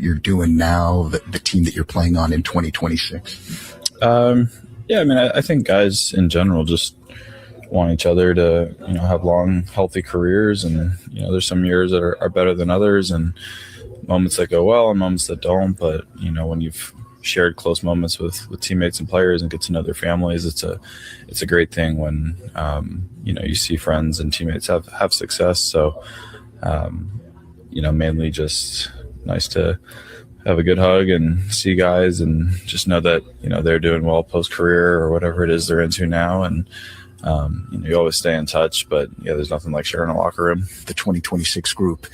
you're doing now, the team that you're playing on in 2026? Yeah, I mean, I think guys in general just want each other to, have long, healthy careers. And, there's some years that are better than others and moments that go well and moments that don't. But, when you've shared close moments with teammates and players and get to know their families, it's a great thing when, you see friends and teammates have success. So, mainly just nice to have a good hug and see guys and just know that, they're doing well post-career or whatever it is they're into now. And, you always stay in touch, but there's nothing like sharing a locker room. The 2026 group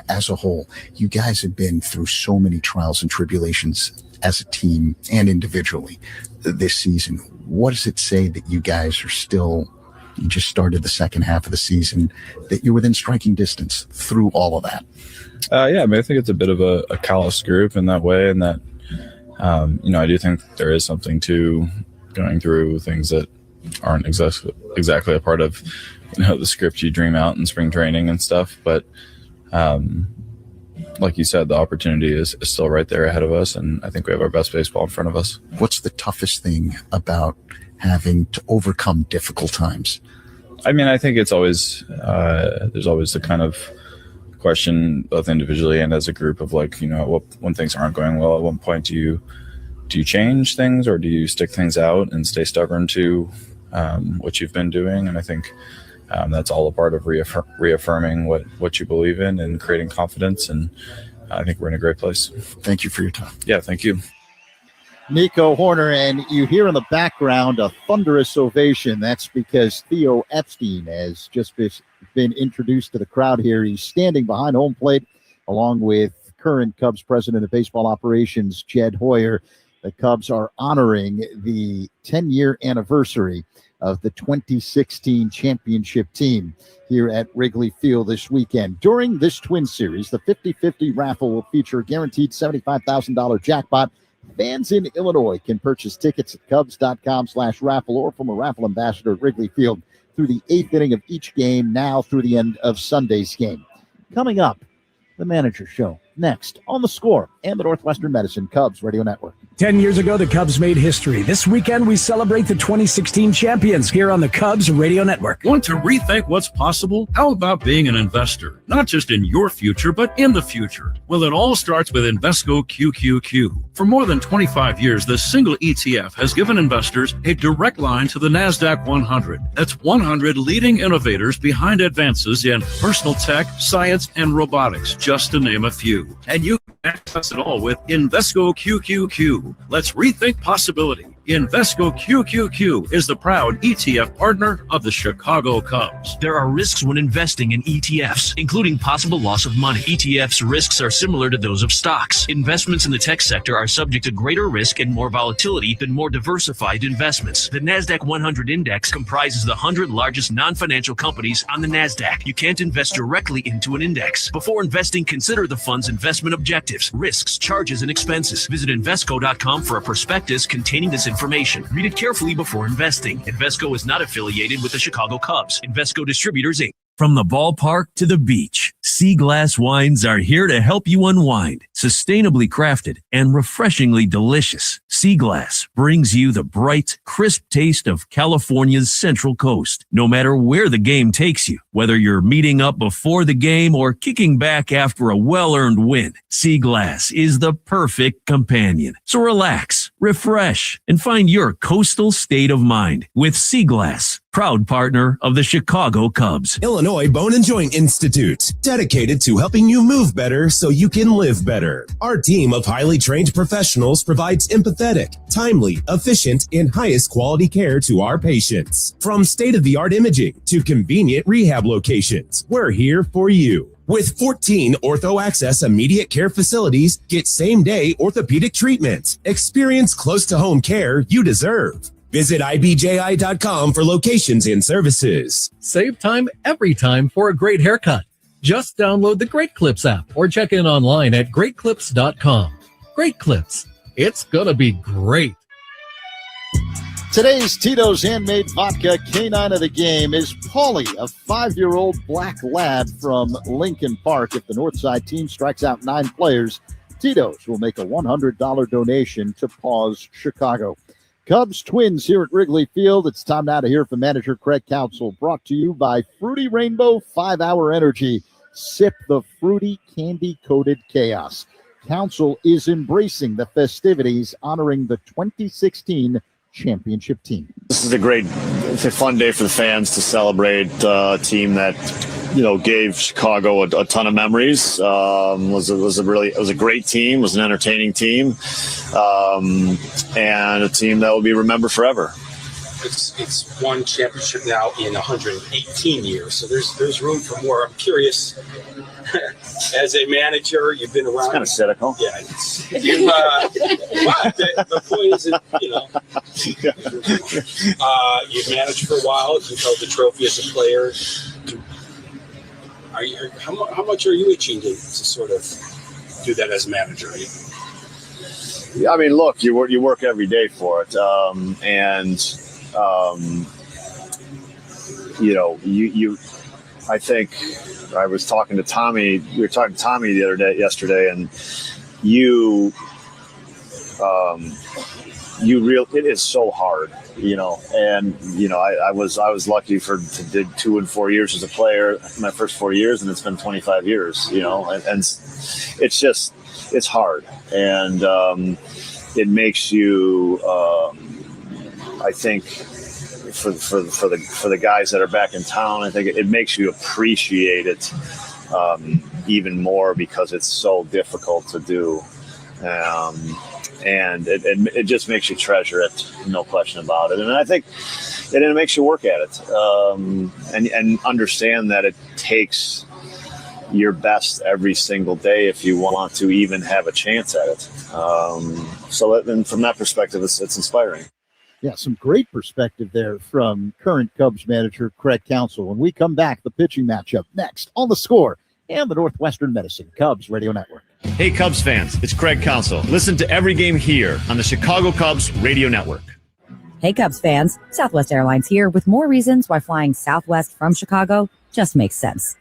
as a whole, you guys have been through so many trials and tribulations as a team and individually this season. What does it say that you guys are still, you just started the second half of the season, that you're within striking distance through all of that? Yeah, I mean, I think it's a bit of a callous group in that way, and that, I do think there is something to going through things that aren't exactly a part of, the script you dream out in spring training and stuff. But like you said, the opportunity is still right there ahead of us, and I think we have our best baseball in front of us. What's the toughest thing about having to overcome difficult times? I mean, I think it's always there's always the kind of question, both individually and as a group, of like, when things aren't going well, at one point do you change things, or do you stick things out and stay stubborn to what you've been doing? And I think that's all a part of reaffirming what you believe in and creating confidence. And I think we're in a great place. Thank you for your time. Yeah, thank you. Nico Horner, and you hear in the background a thunderous ovation. That's because Theo Epstein has just been introduced to the crowd here. He's standing behind home plate along with current Cubs president of baseball operations, Jed Hoyer. The Cubs are honoring the 10-year anniversary of the 2016 championship team here at Wrigley Field this weekend. During this Twin Series, the 50-50 raffle will feature a guaranteed $75,000 jackpot. Fans in Illinois can purchase tickets at cubs.com/raffle or from a raffle ambassador at Wrigley Field through the 8th inning of each game, now through the end of Sunday's game. Coming up, the Manager Show, next on The Score and the Northwestern Medicine Cubs Radio Network. 10 years ago, the Cubs made history. This weekend, we celebrate the 2016 champions here on the Cubs Radio Network. Want to rethink what's possible? How about being an investor? Not just in your future, but in the future. Well, it all starts with Invesco QQQ. For more than 25 years, this single ETF has given investors a direct line to the NASDAQ 100. That's 100 leading innovators behind advances in personal tech, science, and robotics, just to name a few. And you can access it all with Invesco QQQ. Let's rethink possibility. Invesco QQQ is the proud ETF partner of the Chicago Cubs. There are risks when investing in ETFs, including possible loss of money. ETFs risks are similar to those of stocks. Investments in the tech sector are subject to greater risk and more volatility than more diversified investments. The NASDAQ 100 index comprises the 100 largest non-financial companies on the NASDAQ. You can't invest directly into an index. Before investing, consider the fund's investment objectives, risks, charges, and expenses. Visit Invesco.com for a prospectus containing this information. Read it carefully before investing. Invesco is not affiliated with the Chicago Cubs. Invesco Distributors, Inc. From the ballpark to the beach, Sea Glass wines are here to help you unwind. Sustainably crafted and refreshingly delicious, Sea Glass brings you the bright, crisp taste of California's Central Coast. No matter where the game takes you, whether you're meeting up before the game or kicking back after a well-earned win, Sea Glass is the perfect companion. So relax, refresh, and find your coastal state of mind with Sea Glass, proud partner of the Chicago Cubs. Illinois Bone and Joint Institute, dedicated to helping you move better so you can live better. Our team of highly trained professionals provides empathetic, timely, efficient, and highest quality care to our patients. From state-of-the-art imaging to convenient rehab locations, we're here for you. With 14 Ortho Access immediate care facilities, get same-day orthopedic treatment. Experience close-to-home care you deserve. Visit IBJI.com for locations and services. Save time every time for a great haircut. Just download the Great Clips app or check in online at greatclips.com. Great Clips. It's gonna be great. Today's Tito's Handmade Vodka Canine of the Game is Paulie, a 5-year-old black lab from Lincoln Park. If the Northside team strikes out 9 players, Tito's will make a $100 donation to Paws Chicago. Cubs Twins here at Wrigley Field. It's time now to hear from manager Craig Counsell, brought to you by Fruity Rainbow 5-Hour Energy. Sip the fruity candy-coated chaos. Counsell is embracing the festivities honoring the 2016 championship team. This is it's a fun day for the fans to celebrate a team that, gave Chicago a ton of memories. Was a great team, was an entertaining team, and a team that will be remembered forever. It's won championship now in 118 years, so there's room for more. I'm curious, as a manager, you've been around. It's kind of cynical. Yeah, but the point is that, you've managed for a while. You've held the trophy as a player. How much are you itching to sort of do that as a manager? Yeah, I mean, look, you work every day for it, I think I was talking to Tommy. We were talking to Tommy yesterday, and it is so hard, and I was lucky did 2 and 4 years as a player, my first 4 years, and it's been 25 years, and it's hard, and it makes you, I think, for the guys that are back in town, I think it makes you appreciate it even more, because it's so difficult to do. And it just makes you treasure it, no question about it. And I think it makes you work at it, and understand that it takes your best every single day if you want to even have a chance at it. And from that perspective, it's inspiring. Yeah, some great perspective there from current Cubs manager Craig Counsell. When we come back, the pitching matchup next on The Score and the Northwestern Medicine Cubs Radio Network. Hey, Cubs fans, it's Craig Counsell. Listen to every game here on the Chicago Cubs Radio Network. Hey, Cubs fans, Southwest Airlines here with more reasons why flying Southwest from Chicago just makes sense.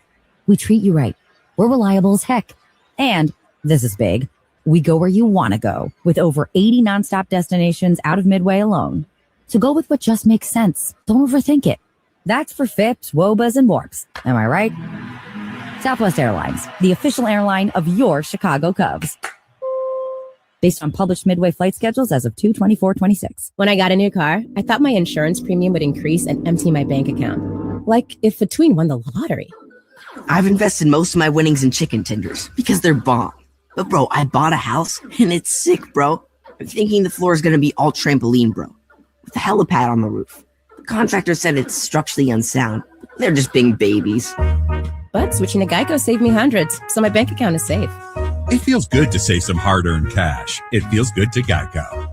We treat you right. We're reliable as heck. And, this is big, we go where you want to go with over 80 nonstop destinations out of Midway alone. So go with what just makes sense. Don't overthink it. That's for FIPS, WOBAs, and WARPs. Am I right? Southwest Airlines, the official airline of your Chicago Cubs. Based on published Midway flight schedules as of 2/24/26. When I got a new car, I thought my insurance premium would increase and empty my bank account. Like if a tween won the lottery. I've invested most of my winnings in chicken tenders because they're bomb. But bro, I bought a house and it's sick, bro. I'm thinking the floor is going to be all trampoline, bro, with a helipad on the roof. The contractor said it's structurally unsound. They're just being babies. But switching to Geico saved me hundreds, so my bank account is safe. It feels good to save some hard-earned cash. It feels good to Geico.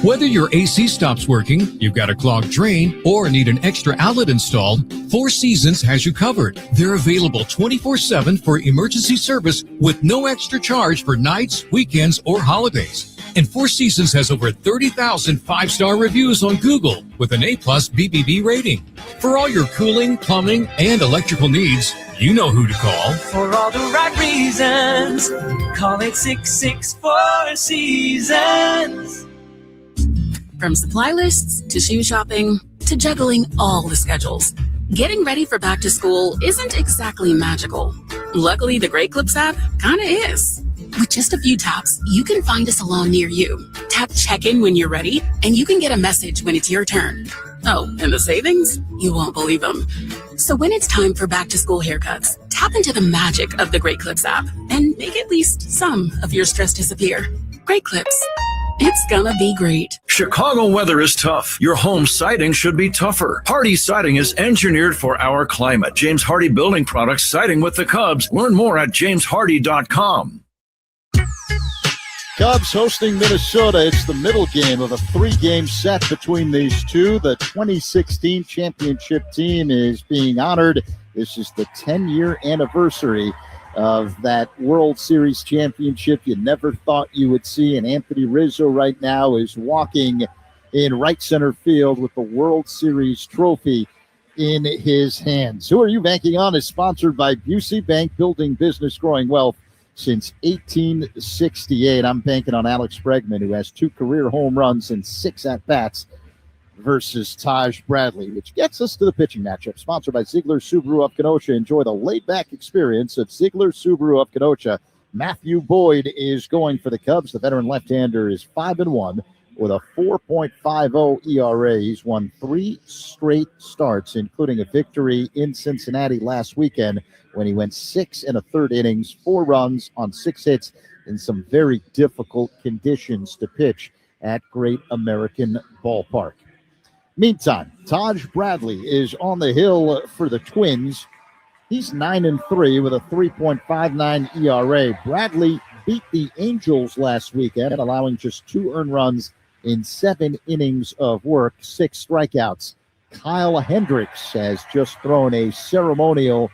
Whether your AC stops working, you've got a clogged drain, or need an extra outlet installed, Four Seasons has you covered. They're available 24/7 for emergency service with no extra charge for nights, weekends, or holidays. And Four Seasons has over 30,000 five-star reviews on Google with an A+ BBB rating. For all your cooling, plumbing, and electrical needs, you know who to call. For all the right reasons, call 866-4 Seasons. From supply lists to shoe shopping to juggling all the schedules, getting ready for back to school isn't exactly magical. Luckily, the Great Clips app kinda is. With just a few taps, you can find a salon near you. Tap check-in when you're ready, and you can get a message when it's your turn. Oh, and the savings? You won't believe them. So when it's time for back-to-school haircuts, tap into the magic of the Great Clips app and make at least some of your stress disappear. Great Clips. It's gonna be great. Chicago weather is tough. Your home siding should be tougher. Hardy Siding is engineered for our climate. James Hardy Building Products, siding with the Cubs. Learn more at jameshardy.com. Cubs hosting Minnesota. It's the middle game of a 3-game set between these two. The 2016 championship team is being honored. This is the 10-year anniversary of that World Series championship you never thought you would see. And Anthony Rizzo right now is walking in right center field with the World Series trophy in his hands. Who Are You Banking On is sponsored by Busey Bank, building business, growing wealth. since 1868. I'm banking on Alex Bregman, who has 2 career home runs and 6 at-bats versus Taj Bradley, which gets us to the pitching matchup. Sponsored by Ziegler Subaru of Kenosha. Enjoy the laid-back experience at Ziegler Subaru of Kenosha. Matthew Boyd is going for the Cubs. The veteran left-hander is 5-1 with a 4.50 ERA. He's won 3 straight starts, including a victory in Cincinnati last weekend when he went 6 1/3 innings, 4 runs on 6 hits in some very difficult conditions to pitch at Great American Ballpark. Meantime, Taj Bradley is on the hill for the Twins. He's 9-3 with a 3.59 ERA. Bradley beat the Angels last weekend, allowing just 2 earned runs in 7 innings of work, 6 strikeouts. Kyle Hendricks has just thrown a ceremonial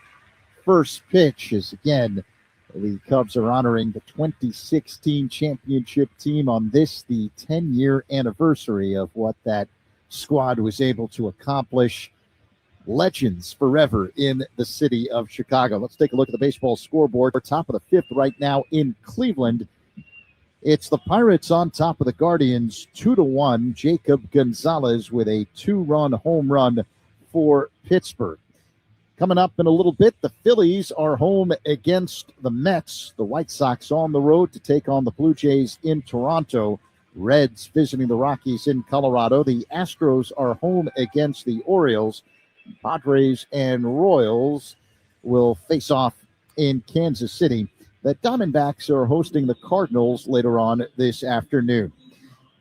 first pitch as, again, the Cubs are honoring the 2016 championship team on this, the 10-year anniversary of what that squad was able to accomplish. Legends forever in the city of Chicago. Let's take a look at the baseball scoreboard. Top of the 5th right now in Cleveland. It's the Pirates on top of the Guardians, 2-1. Jacob Gonzalez with a 2-run home run for Pittsburgh. Coming up in a little bit, the Phillies are home against the Mets. The White Sox on the road to take on the Blue Jays in Toronto. Reds visiting the Rockies in Colorado. The Astros are home against the Orioles. Padres and Royals will face off in Kansas City. The Diamondbacks are hosting the Cardinals later on this afternoon.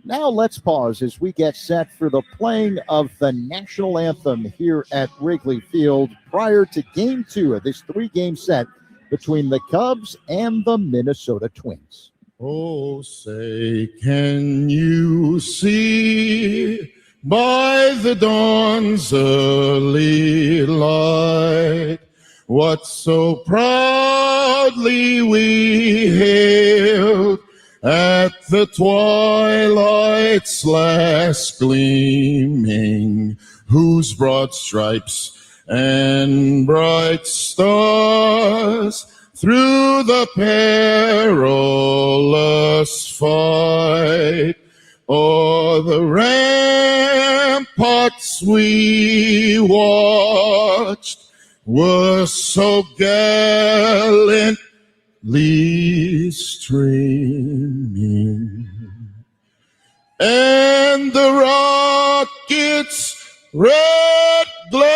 Now let's pause as we get set for the playing of the national anthem here at Wrigley Field prior to Game 2 of this 3-game set between the Cubs and the Minnesota Twins. Oh, say, can you see by the dawn's early light what so proudly we hailed at the twilight's last gleaming, whose broad stripes and bright stars through the perilous fight o'er the ramparts we watched were so gallantly streaming, and the rockets' red glare,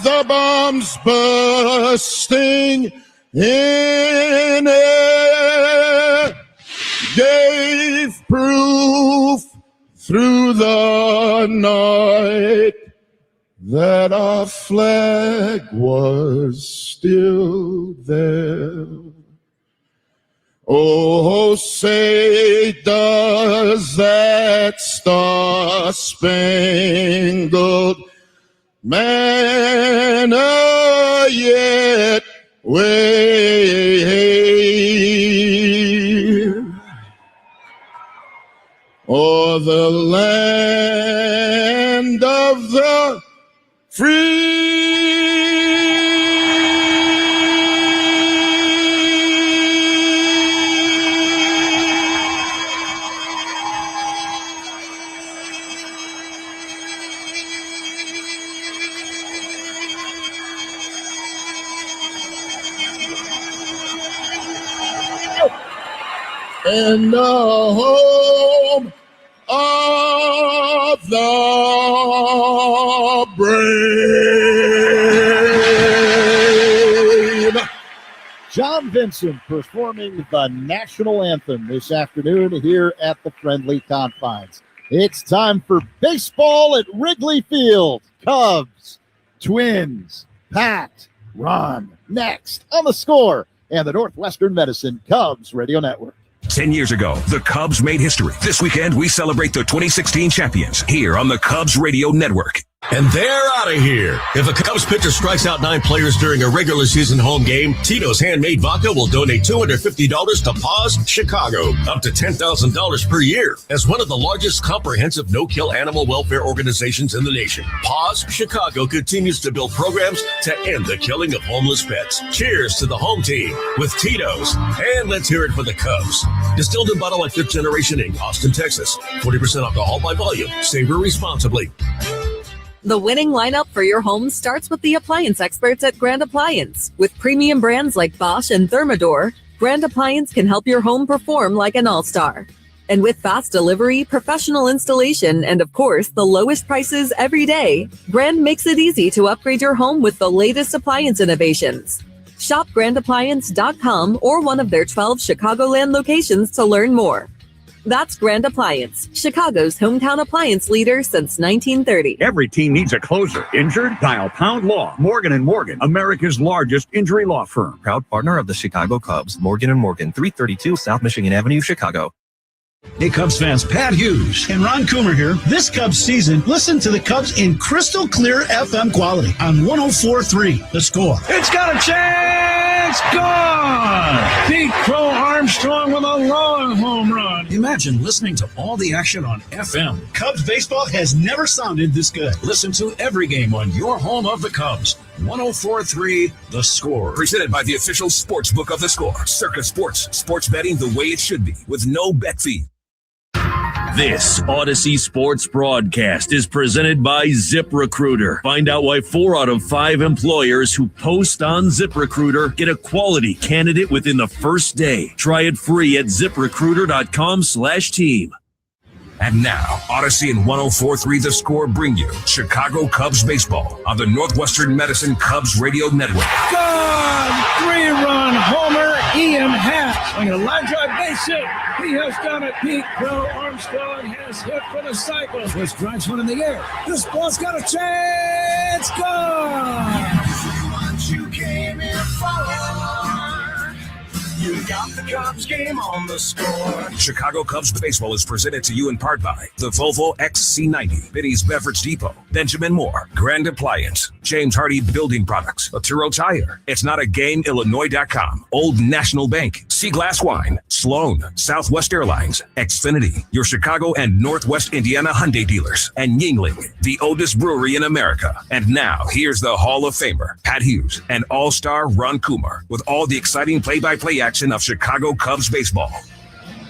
the bombs bursting in air, gave proof through the night that our flag was still there. Oh, say does that star-spangled banner yet wave o'er the land of the free? And the home of the brave. John Vincent performing the national anthem this afternoon here at the Friendly Confines. It's time for baseball at Wrigley Field. Cubs, Twins, Pat, Ron, next on The Score and the Northwestern Medicine Cubs Radio Network. 10 years ago, the Cubs made history. This weekend, we celebrate the 2016 champions here on the Cubs Radio Network. And they're out of here. If a Cubs pitcher strikes out 9 players during a regular season home game, Tito's Handmade Vodka will donate $250 to Paws Chicago, up to $10,000 per year. As one of the largest comprehensive no-kill animal welfare organizations in the nation, Paws Chicago continues to build programs to end the killing of homeless pets. Cheers to the home team with Tito's. And let's hear it for the Cubs. Distilled and bottled like 5th Generation Inc., Austin, Texas. 40% alcohol by volume. Savor responsibly. The winning lineup for your home starts with the appliance experts at Grand Appliance. With premium brands like Bosch and Thermador, Grand Appliance can help your home perform like an all-star. And with fast delivery, professional installation, and of course, the lowest prices every day, Grand makes it easy to upgrade your home with the latest appliance innovations. Shop grandappliance.com or one of their 12 Chicagoland locations to learn more. That's Grand Appliance, Chicago's hometown appliance leader since 1930. Every team needs a closer. Injured? Dial Pound Law. Morgan & Morgan, America's largest injury law firm. Proud partner of the Chicago Cubs. Morgan & Morgan, 332 South Michigan Avenue, Chicago. Hey, Cubs fans, Pat Hughes and Ron Coomer here. This Cubs season, listen to the Cubs in crystal clear FM quality on 104.3 The Score. It's got a chance! Gone! Pete Crow Armstrong with a long home run. Imagine listening to all the action on FM. Cubs baseball has never sounded this good. Listen to every game on your home of the Cubs. 104.3 The Score. Presented by the official sports book of The Score. Circa Sports. Sports betting the way it should be with no bet fee. This Odyssey Sports broadcast is presented by ZipRecruiter. Find out why 4 out of 5 employers who post on ZipRecruiter get a quality candidate within the first day. Try it free at ZipRecruiter.com/team. And now, Odyssey and 104.3 The Score bring you Chicago Cubs baseball on the Northwestern Medicine Cubs Radio Network. Gone! 3-run homer, Ian Happ. On a line drive base hit. He has done it. Pete Crow Armstrong has hit for the cycle. This drives one in the air. This ball's got a chance. Gone! You came in for. You got the Cubs game on The Score. Chicago Cubs baseball is presented to you in part by the Volvo XC90, Benny's Beverage Depot, Benjamin Moore, Grand Appliance, James Hardy Building Products, Laturo Tire, It's Not a Game, Illinois.com, Old National Bank, Sea Glass Wine, Sloan, Southwest Airlines, Xfinity, your Chicago and Northwest Indiana Hyundai dealers, and Yingling, the oldest brewery in America. And now, here's the Hall of Famer, Pat Hughes, and All-Star Ron Coomer, with all the exciting play-by-play action of Chicago Cubs baseball.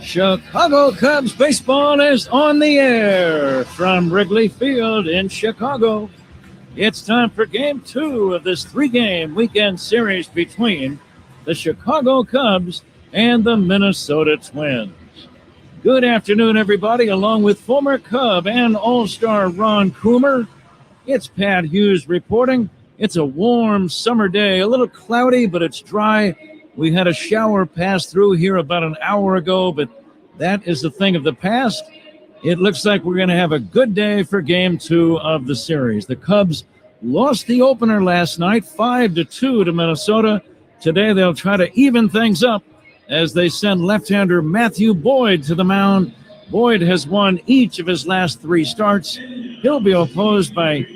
Chicago Cubs baseball is on the air from Wrigley Field in Chicago. It's time for Game 2 of this 3-game weekend series between the Chicago Cubs and the Minnesota Twins. Good afternoon, everybody. Along with former Cub and All-Star Ron Coomer, it's Pat Hughes reporting. It's a warm summer day, a little cloudy, but it's dry. We had a shower pass through here about an hour ago, but that is a thing of the past. It looks like we're going to have a good day for Game 2 of the series. The Cubs lost the opener last night, 5-2 to Minnesota. Today they'll try to even things up as they send left-hander Matthew Boyd to the mound. Boyd has won each of his last 3 starts. He'll be opposed by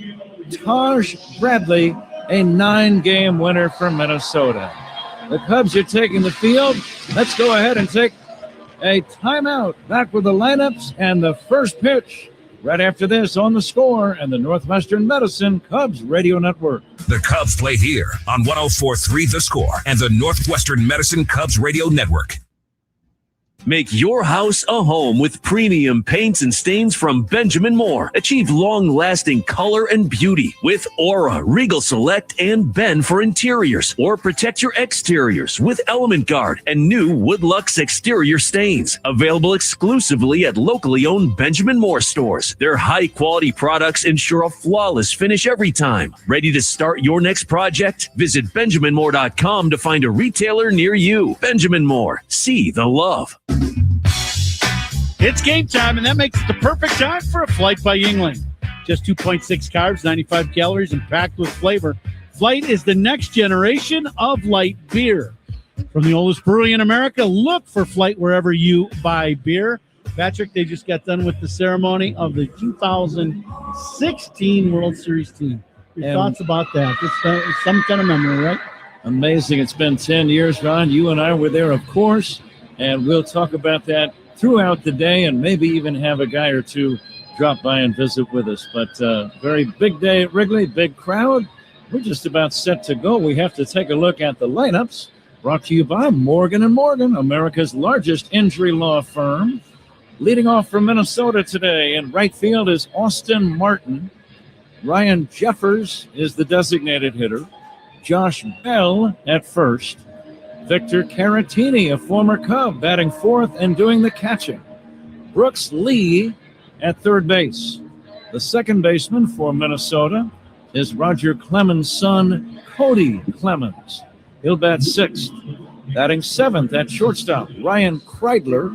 Taj Bradley, a 9-game winner for Minnesota. The Cubs are taking the field. Let's go ahead and take a timeout. Back with the lineups and the first pitch right after this on The Score and the Northwestern Medicine Cubs Radio Network. The Cubs play here on 104.3 The Score and the Northwestern Medicine Cubs Radio Network. Make your house a home with premium paints and stains from Benjamin Moore. Achieve long-lasting color and beauty with Aura, Regal Select, and Ben for interiors. Or protect your exteriors with Element Guard and new Woodlux exterior stains. Available exclusively at locally owned Benjamin Moore stores. Their high-quality products ensure a flawless finish every time. Ready to start your next project? Visit BenjaminMoore.com to find a retailer near you. Benjamin Moore. See the love. It's game time, and that makes it the perfect time for a Flight by Yingling. Just 2.6 carbs, 95 calories, and packed with flavor. Flight is the next generation of light beer. From the oldest brewery in America, look for Flight wherever you buy beer. Patrick, they just got done with the ceremony of the 2016 World Series team. Your thoughts about that? It's some kind of memory, right? Amazing. It's been 10 years, Ron. You and I were there, of course, and we'll talk about that throughout the day and maybe even have a guy or two drop by and visit with us. But very big day at Wrigley, big crowd. We're just about set to go. We have to take a look at the lineups. Brought to you by Morgan & Morgan, America's largest injury law firm. Leading off from Minnesota today in right field is Austin Martin. Ryan Jeffers is the designated hitter. Josh Bell at first. Victor Caratini, a former Cub, batting fourth and doing the catching. Brooks Lee at third base. The second baseman for Minnesota is Roger Clemens' son, Cody Clemens. He'll bat sixth. Batting seventh at shortstop, Ryan Kreidler.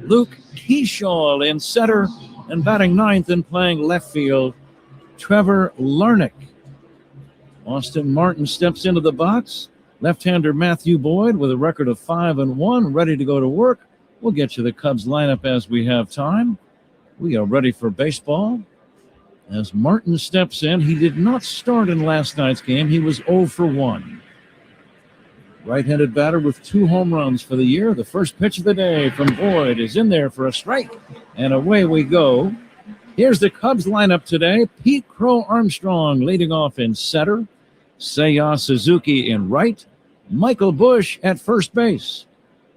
Luke Keyshaw in center, and batting ninth and playing left field, Trevor Larnach. Austin Martin steps into the box. Left-hander Matthew Boyd with a record of 5-1, ready to go to work. We'll get you the Cubs lineup as we have time. We are ready for baseball. As Martin steps in, he did not start in last night's game. He was 0 for 1. Right-handed batter with 2 home runs for the year. The first pitch of the day from Boyd is in there for a strike, and away we go. Here's the Cubs lineup today. Pete Crow Armstrong leading off in center. Seiya Suzuki in right. Michael Busch at first base.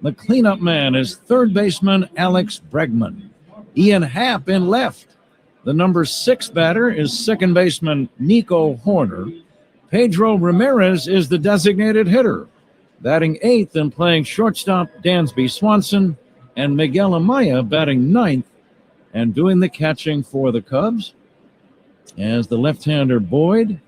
The cleanup man is third baseman Alex Bregman. Ian Happ in left. The number 6 batter is second baseman Nico Horner. Pedro Ramirez is the designated hitter. Batting 8th and playing shortstop Dansby Swanson, and Miguel Amaya batting 9th and doing the catching for the Cubs. As the left-hander Boyd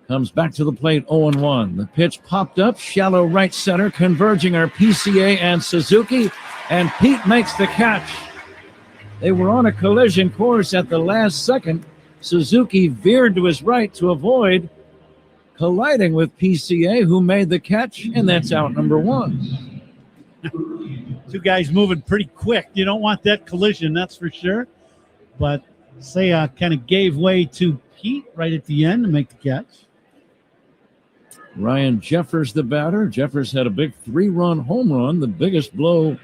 comes back to the plate 0-1. The pitch popped up, shallow right center, converging are PCA and Suzuki, and Pete makes the catch. They were on a collision course at the last second. Suzuki veered to his right to avoid colliding with PCA, who made the catch, and that's out number 1. Two guys moving pretty quick. You don't want that collision, that's for sure. But Seiya kind of gave way to Pete right at the end to make the catch. Ryan Jeffers, the batter. Jeffers had a big 3-run home run, the biggest blow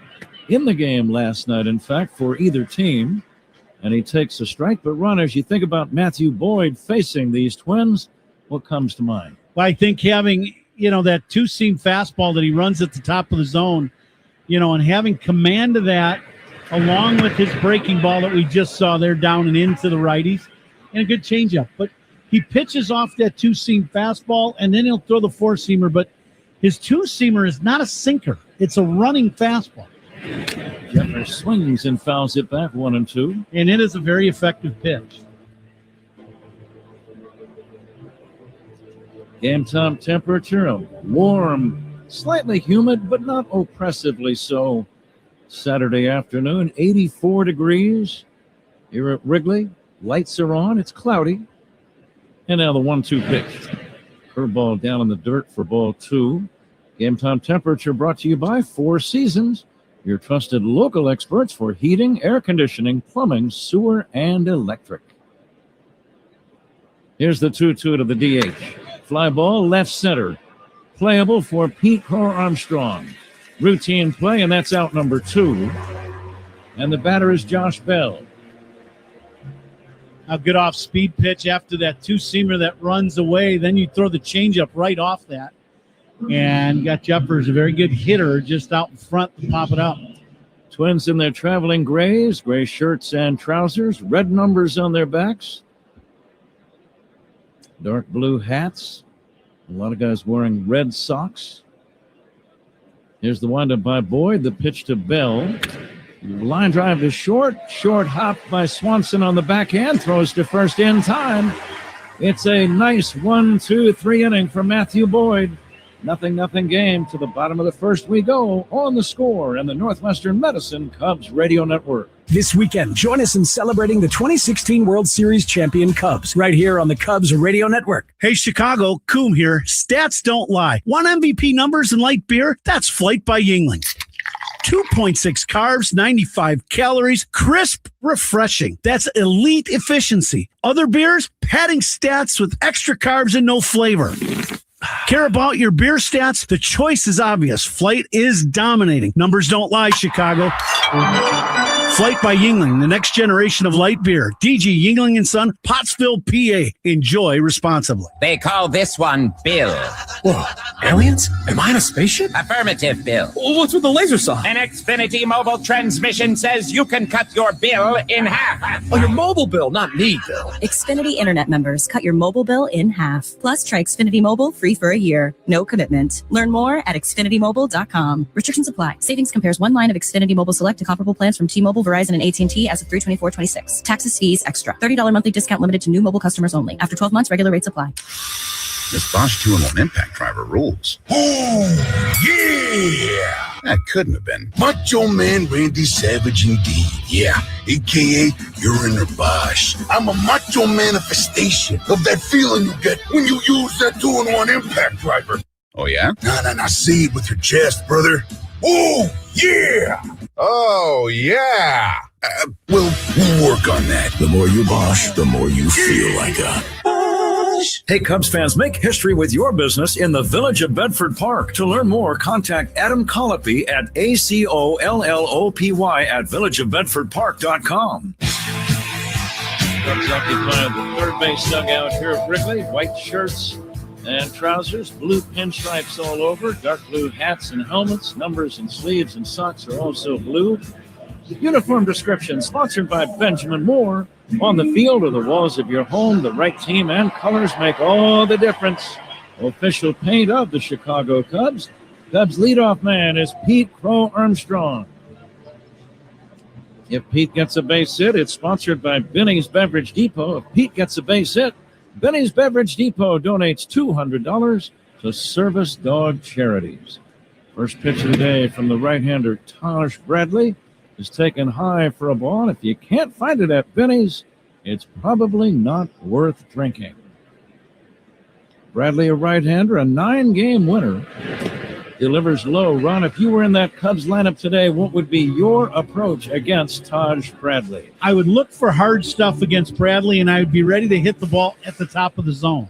in the game last night, in fact, for either team. And he takes a strike. But, Ron, as you think about Matthew Boyd facing these Twins, what comes to mind? Well, I think having, that 2-seam fastball that he runs at the top of the zone, and having command of that along with his breaking ball that we just saw there down and into the righties, and a good changeup. But he pitches off that 2-seam fastball, and then he'll throw the 4-seamer. But his 2-seamer is not a sinker. It's a running fastball. Jeffers swings and fouls it back 1-2. And it is a very effective pitch. Game time temperature, warm, slightly humid, but not oppressively so. Saturday afternoon, 84 degrees here at Wrigley. Lights are on. It's cloudy. And now the 1-2 pitch. Curveball down in the dirt for ball 2. Game time temperature brought to you by Four Seasons, your trusted local experts for heating, air conditioning, plumbing, sewer, and electric. Here's the 2-2 to the DH. Fly ball left center. Playable for Pete Crow Armstrong. Routine play, and that's out number 2. And the batter is Josh Bell. A good off-speed pitch after that 2-seamer that runs away. Then you throw the changeup right off that. And got Jeffers, a very good hitter, just out in front to pop it up. Twins in their traveling grays, gray shirts and trousers, red numbers on their backs. Dark blue hats. A lot of guys wearing red socks. Here's the windup by Boyd. The pitch to Bell. Line drive to short. Short hop by Swanson on the backhand. Throws to first in time. It's a nice 1-2-3 inning for Matthew Boyd. 0-0 game. To the bottom of the first we go on The Score and the Northwestern Medicine Cubs Radio Network. This weekend, join us in celebrating the 2016 World Series champion Cubs right here on the Cubs Radio Network. Hey, Chicago, Coom here. Stats don't lie. Want MVP numbers and light beer? That's Flight by Yuengling. 2.6 carbs, 95 calories, crisp, refreshing. That's elite efficiency. Other beers, padding stats with extra carbs and no flavor. Care about your beer stats? The choice is obvious. Flight is dominating. Numbers don't lie, Chicago. Flight by Yingling, the next generation of light beer. DG Yingling & Son, Pottsville, PA. Enjoy responsibly. They call this one Bill. Whoa, aliens? Am I in a spaceship? Affirmative, Bill. What's with the laser saw? An Xfinity mobile transmission says you can cut your bill in half. Oh, your mobile bill, not me, Bill. Xfinity Internet members, cut your mobile bill in half. Plus, try Xfinity Mobile free for a year. No commitment. Learn more at xfinitymobile.com. Restrictions apply. Savings compares one line of Xfinity Mobile Select to comparable plans from T-Mobile, Verizon, and AT&T as of 3/24/26. Taxes, fees, extra. $30 monthly discount limited to new mobile customers only. After 12 months, regular rates apply. This Bosch 2-in-1 impact driver rules. Oh, yeah! That couldn't have been. Macho Man Randy Savage indeed. Yeah, a.k.a. you're in the Bosch. I'm a macho manifestation of that feeling you get when you use that 2-in-1 impact driver. Oh, yeah? Nah, say it with your chest, brother. Oh, yeah! Oh, yeah! We'll work on that. The more you Bosch, the more you feel like a Bosch. Hey, Cubs fans, make history with your business in the Village of Bedford Park. To learn more, contact Adam Colopy at ACOLLOPY at villageofbedfordpark.com. Cubs occupy the third base dugout here at Wrigley. White shirts and trousers, blue pinstripes all over, dark blue hats and helmets, numbers and sleeves and socks are also blue. Uniform description sponsored by Benjamin Moore. On the field or the walls of your home, the right team and colors make all the difference. Official paint of the Chicago Cubs. Cubs leadoff man is Pete Crow Armstrong. If Pete gets a base hit, it's sponsored by Benny's Beverage Depot. If Pete gets a base hit, Benny's Beverage Depot donates $200 to Service Dog Charities. First pitch of the day from the right-hander Taj Bradley is taken high for a ball. If you can't find it at Benny's, it's probably not worth drinking. Bradley, a right-hander, a 9-game winner, delivers low. Ron, if you were in that Cubs lineup today, what would be your approach against Taj Bradley? I would look for hard stuff against Bradley, and I would be ready to hit the ball at the top of the zone.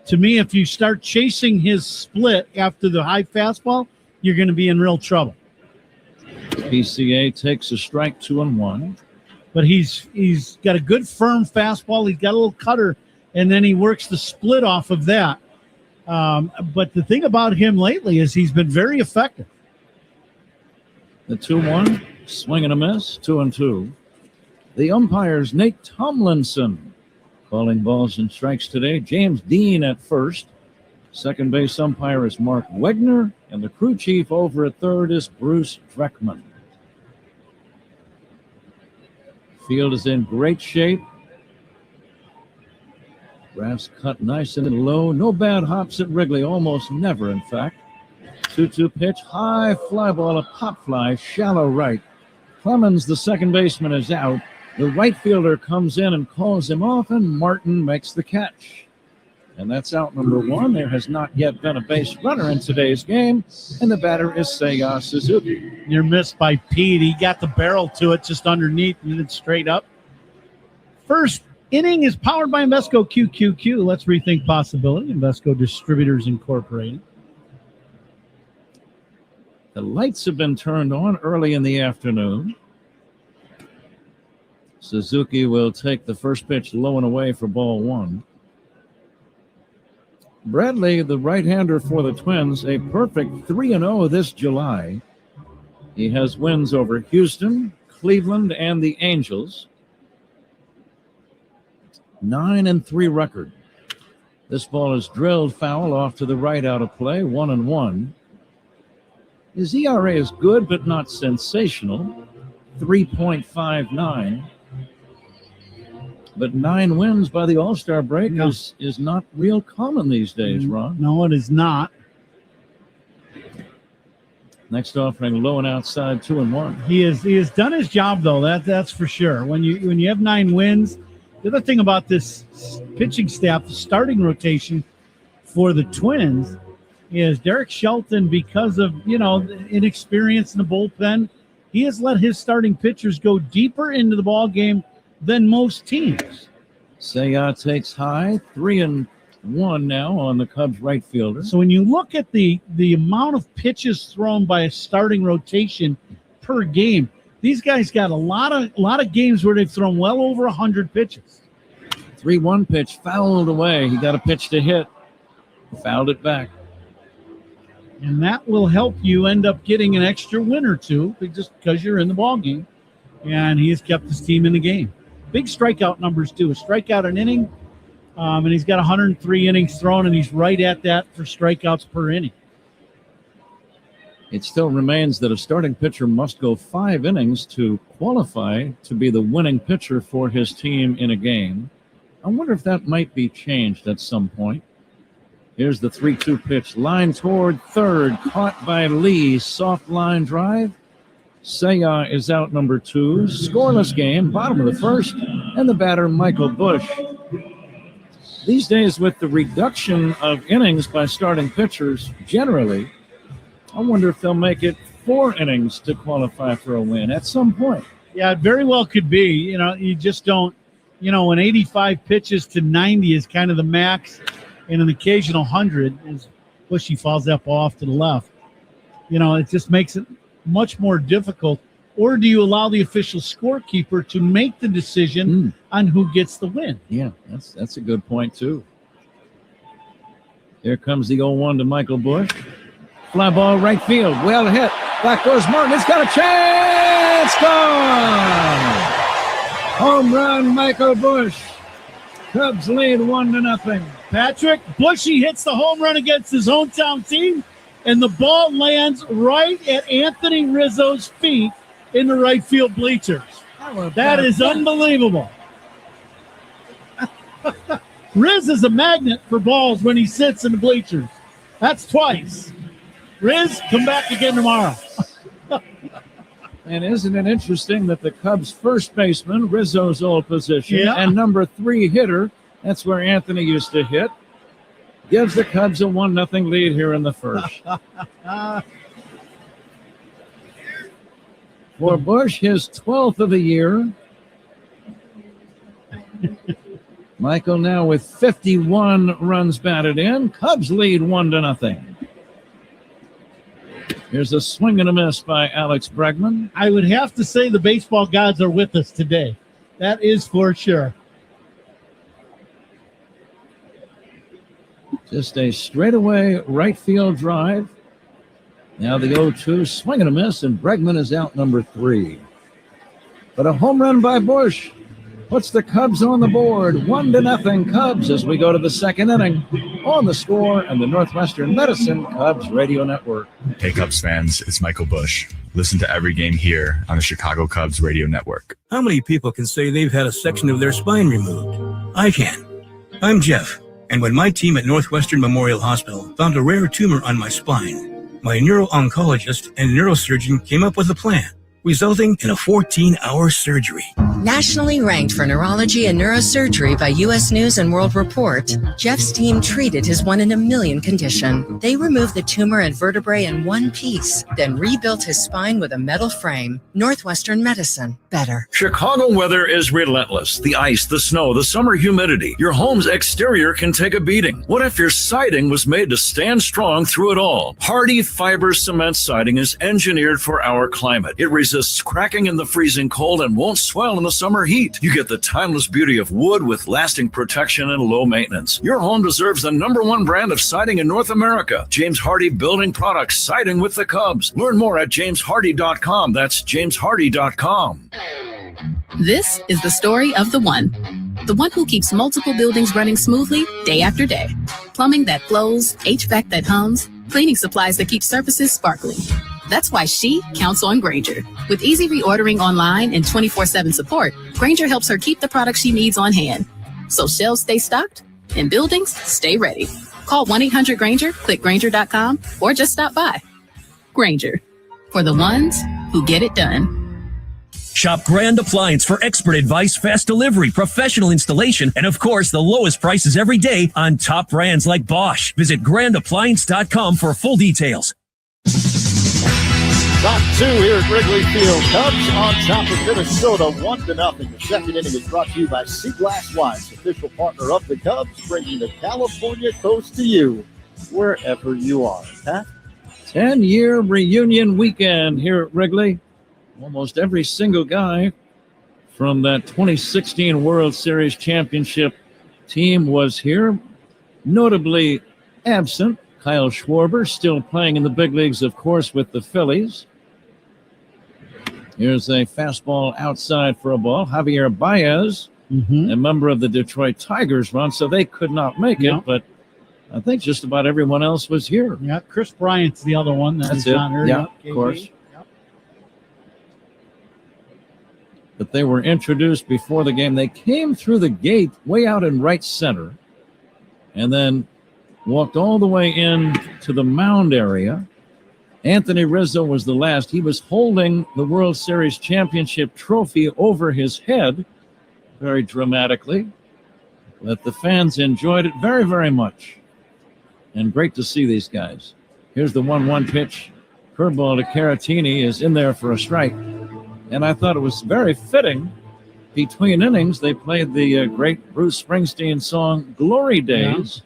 To me, if you start chasing his split after the high fastball, you're going to be in real trouble. PCA takes a strike, 2-1. But he's got a good firm fastball. He's got a little cutter, and then he works the split off of that. But the thing about him lately is he's been very effective. The 2-1, swing and a miss, 2-2. The umpires, Nate Tomlinson, calling balls and strikes today. James Dean at first. Second base umpire is Mark Wegner, and the crew chief over at third is Bruce Dreckman. Field is in great shape. Grass cut nice and low. No bad hops at Wrigley, almost never, in fact. 2-2 pitch, high fly ball, a pop fly, shallow right. Clemens, the second baseman, is out. The right fielder comes in and calls him off, and Martin makes the catch. And that's out number one. There has not yet been a base runner in today's game, and the batter is Seiya Suzuki. You're missed by Pete. He got the barrel to it just underneath and then straight up. First inning is powered by Invesco QQQ. Let's rethink possibility. Invesco Distributors Incorporated. The lights have been turned on early in the afternoon. Suzuki will take the first pitch low and away for ball one. Bradley, the right-hander for the Twins, a perfect 3-0 this July. He has wins over Houston, Cleveland, and the Angels. 9-3 record. This ball is drilled foul off to the right out of play, 1-1. His ERA is good, but not sensational, 3.59. But 9 wins by the All-Star break is not real common these days, Ron. No, it is not. Next offering, low and outside, 2-1. He has done his job, though. That's for sure. When you have 9 wins, the other thing about this pitching staff, the starting rotation for the Twins, is Derek Shelton, because of, inexperience in the bullpen, he has let his starting pitchers go deeper into the ball game than most teams. Seiya takes high, 3-1 now on the Cubs right fielder. So when you look at the amount of pitches thrown by a starting rotation per game, these guys got a lot of games where they've thrown well over 100 pitches. 3-1 pitch fouled away. He got a pitch to hit, fouled it back. And that will help you end up getting an extra win or two just because you're in the ball game. And he has kept his team in the game. Big strikeout numbers, too. A strikeout an inning, and he's got 103 innings thrown, and he's right at that for strikeouts per inning. It still remains that a starting pitcher must go 5 innings to qualify to be the winning pitcher for his team in a game. I wonder if that might be changed at some point. Here's the 3-2 pitch. Line toward third. Caught by Lee. Soft line drive. Seiya is out number 2. Scoreless game. Bottom of the first. And the batter, Michael Busch. These days, with the reduction of innings by starting pitchers, generally, I wonder if they'll make it 4 innings to qualify for a win at some point. Yeah, it very well could be. You just don't, an 85 pitches to 90 is kind of the max, and an occasional 100 is Bushy falls up off to the left. It just makes it much more difficult. Or do you allow the official scorekeeper to make the decision on who gets the win? Yeah, that's a good point, too. Here comes the 0-1 to Michael Busch. Fly ball right field. Well hit. Back goes Martin. It's got a chance. Gone. Home run, Michael Busch. Cubs lead 1-0. Patrick, Bushy hits the home run against his hometown team, and the ball lands right at Anthony Rizzo's feet in the right field bleachers. That is unbelievable. Riz is a magnet for balls when he sits in the bleachers. That's twice. Riz, come back again tomorrow. And isn't it interesting that the Cubs' first baseman, Rizzo's old position, and number 3 hitter, that's where Anthony used to hit, gives the Cubs a 1-0 lead here in the first. For Busch, his 12th of the year. Michael now with 51 runs batted in. Cubs lead 1-0. Here's a swing and a miss by Alex Bregman. I would have to say the baseball gods are with us today. That is for sure. Just a straightaway right field drive. Now the 0-2, swing and a miss, and Bregman is out number 3. But a home run by Busch puts the Cubs on the board. 1-0 Cubs as we go to the second inning. On the Score and the Northwestern Medicine Cubs Radio Network. Hey Cubs fans, it's Michael Busch. Listen to every game here on the Chicago Cubs Radio Network. How many people can say they've had a section of their spine removed? I can. I'm Jeff, and when my team at Northwestern Memorial Hospital found a rare tumor on my spine, my neuro-oncologist and neurosurgeon came up with a plan, resulting in a 14-hour surgery. Nationally ranked for neurology and neurosurgery by U.S. News and World Report, Jeff's team treated his 1-in-a-million condition. They removed the tumor and vertebrae in one piece, then rebuilt his spine with a metal frame. Northwestern Medicine. Better. Chicago weather is relentless. The ice, the snow, the summer humidity. Your home's exterior can take a beating. What if your siding was made to stand strong through it all? Hardy Fiber Cement Siding is engineered for our climate. It resists cracking in the freezing cold and won't swell in the summer heat. You get the timeless beauty of wood with lasting protection and low maintenance. Your home deserves the #1 brand of siding in North America. James Hardy Building Products, siding with the Cubs. Learn more at jameshardy.com. That's jameshardy.com. This is the story of the one who keeps multiple buildings running smoothly day after day. Plumbing that flows, HVAC that hums, cleaning supplies that keep surfaces sparkling. That's why she counts on Grainger. With easy reordering online and 24/7 support, Grainger helps her keep the products she needs on hand. So shelves stay stocked and buildings stay ready. Call 1-800-GRAINGER, click Grainger.com, or just stop by. Grainger, for the ones who get it done. Shop Grand Appliance for expert advice, fast delivery, professional installation, and of course, the lowest prices every day on top brands like Bosch. Visit grandappliance.com for full details. Top 2 here at Wrigley Field. Cubs on top of Minnesota, 1-0. The second inning is brought to you by Sea Glass Wines, official partner of the Cubs, bringing the California coast to you wherever you are. Pat? 10-year reunion weekend here at Wrigley. Almost every single guy from that 2016 World Series championship team was here. Notably absent, Kyle Schwarber, still playing in the big leagues, of course, with the Phillies. Here's a fastball outside for a ball. Javier Baez, a member of the Detroit Tigers, run, so they could not make it, but I think just about everyone else was here. Yeah, Chris Bryant's the other one. That's it. Yeah, of course. Yep. But they were introduced before the game. They came through the gate way out in right center and then walked all the way in to the mound area. Anthony Rizzo was the last. He was holding the World Series championship trophy over his head very dramatically. But the fans enjoyed it very, very much. And great to see these guys. Here's the 1-1 pitch. Curveball to Caratini is in there for a strike. And I thought it was very fitting. Between innings, they played the great Bruce Springsteen song, Glory Days,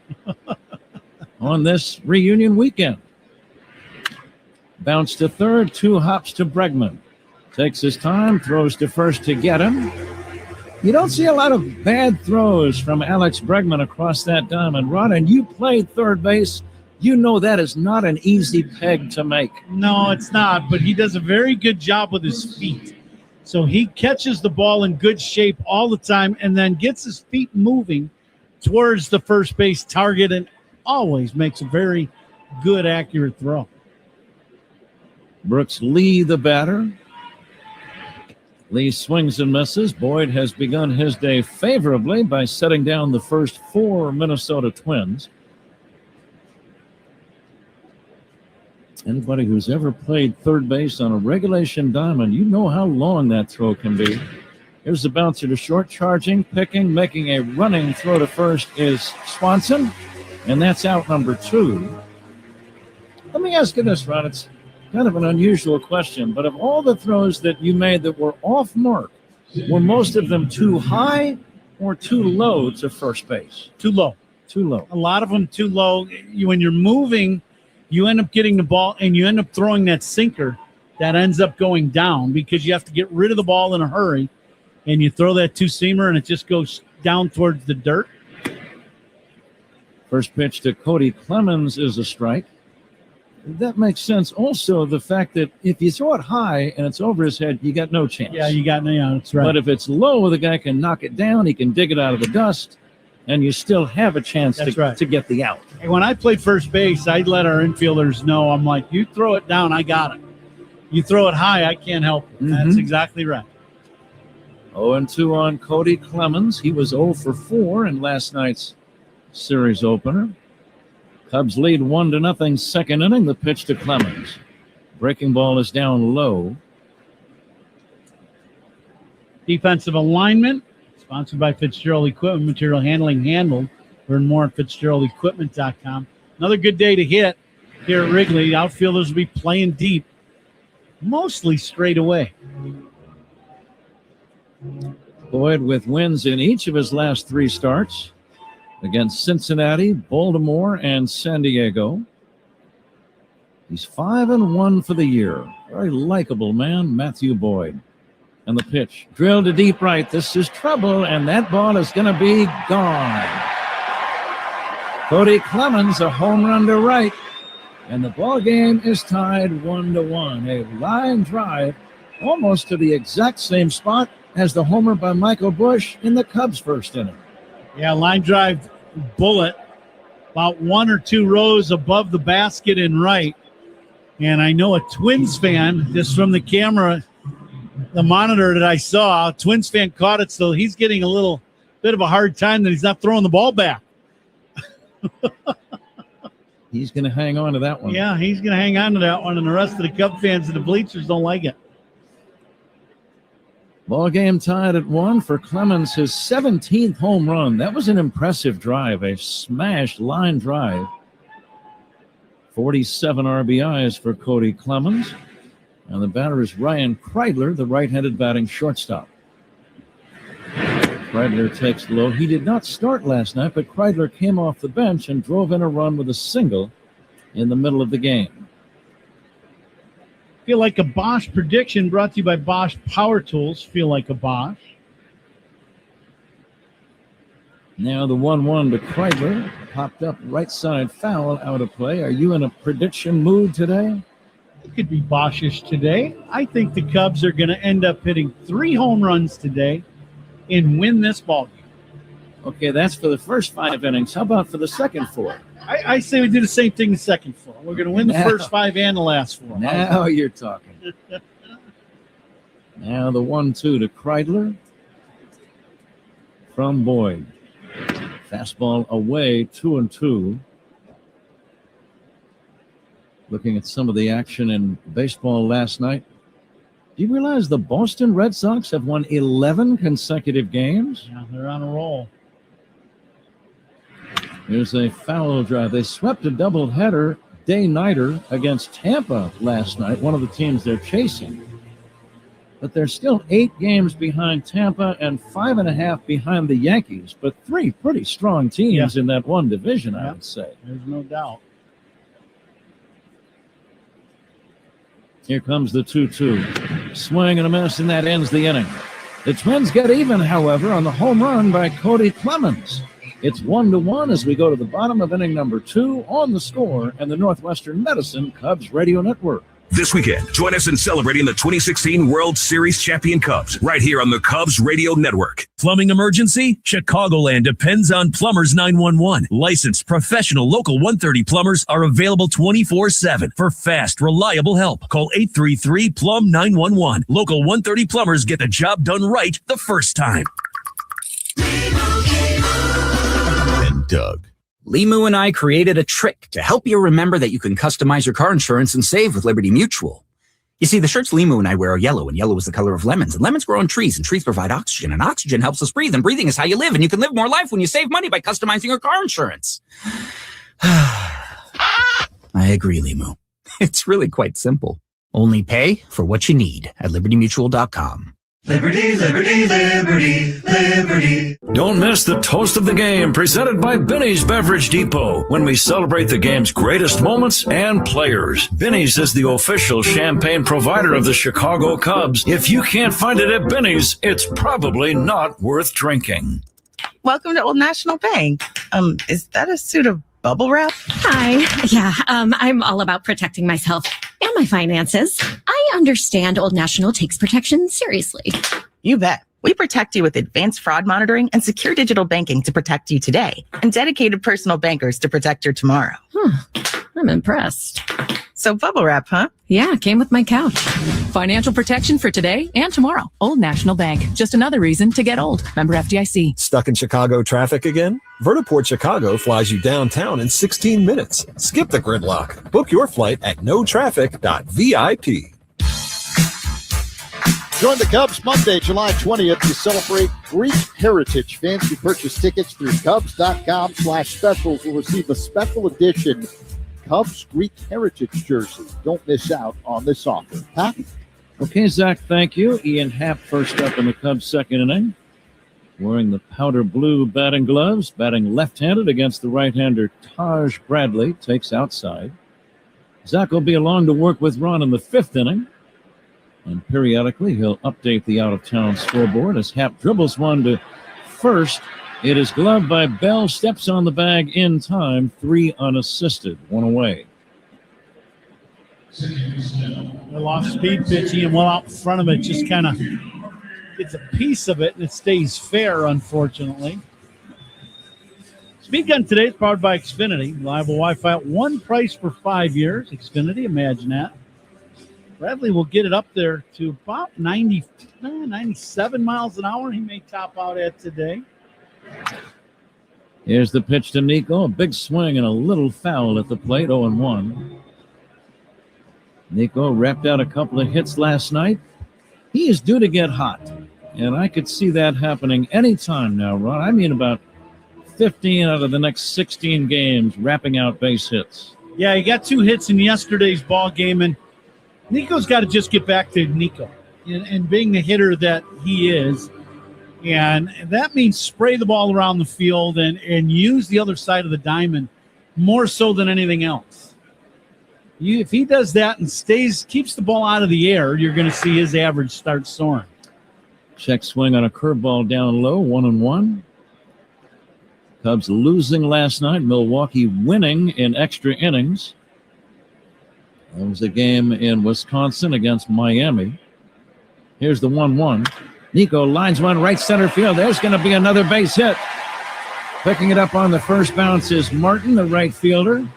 on this reunion weekend. Bounce to third, 2 hops to Bregman. Takes his time, throws to first to get him. You don't see a lot of bad throws from Alex Bregman across that diamond run, and you played third base. You know that is not an easy peg to make. No, it's not, but he does a very good job with his feet. So he catches the ball in good shape all the time and then gets his feet moving towards the first base target and always makes a very good, accurate throw. Brooks Lee, the batter. Lee swings and misses. Boyd has begun his day favorably by setting down the first 4 Minnesota Twins. Anybody who's ever played third base on a regulation diamond, you know how long that throw can be. Here's the bouncer to short, charging, picking, making a running throw to first is Swanson, and that's out number 2. Let me ask you this, Ron. It's kind of an unusual question, but of all the throws that you made that were off mark, were most of them too high or too low to first base? Too low. Too low. A lot of them too low. When you're moving, you end up getting the ball and you end up throwing that sinker that ends up going down because you have to get rid of the ball in a hurry, and you throw that 2-seamer and it just goes down towards the dirt. First pitch to Cody Clemens is a strike. That makes sense. Also, the fact that if you throw it high and it's over his head, you got no chance. Yeah, that's right. But if it's low, the guy can knock it down. He can dig it out of the dust, and you still have a chance to get the out. And when I played first base, I'd let our infielders know, I'm like, you throw it down, I got it. You throw it high, I can't help it. That's exactly right. 0-2 on Cody Clemens. He was 0 for 4 in last night's series opener. Cubs lead 1-0, second inning. The pitch to Clemens. Breaking ball is down low. Defensive alignment, sponsored by Fitzgerald Equipment, material handling handled. Learn more at FitzgeraldEquipment.com. Another good day to hit here at Wrigley. Outfielders will be playing deep, mostly straight away. Boyd with wins in each of his last 3 starts against Cincinnati, Baltimore, and San Diego. He's 5-1 for the year. Very likable man, Matthew Boyd. And the pitch, drilled to deep right. This is trouble, and that ball is going to be gone. Cody Clemens, a home run to right, and the ball game is tied 1-1. A line drive almost to the exact same spot as the homer by Michael Busch in the Cubs' first inning. Yeah, line drive bullet about 1 or 2 rows above the basket in right. And I know a Twins fan, just from the camera, the monitor that I saw, a Twins fan caught it, so he's getting a little bit of a hard time that he's not throwing the ball back. He's going to hang on to that one. Yeah, he's going to hang on to that one, and the rest of the Cub fans and the bleachers don't like it. Ball game tied at 1 for Clemens, his 17th home run. That was an impressive drive, a smash line drive. 47 RBIs for Cody Clemens. And the batter is Ryan Kreidler, the right-handed batting shortstop. Kreidler takes low. He did not start last night, but Kreidler came off the bench and drove in a run with a single in the middle of the game. Feel Like a Bosch prediction brought to you by Bosch Power Tools. Feel like a Bosch. Now the 1-1 to Kreidler. Popped up right side foul, out of play. Are you in a prediction mood today? It could be Boschish today. I think the Cubs are going to end up hitting 3 home runs today and win this ball game. Okay, that's for the first 5 innings. How about for the second 4? I say we do the same thing the second 4. We're going to win the first 5 and the last 4. Now you're talking. Now the 1-2 to Kreidler from Boyd. Fastball away, 2-2. Looking at some of the action in baseball last night. Do you realize the Boston Red Sox have won 11 consecutive games? Yeah, they're on a roll. Here's a foul drive. They swept a doubleheader day-nighter against Tampa last night, one of the teams they're chasing. But they're still 8 games behind Tampa and 5.5 behind the Yankees, but 3 pretty strong teams in that one division, I would say. There's no doubt. Here comes the 2-2. Swing and a miss, and that ends the inning. The Twins get even, however, on the home run by Cody Clemens. It's 1-1 as we go to the bottom of inning number 2 on The Score and the Northwestern Medicine Cubs Radio Network. This weekend, join us in celebrating the 2016 World Series champion Cubs right here on the Cubs Radio Network. Plumbing emergency? Chicagoland depends on Plumbers 911. Licensed professional local 130 plumbers are available 24/7 for fast, reliable help. Call 833-PLUM-911. Local 130 plumbers get the job done right the first time. And Doug. Limu and I created a trick to help you remember that you can customize your car insurance and save with Liberty Mutual. You see, the shirts Limu and I wear are yellow, and yellow is the color of lemons, and lemons grow on trees, and trees provide oxygen, and oxygen helps us breathe, and breathing is how you live, and you can live more life when you save money by customizing your car insurance. I agree, Limu. It's really quite simple. Only pay for what you need at libertymutual.com. Liberty, liberty, liberty, liberty. Don't miss the Toast of the Game presented by Benny's Beverage Depot when we celebrate the game's greatest moments and players. Benny's is the official champagne provider of the Chicago Cubs. If you can't find it at Benny's, it's probably not worth drinking. Welcome to Old National Bank. Is that a suit of bubble wrap? Hi. Yeah, I'm all about protecting myself and my finances. I understand Old National takes protection seriously. You bet. We protect you with advanced fraud monitoring and secure digital banking to protect you today, and dedicated personal bankers to protect your tomorrow. I'm impressed. So bubble wrap, huh? Yeah, came with my couch. Financial protection for today and tomorrow. Old National Bank. Just another reason to get old. Member FDIC. Stuck in Chicago traffic again? Vertiport Chicago flies you downtown in 16 minutes. Skip the gridlock. Book your flight at notraffic.vip. Join the Cubs Monday, July 20th to celebrate Greek heritage. Fans who purchase tickets through Cubs.com/specials will receive a special edition Cubs Greek heritage jersey. Don't miss out on this offer. Pat? Okay, Zach, thank you. Ian Happ first up in the Cubs' second inning. Wearing the powder blue batting gloves, batting left-handed against the right-hander Taj Bradley, takes outside. Zach will be along to work with Ron in the 5th inning. And periodically, he'll update the out-of-town scoreboard as Happ dribbles one to first. It is gloved by Bell, steps on the bag in time, 3 unassisted, 1 away. Well, off-speed pitching and well out in front of it, just kind of gets a piece of it, and it stays fair, unfortunately. Speed Gun today is powered by Xfinity. Reliable Wi-Fi at one price for 5 years. Xfinity, imagine that. Bradley will get it up there to about 97 miles an hour. He may top out at today. Here's the pitch to Nico. A big swing and a little foul at the plate, 0-1. Nico wrapped out a couple of hits last night. He is due to get hot. And I could see that happening anytime now, Ron. I mean about 15 out of the next 16 games wrapping out base hits. Yeah, he got 2 hits in yesterday's ball game, and Nico's got to just get back to Nico and being the hitter that he is. And that means spray the ball around the field and use the other side of the diamond more so than anything else. If he does that and keeps the ball out of the air, you're going to see his average start soaring. Check swing on a curveball down low, 1-1. Cubs losing last night, Milwaukee winning in extra innings. That was a game in Wisconsin against Miami. Here's the 1-1. Nico lines one right center field. There's going to be another base hit. Picking it up on the first bounce is Martin, the right fielder.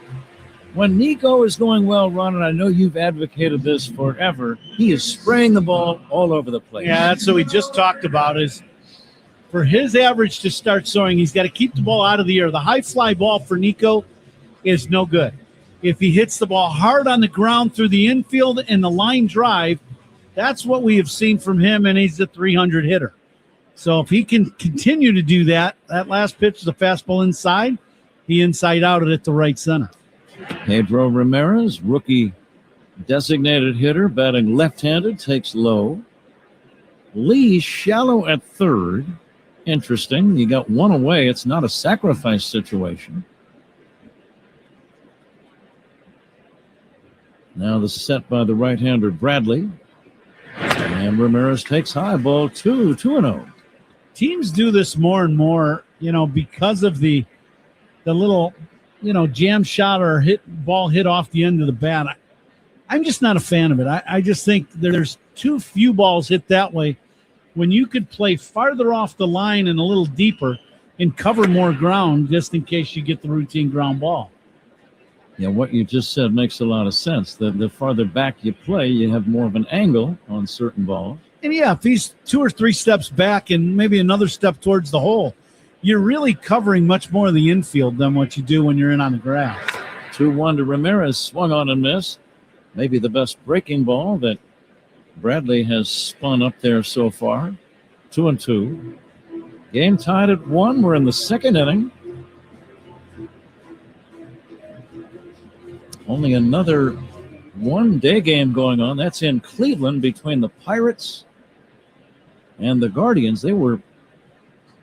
When Nico is going well, Ron, and I know you've advocated this forever, he is spraying the ball all over the place. Yeah, that's what we just talked about is for his average to start soaring, he's got to keep the ball out of the air. The high fly ball for Nico is no good. If he hits the ball hard on the ground through the infield and the line drive, that's what we have seen from him, and he's a 300 hitter. So if he can continue to do that last pitch is a fastball inside, he inside outed at the right center. Pedro Ramirez, rookie designated hitter, batting left-handed, takes low. Lee shallow at third. Interesting. You got one away. It's not a sacrifice situation. Now the set by the right-hander Bradley. And Ramirez takes high, ball 2-0. Teams do this more and more, because of the little, jam shot or ball hit off the end of the bat. I'm just not a fan of it. I just think there's too few balls hit that way when you could play farther off the line and a little deeper and cover more ground just in case you get the routine ground ball. Yeah, what you just said makes a lot of sense. The farther back you play, you have more of an angle on certain balls. And yeah, if he's 2 or 3 steps back and maybe another step towards the hole, you're really covering much more of the infield than what you do when you're in on the grass. 2-1 to Ramirez, swung on and missed. Maybe the best breaking ball that Bradley has spun up there so far. 2-2. Game tied at 1. We're in the second inning. Only another one-day game going on. That's in Cleveland between the Pirates and the Guardians. They were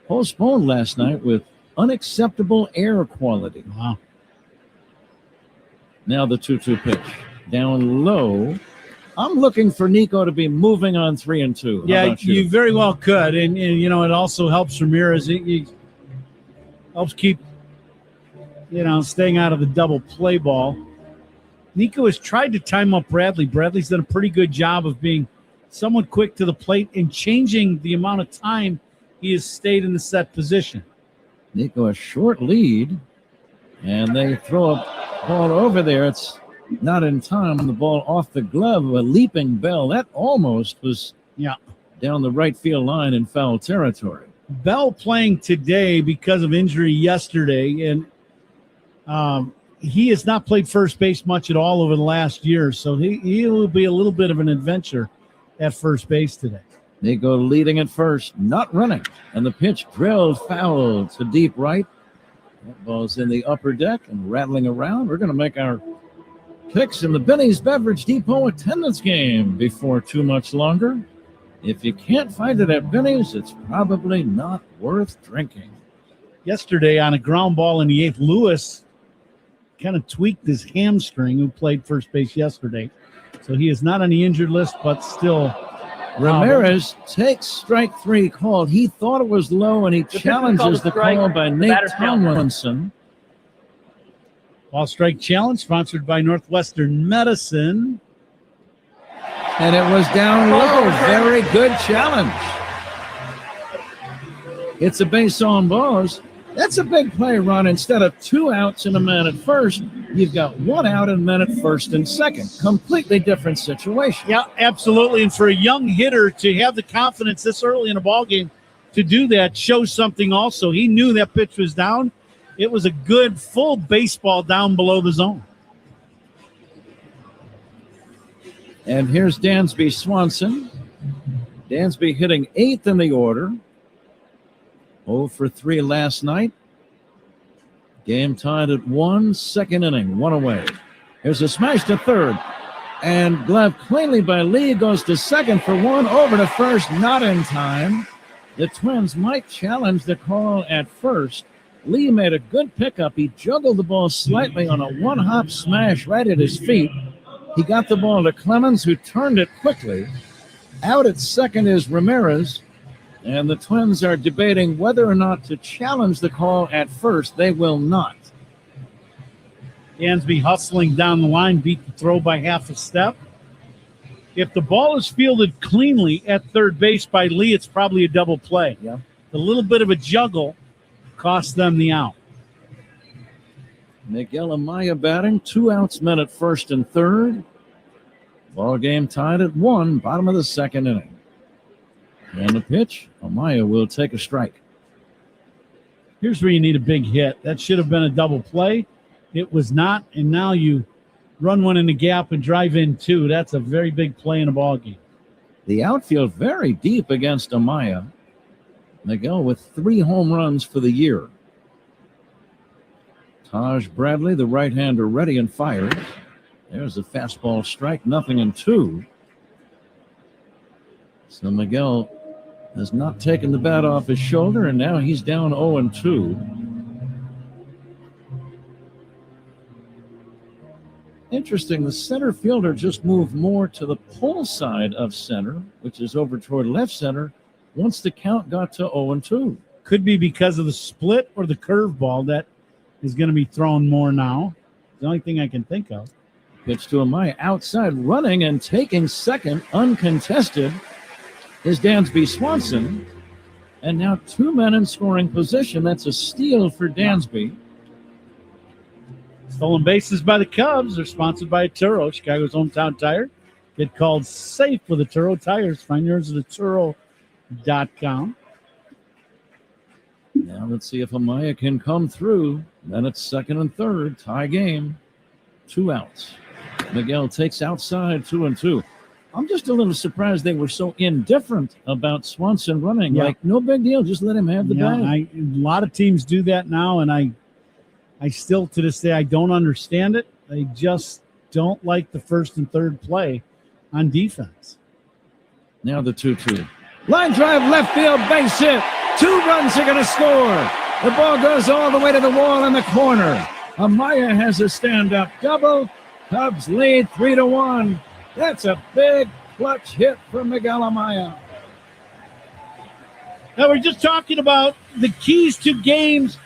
postponed last night with unacceptable air quality. Wow. Now the 2-2 pitch. Down low. I'm looking for Nico to be moving on 3-2. Yeah, you very well could. And it also helps Ramirez. It helps keep, staying out of the double play ball. Nico has tried to time up Bradley. Bradley's done a pretty good job of being somewhat quick to the plate and changing the amount of time he has stayed in the set position. Nico a short lead, and they throw a ball over there. It's not in time. The ball off the glove of a leaping Bell. That almost was down the right field line in foul territory. Bell playing today because of injury yesterday, and he has not played first base much at all over the last year, so he will be a little bit of an adventure at first base today. Nico leading at first, not running, and the pitch drilled foul to deep right. That ball's in the upper deck and rattling around. We're going to make our picks in the Benny's Beverage Depot attendance game before too much longer. If you can't find it at Benny's, it's probably not worth drinking. Yesterday on a ground ball in the 8th, Lewis kind of tweaked his hamstring, who played first base yesterday. So he is not on the injured list, but still. Ramirez takes strike 3 called. He thought it was low, and he challenges the call by Nate Tomlinson. Ball strike challenge sponsored by Northwestern Medicine. And it was down low. Very good challenge. It's a base on balls. That's a big play, Ron. Instead of 2 outs and a man at first, you've got 1 out and men at first and second. Completely different situation. Yeah, absolutely. And for a young hitter to have the confidence this early in a ball game to do that shows something also. He knew that pitch was down. It was a good full baseball down below the zone. And here's Dansby Swanson. Dansby hitting 8th in the order. 0 for 3 last night. Game tied at 1, second inning, 1 away. Here's a smash to third. And glove cleanly by Lee, goes to second for 1, over to first, not in time. The Twins might challenge the call at first. Lee made a good pickup. He juggled the ball slightly on a one-hop smash right at his feet. He got the ball to Clemens, who turned it quickly. Out at second is Ramirez, and the Twins are debating whether or not to challenge the call at first. They will not. Dansby hustling down the line, beat the throw by half a step. If the ball is fielded cleanly at third base by Lee, it's probably a double play. Yeah. A little bit of a juggle cost them the out. Miguel Amaya batting, 2 outs, men at first and third. Ball game tied at 1, bottom of the second inning. And the pitch, Amaya will take a strike. Here's where you need a big hit. That should have been a double play. It was not, and now you run one in the gap and drive in 2. That's a very big play in a ball game. The outfield very deep against Amaya. Miguel with 3 home runs for the year. Taj Bradley, the right-hander, ready and fires. There's a fastball strike, 0-2. So Miguel has not taken the bat off his shoulder, and now he's down 0-2. Interesting, the center fielder just moved more to the pull side of center, which is over toward left center, once the count got to 0-2. Could be because of the split or the curveball that is going to be thrown more now. The only thing I can think of. Pitch to Amaya outside, running and taking second, uncontested, is Dansby Swanson. And now 2 men in scoring position. That's a steal for Dansby. Stolen bases by the Cubs. They're sponsored by Turo, Chicago's hometown tire. Get called safe with the Turo tires. Find yours at Turo.com. Now let's see if Amaya can come through. Then it's second and third. Tie game. 2 outs. Miguel takes outside, 2-2. I'm just a little surprised they were so indifferent about Swanson running. Yeah. Like, no big deal. Just let him have the bag. A lot of teams do that now, and I still, to this day, I don't understand it. They just don't like the first and third play on defense. Now the 2-2. Line drive, left field, base hit. 2 runs are going to score. The ball goes all the way to the wall in the corner. Amaya has a stand-up double. Cubs lead 3-1. That's a big clutch hit for Miguel Amaya. Now, we're just talking about the keys to games.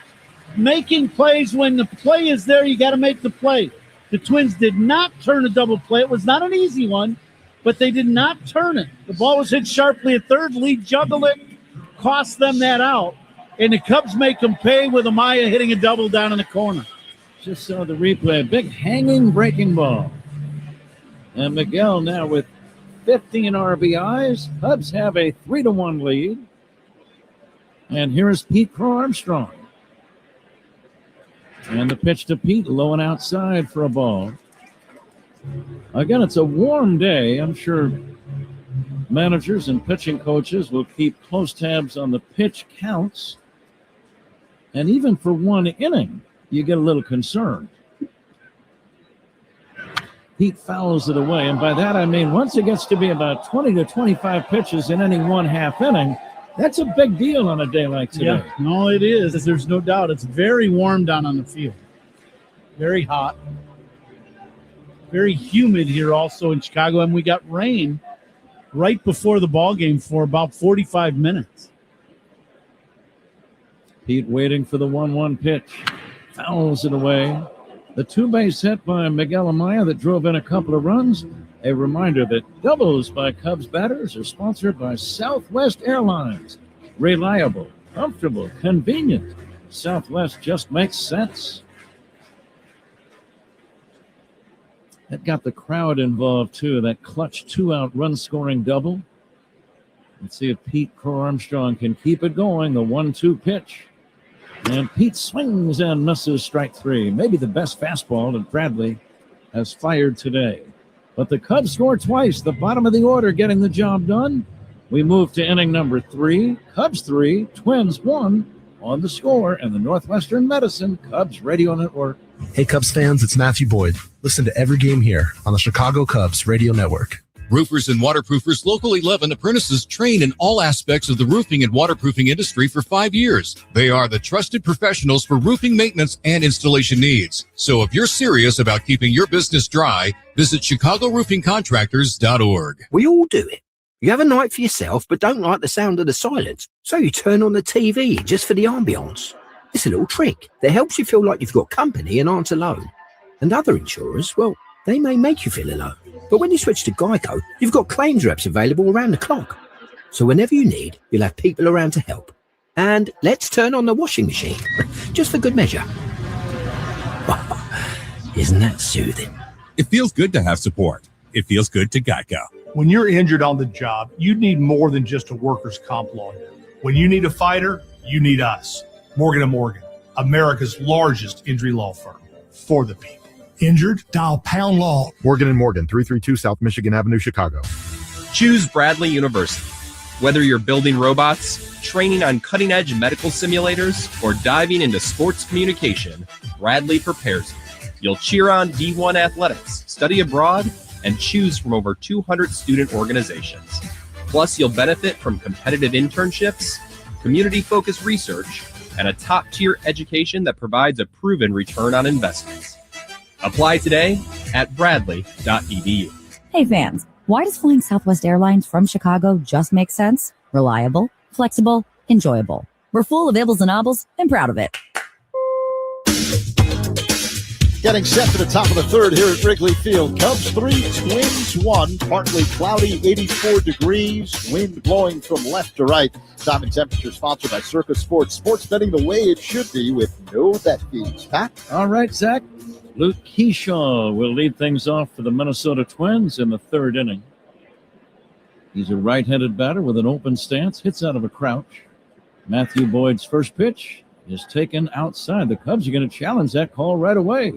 Making plays when the play is there, you got to make the play. The Twins did not turn a double play. It was not an easy one, but they did not turn it. The ball was hit sharply at third. Lee juggled it, cost them that out. And the Cubs make them pay with Amaya hitting a double down in the corner. Just saw the replay. Big hanging breaking ball. And Miguel now with 15 RBIs. Cubs have a 3-1 lead. And here is Pete Crow Armstrong. And the pitch to Pete, low and outside for a ball. Again, it's a warm day. I'm sure managers and pitching coaches will keep close tabs on the pitch counts. And even for 1 inning, you get a little concerned. Pete fouls it away. And by that, I mean, once it gets to be about 20 to 25 pitches in any 1/2 inning, that's a big deal on a day like today. Yeah, no, it is. There's no doubt. It's very warm down on the field. Very hot. Very humid here also in Chicago. And we got rain right before the ball game for about 45 minutes. Pete waiting for the 1-1 pitch. Fouls it away. The 2-base hit by Miguel Amaya that drove in a couple of runs. A reminder that doubles by Cubs batters are sponsored by Southwest Airlines. Reliable, comfortable, convenient. Southwest just makes sense. That got the crowd involved, too. That clutch 2-out run-scoring double. Let's see if Pete Crow Armstrong can keep it going. The 1-2 pitch. And Pete swings and misses strike 3. Maybe the best fastball that Bradley has fired today. But the Cubs score twice. The bottom of the order getting the job done. We move to inning number 3. Cubs 3, Twins 1 on the score and the Northwestern Medicine Cubs Radio Network. Hey, Cubs fans, it's Matthew Boyd. Listen to every game here on the Chicago Cubs Radio Network. Roofers and waterproofers Local 11 apprentices trained in all aspects of the roofing and waterproofing industry for 5 years. They are the trusted professionals for roofing maintenance and installation needs. So if you're serious about keeping your business dry, visit ChicagoRoofingContractors.org. We all do it. You have a night for yourself but don't like the sound of the silence, so you turn on the TV just for the ambience. It's a little trick that helps you feel like you've got company and aren't alone. And other insurers, well, they may make you feel alone. But when you switch to Geico, you've got claims reps available around the clock. So whenever you need, you'll have people around to help. And let's turn on the washing machine, just for good measure. Isn't that soothing? It feels good to have support. It feels good to Geico. When you're injured on the job, you need more than just a workers' comp lawyer. When you need a fighter, you need us. Morgan & Morgan, America's largest injury law firm, for the people. Injured? Dial Pound Law. Morgan & Morgan, 332 South Michigan Avenue, Chicago. Choose Bradley University. Whether you're building robots, training on cutting-edge medical simulators, or diving into sports communication, Bradley prepares you. You'll cheer on D1 athletics, study abroad, and choose from over 200 student organizations. Plus, you'll benefit from competitive internships, community-focused research, and a top-tier education that provides a proven return on investments. Apply today at bradley.edu. Hey fans, why does flying Southwest Airlines from Chicago just make sense? Reliable, flexible, enjoyable. We're full of ibbles and obbles and proud of it. Getting set for the top of the third here at Wrigley Field. Cubs 3, Twins 1. Partly cloudy, 84 degrees. Wind blowing from left to right. Time and temperature sponsored by Circus Sports. Sports betting the way it should be with no bet fees. Pat? All right, Zach. Luke Keyshaw will lead things off for the Minnesota Twins in the third inning. He's a right-handed batter with an open stance. Hits out of a crouch. Matthew Boyd's first pitch is taken outside. The Cubs are going to challenge that call right away.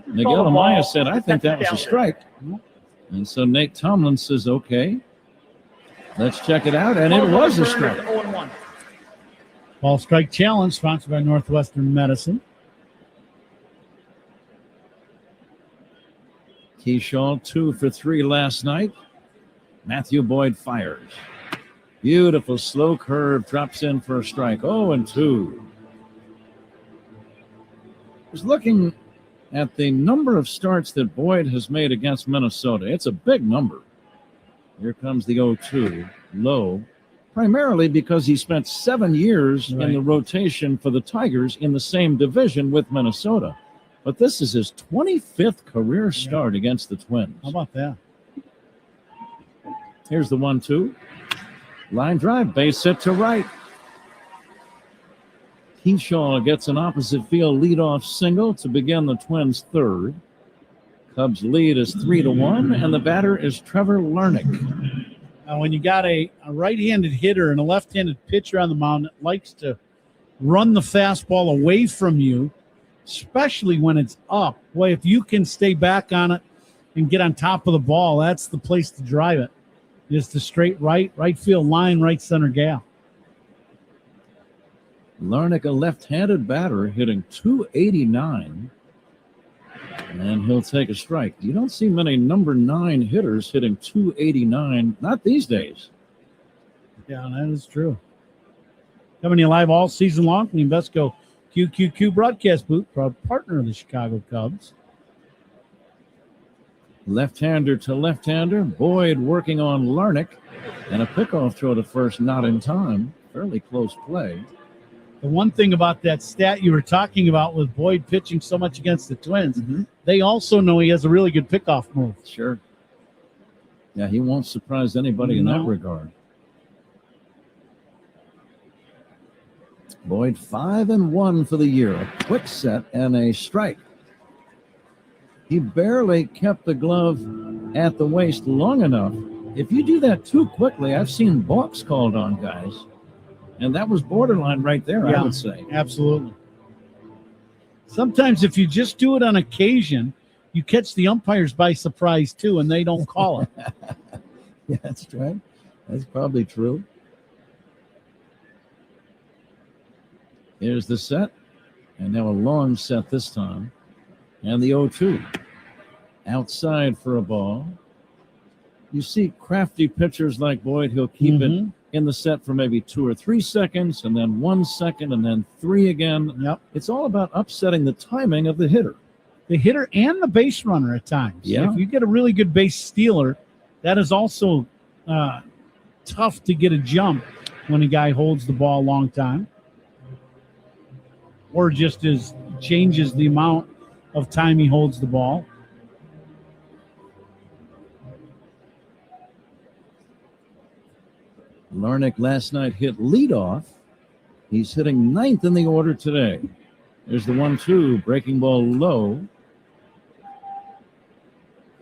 Miguel Amaya said, I think that was a strike. And so Nate Tomlin says, okay, let's check it out. And it was a strike. Ball strike challenge sponsored by Northwestern Medicine. Keyshaw 2 for 3 last night. Matthew Boyd fires. Beautiful slow curve, drops in for a strike. 0-2. I was looking at the number of starts that Boyd has made against Minnesota. It's a big number. Here comes the 0-2, low, primarily because he spent 7 years in the rotation for the Tigers in the same division with Minnesota. But this is his 25th career start against the Twins. How about that? Here's the 1-2. Line drive, base hit to right. Keyshaw gets an opposite field leadoff single to begin the Twins' third. Cubs lead is 3-1, and the batter is Trevor Larnach. Now, when you got a right-handed hitter and a left-handed pitcher on the mound that likes to run the fastball away from you, especially when it's up, boy, if you can stay back on it and get on top of the ball, that's the place to drive it. Just the straight right field line, right center gal. Larnach, a left-handed batter, hitting .289, and he'll take a strike. You don't see many number 9 hitters hitting .289, not these days. Yeah, that is true. Coming to you live all season long from the Invesco QQQ broadcast booth, proud partner of the Chicago Cubs. Left-hander to left-hander. Boyd working on Larnach, and a pickoff throw to first, not in time. Fairly close play. The one thing about that stat you were talking about with Boyd pitching so much against the Twins, they also know he has a really good pickoff move. Sure. Yeah, he won't surprise anybody in that regard. Boyd 5-1 for the year. A quick set and a strike. He barely kept the glove at the waist long enough. If you do that too quickly, I've seen balks called on guys. And that was borderline right there, I would say. Absolutely. Sometimes if you just do it on occasion, you catch the umpires by surprise too, and they don't call it. Yeah, that's right. That's probably true. Here's the set. And now a long set this time. And the 0-2. Outside for a ball. You see crafty pitchers like Boyd, he'll keep it in the set for maybe 2 or 3 seconds, and then 1 second, and then 3 again. Yep. It's all about upsetting the timing of the hitter. The hitter and the base runner at times. Yeah. If you get a really good base stealer, that is also tough to get a jump when a guy holds the ball a long time. Or just changes the amount of time he holds the ball. Larnach last night hit leadoff. He's hitting 9th in the order today. There's the 1-2, breaking ball low.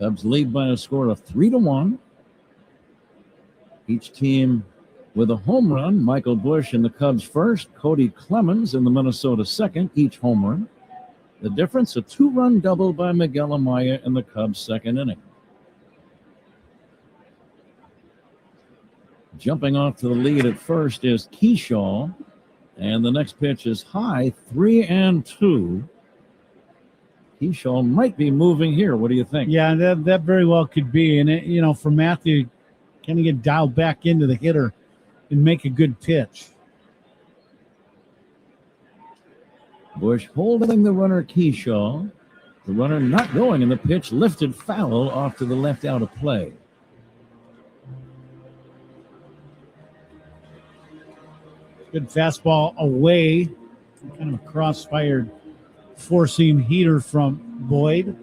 Cubs lead by a score of 3-1. Each team with a home run. Michael Busch in the Cubs first, Cody Clemens in the Minnesota second, each home run. The difference, a 2-run double by Miguel Amaya in the Cubs' second inning. Jumping off to the lead at first is Keyshaw. And the next pitch is high, 3-2. Keyshaw might be moving here. What do you think? Yeah, that very well could be. And, for Matthew, kind of get dialed back into the hitter and make a good pitch. Busch holding the runner Keyshaw. The runner not going, and the pitch lifted foul off to the left out of play. Good fastball away. Kind of a cross-fired four-seam heater from Boyd.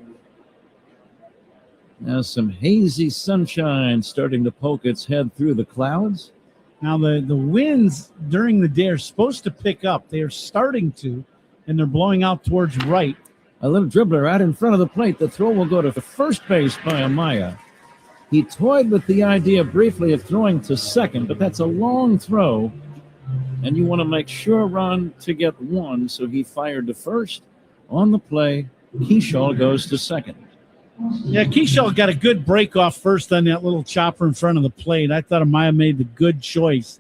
Now some hazy sunshine starting to poke its head through the clouds. Now the winds during the day are supposed to pick up. They are starting to, and they're blowing out towards right. A little dribbler out in front of the plate. The throw will go to first base by Amaya. He toyed with the idea briefly of throwing to second, but that's a long throw. And you want to make sure run to get one, so he fired to first. On the play, Keyshaw goes to second. Yeah, Keyshaw got a good break off first on that little chopper in front of the plate. I thought Amaya made the good choice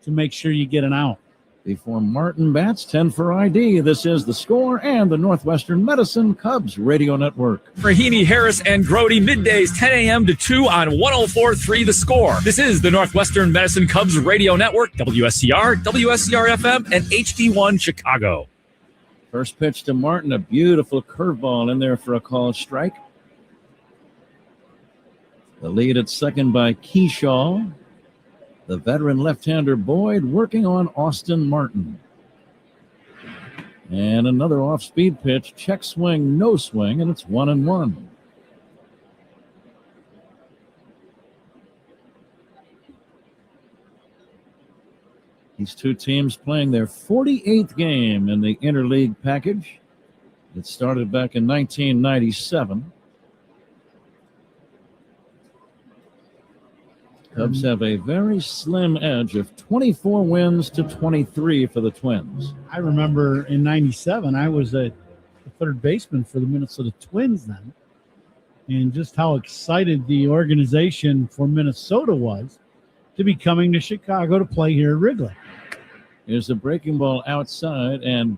to make sure you get an out. Before Martin bats, 10 for ID. This is The Score and the Northwestern Medicine Cubs Radio Network. Rahimi, Harris, and Grody, middays 10 a.m. to 2 on 104.3 The Score. This is the Northwestern Medicine Cubs Radio Network, WSCR, WSCR-FM, and HD1 Chicago. First pitch to Martin, a beautiful curveball in there for a called strike. The lead at second by Keyshaw. The veteran left-hander Boyd working on Austin Martin. And another off-speed pitch, check swing, no swing, and it's 1-1. These two teams playing their 48th game in the interleague package. It started back in 1997. Cubs have a very slim edge of 24 wins to 23 for the Twins. I remember in 97, I was a third baseman for the Minnesota Twins then. And just how excited the organization for Minnesota was to be coming to Chicago to play here at Wrigley. Here's a breaking ball outside, and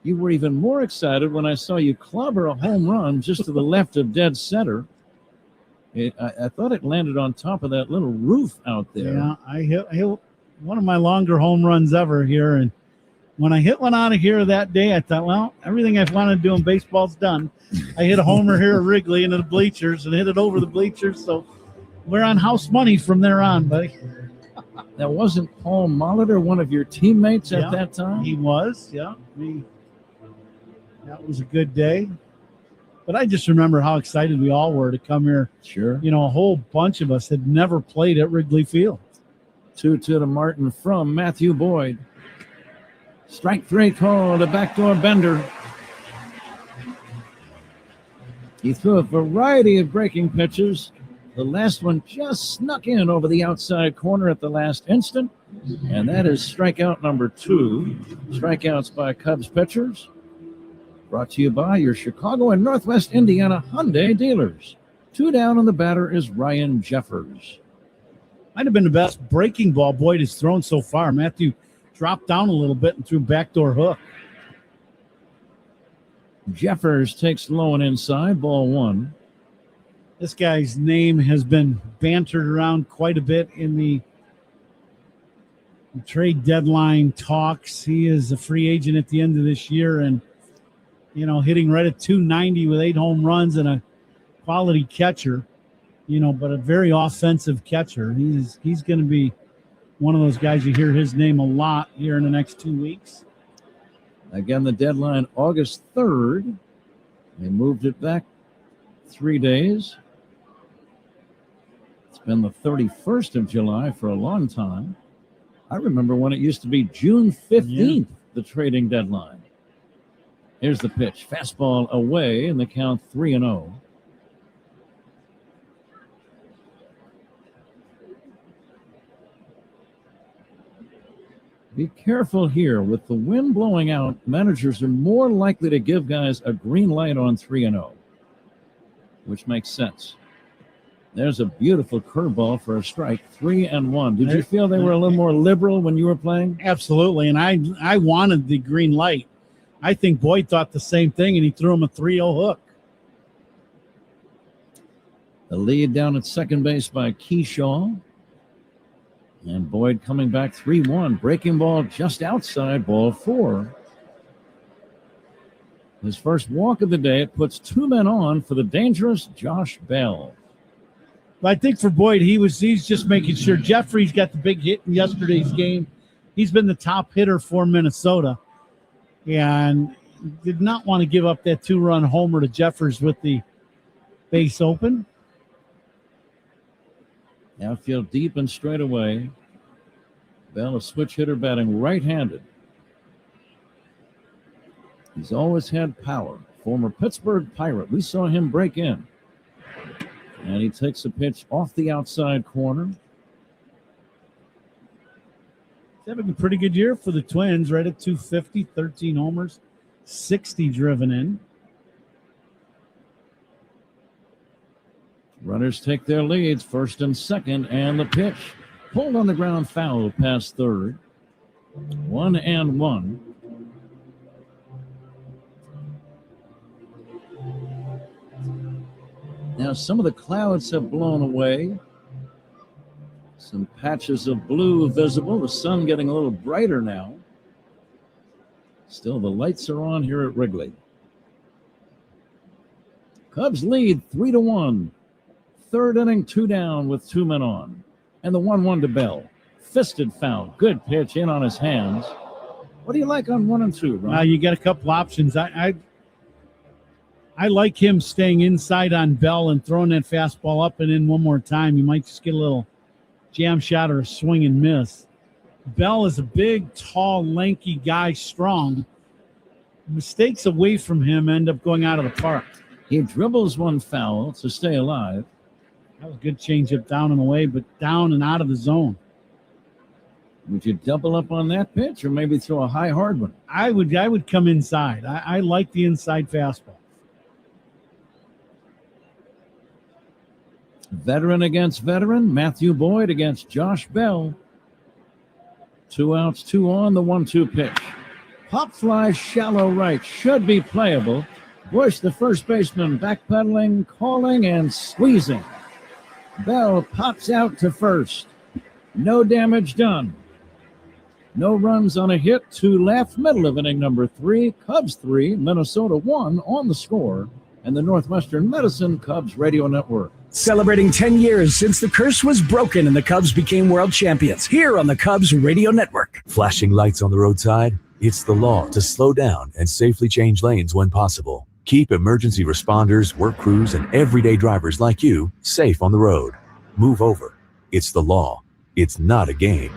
you were even more excited when I saw you clobber a home run just to the left of dead center. I thought it landed on top of that little roof out there. Yeah, I hit one of my longer home runs ever here. And when I hit one out of here that day, I thought, well, everything I've wanted to do in baseball's done. I hit a homer here at Wrigley into the bleachers and hit it over the bleachers. So we're on house money from there on, buddy. Now, wasn't Paul Molitor one of your teammates at that time? He was, yeah. That was a good day. But I just remember how excited we all were to come here. Sure. A whole bunch of us had never played at Wrigley Field. 2-2 to Martin from Matthew Boyd. Strike three call to backdoor bender. He threw a variety of breaking pitches. The last one just snuck in over the outside corner at the last instant. And that is strikeout number 2. Strikeouts by Cubs pitchers. Brought to you by your Chicago and Northwest Indiana Hyundai dealers. 2 down, and the batter is Ryan Jeffers. Might have been the best breaking ball Boyd has thrown so far. Matthew dropped down a little bit and threw backdoor hook. Jeffers takes low and inside, ball 1. This guy's name has been bantered around quite a bit in the trade deadline talks. He is a free agent at the end of this year and, hitting right at 290 with 8 home runs and a quality catcher, but a very offensive catcher. He's going to be one of those guys you hear his name a lot here in the next 2 weeks. Again, the deadline August 3rd. They moved it back 3 days. It's been the 31st of July for a long time. I remember when it used to be June 15th, the trading deadline. Here's the pitch. Fastball away, and the count 3-0. Be careful here. With the wind blowing out, managers are more likely to give guys a green light on 3-0, which makes sense. There's a beautiful curveball for a strike, 3-1. Did you feel they were a little more liberal when you were playing? Absolutely, and I wanted the green light. I think Boyd thought the same thing, and he threw him a 3-0 hook. The lead down at second base by Keyshaw. And Boyd coming back 3-1. Breaking ball just outside, ball 4. His first walk of the day. It puts 2 men on for the dangerous Josh Bell. But I think for Boyd, he's just making sure. Jeffrey's got the big hit in yesterday's game. He's been the top hitter for Minnesota. And did not want to give up that 2-run homer to Jeffers with the base open. Outfield deep and straight away. Bell, a switch hitter, batting right-handed. He's always had power. Former Pittsburgh Pirate. We saw him break in. And he takes a pitch off the outside corner. He's having a pretty good year for the Twins, right at 250, 13 homers, 60 driven in. Runners take their leads, first and second, and the pitch. Pulled on the ground, foul past third. 1-1. Now some of the clouds have blown away. Some patches of blue visible. The sun getting a little brighter now. Still, the lights are on here at Wrigley. Cubs lead 3-1. Third inning, 2 down with 2 men on. And the 1-1 to Bell. Fisted foul. Good pitch in on his hands. What do you like on 1 and 2, Ron? You got a couple options. I like him staying inside on Bell and throwing that fastball up and in one more time. You might just get a little jam shot or a swing and miss. Bell is a big, tall, lanky guy, strong. Mistakes away from him end up going out of the park. He dribbles one foul to stay alive. That was a good changeup down and away, but down and out of the zone. Would you double up on that pitch or maybe throw a high hard one? I would come inside. I like the inside fastball. Veteran against veteran. Matthew Boyd against Josh Bell. 2 outs, 2 on, the 1-2 pitch. Pop fly shallow right. Should be playable. Bush, the first baseman, backpedaling, calling, and squeezing. Bell pops out to first. No damage done. No runs on a hit to left, middle of inning number 3. Cubs 3, Minnesota 1 on the score. And the Northwestern Medicine Cubs Radio Network. Celebrating 10 years since the curse was broken and the Cubs became world champions here on the Cubs Radio Network. Flashing lights on the roadside? It's the law to slow down and safely change lanes when possible. Keep emergency responders, work crews, and everyday drivers like you safe on the road. Move over. It's the law. It's not a game.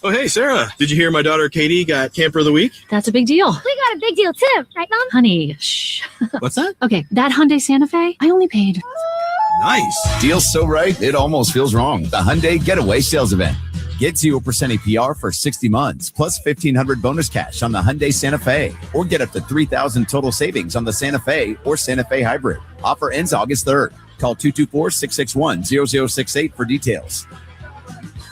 Oh, hey, Sarah. Did you hear my daughter Katie got Camper of the Week? That's a big deal. We got a big deal too, right, Mom? Honey, shh. What's that? Okay, that Hyundai Santa Fe, I only paid. Nice. Deal's so right, it almost feels wrong. The Hyundai Getaway Sales Event. Get 0% APR for 60 months, plus $1,500 bonus cash on the Hyundai Santa Fe. Or get up to $3,000 total savings on the Santa Fe or Santa Fe Hybrid. Offer ends August 3rd. Call 224-661-0068 for details.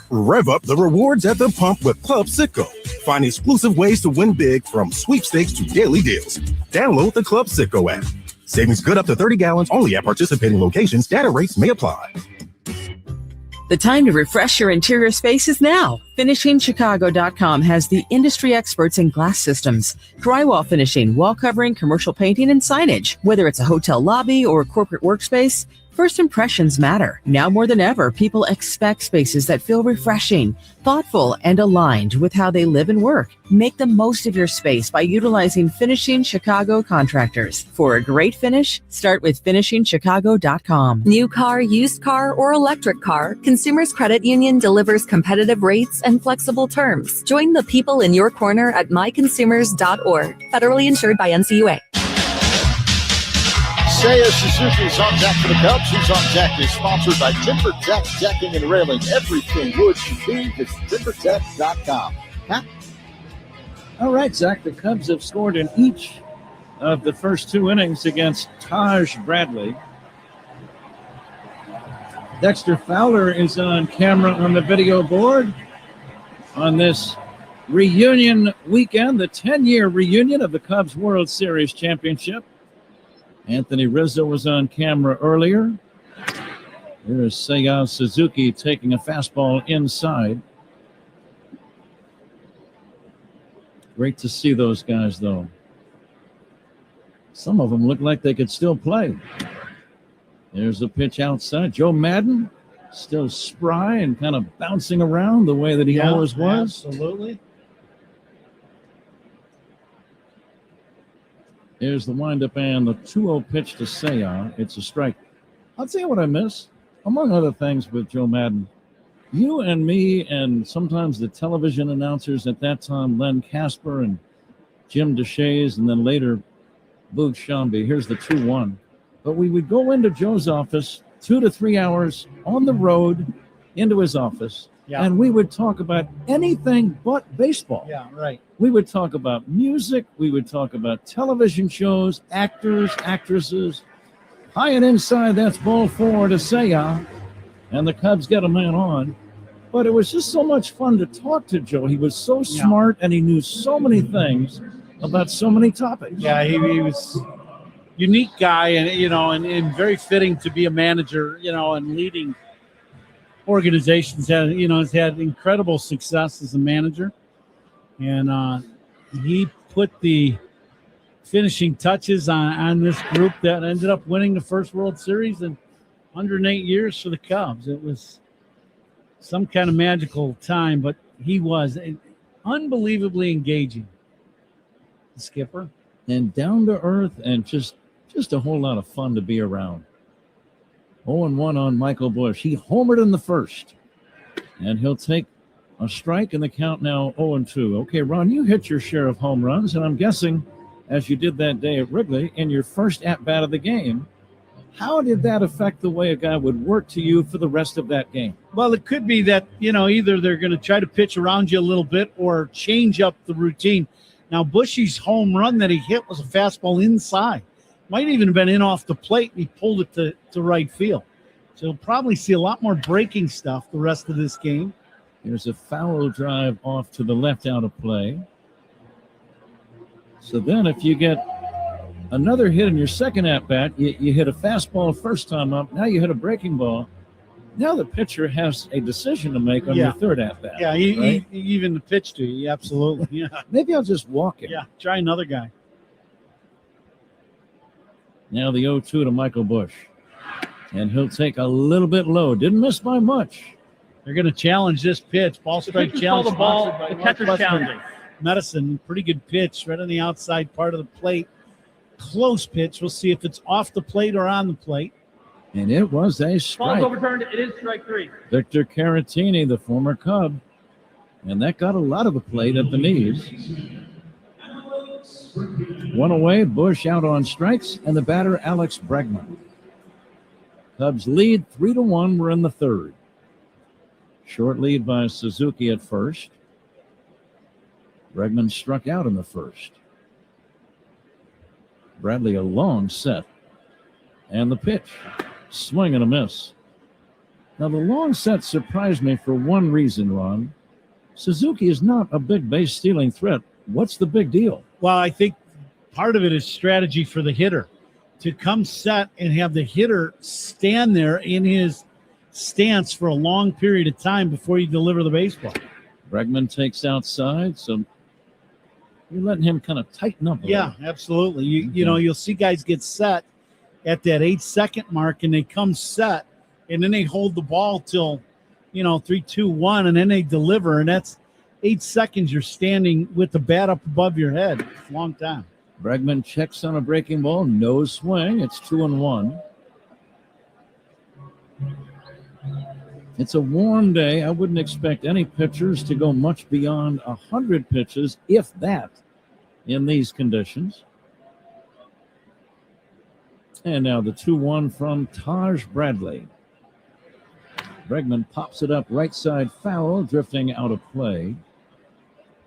Rev up the rewards at the pump with Club Sitco. Find exclusive ways to win big, from sweepstakes to daily deals. Download the Club Sitco app. Savings good up to 30 gallons only at participating locations. Data rates may apply. The time to refresh your interior space is now. FinishingChicago.com has the industry experts in glass systems, drywall finishing, wall covering, commercial painting, and signage. Whether it's a hotel lobby or a corporate workspace, first impressions matter. Now more than ever, people expect spaces that feel refreshing, thoughtful, and aligned with how they live and work. Make the most of your space by utilizing Finishing Chicago contractors. For a great finish, start with FinishingChicago.com. New car, used car, or electric car, Consumers Credit Union delivers competitive rates and flexible terms. Join the people in your corner at myconsumers.org. Federally insured by NCUA. Seiya Suzuki's on deck for the Cubs. He's on deck is sponsored by Timber Deck Decking and Railing. Everything wood should be. Visit timberdeck.com. Huh? All right, Zach, the Cubs have scored in each of the first two innings against Taj Bradley. Dexter Fowler is on camera on the video board on this reunion weekend, the 10-year reunion of the Cubs World Series Championship. Anthony Rizzo was on camera earlier. Here is Seiya Suzuki taking a fastball inside. Great to see those guys, though. Some of them look like they could still play. There's a pitch outside. Joe Madden, still spry and kind of bouncing around the way that he always was. Absolutely. Here's the windup and the 2-0 pitch to Seiya. It's a strike. I'll tell you what I miss, among other things with Joe Madden. You and me and sometimes the television announcers at that time, Len Casper and Jim DeShays, and then later Boog Shambi. Here's the 2-1. But we would go into Joe's office 2 to 3 hours on the road into his office, and we would talk about anything but baseball. Yeah, right. We would talk about music. We would talk about television shows, actors, actresses. High and inside, that's ball 4 to Seiya. And the Cubs get a man on. But it was just so much fun to talk to Joe. He was so smart, and he knew so many things about so many topics. Yeah, he was unique guy, and and very fitting to be a manager, and leading organizations. Has had incredible success as a manager, and he put the finishing touches on this group that ended up winning the first World Series in 108 years for the Cubs. It was some kind of magical time, but he was unbelievably engaging, the skipper, and down to earth, and just a whole lot of fun to be around. 0-1 on Michael Busch. He homered in the first, and he'll take a strike in the count now 0-2. Okay, Ron, you hit your share of home runs, and I'm guessing, as you did that day at Wrigley, in your first at-bat of the game, how did that affect the way a guy would work to you for the rest of that game? Well, it could be that, either they're going to try to pitch around you a little bit or change up the routine. Now, Bushy's home run that he hit was a fastball inside. Might even have been in off the plate, and he pulled it to right field. So you'll probably see a lot more breaking stuff the rest of this game. Here's a foul drive off to the left out of play. So then if you get another hit in your second at-bat, you hit a fastball first time up. Now you hit a breaking ball. Now the pitcher has a decision to make on your third at-bat. Yeah, he even the pitch to you. Absolutely. Yeah. Maybe I'll just walk it. Yeah, try another guy. Now the 0-2 to Michael Busch. And he'll take a little bit low. Didn't miss by much. They're going to challenge this pitch. Ball strike challenge. The ball. The catcher's challenging. Medicine, pretty good pitch right on the outside part of the plate. Close pitch. We'll see if it's off the plate or on the plate. And it was a strike. Ball's overturned. It is strike 3. Victor Caratini, the former Cub. And that got a lot of the plate at the knees. One away, Busch out on strikes, and the batter, Alex Bregman. Cubs lead 3-1. We're in the third. Short lead by Suzuki at first. Bregman struck out in the first. Bradley a long set. And the pitch. Swing and a miss. Now, the long set surprised me for one reason, Ron. Suzuki is not a big base stealing threat. What's the big deal? Well, I think part of it is strategy for the hitter to come set and have the hitter stand there in his stance for a long period of time before you deliver the baseball. Bregman takes outside, so you're letting him kind of tighten up. Yeah, absolutely. You know, you'll see guys get set at that 8-second mark, and they come set, and then they hold the ball till, 3, 2, 1, and then they deliver, and that's 8 seconds you're standing with the bat up above your head. It's a long time. Bregman checks on a breaking ball. No swing. It's 2-1. It's a warm day. I wouldn't expect any pitchers to go much beyond 100 pitches, if that, in these conditions. And now the 2-1 from Taj Bradley. Bregman pops it up right side foul, drifting out of play.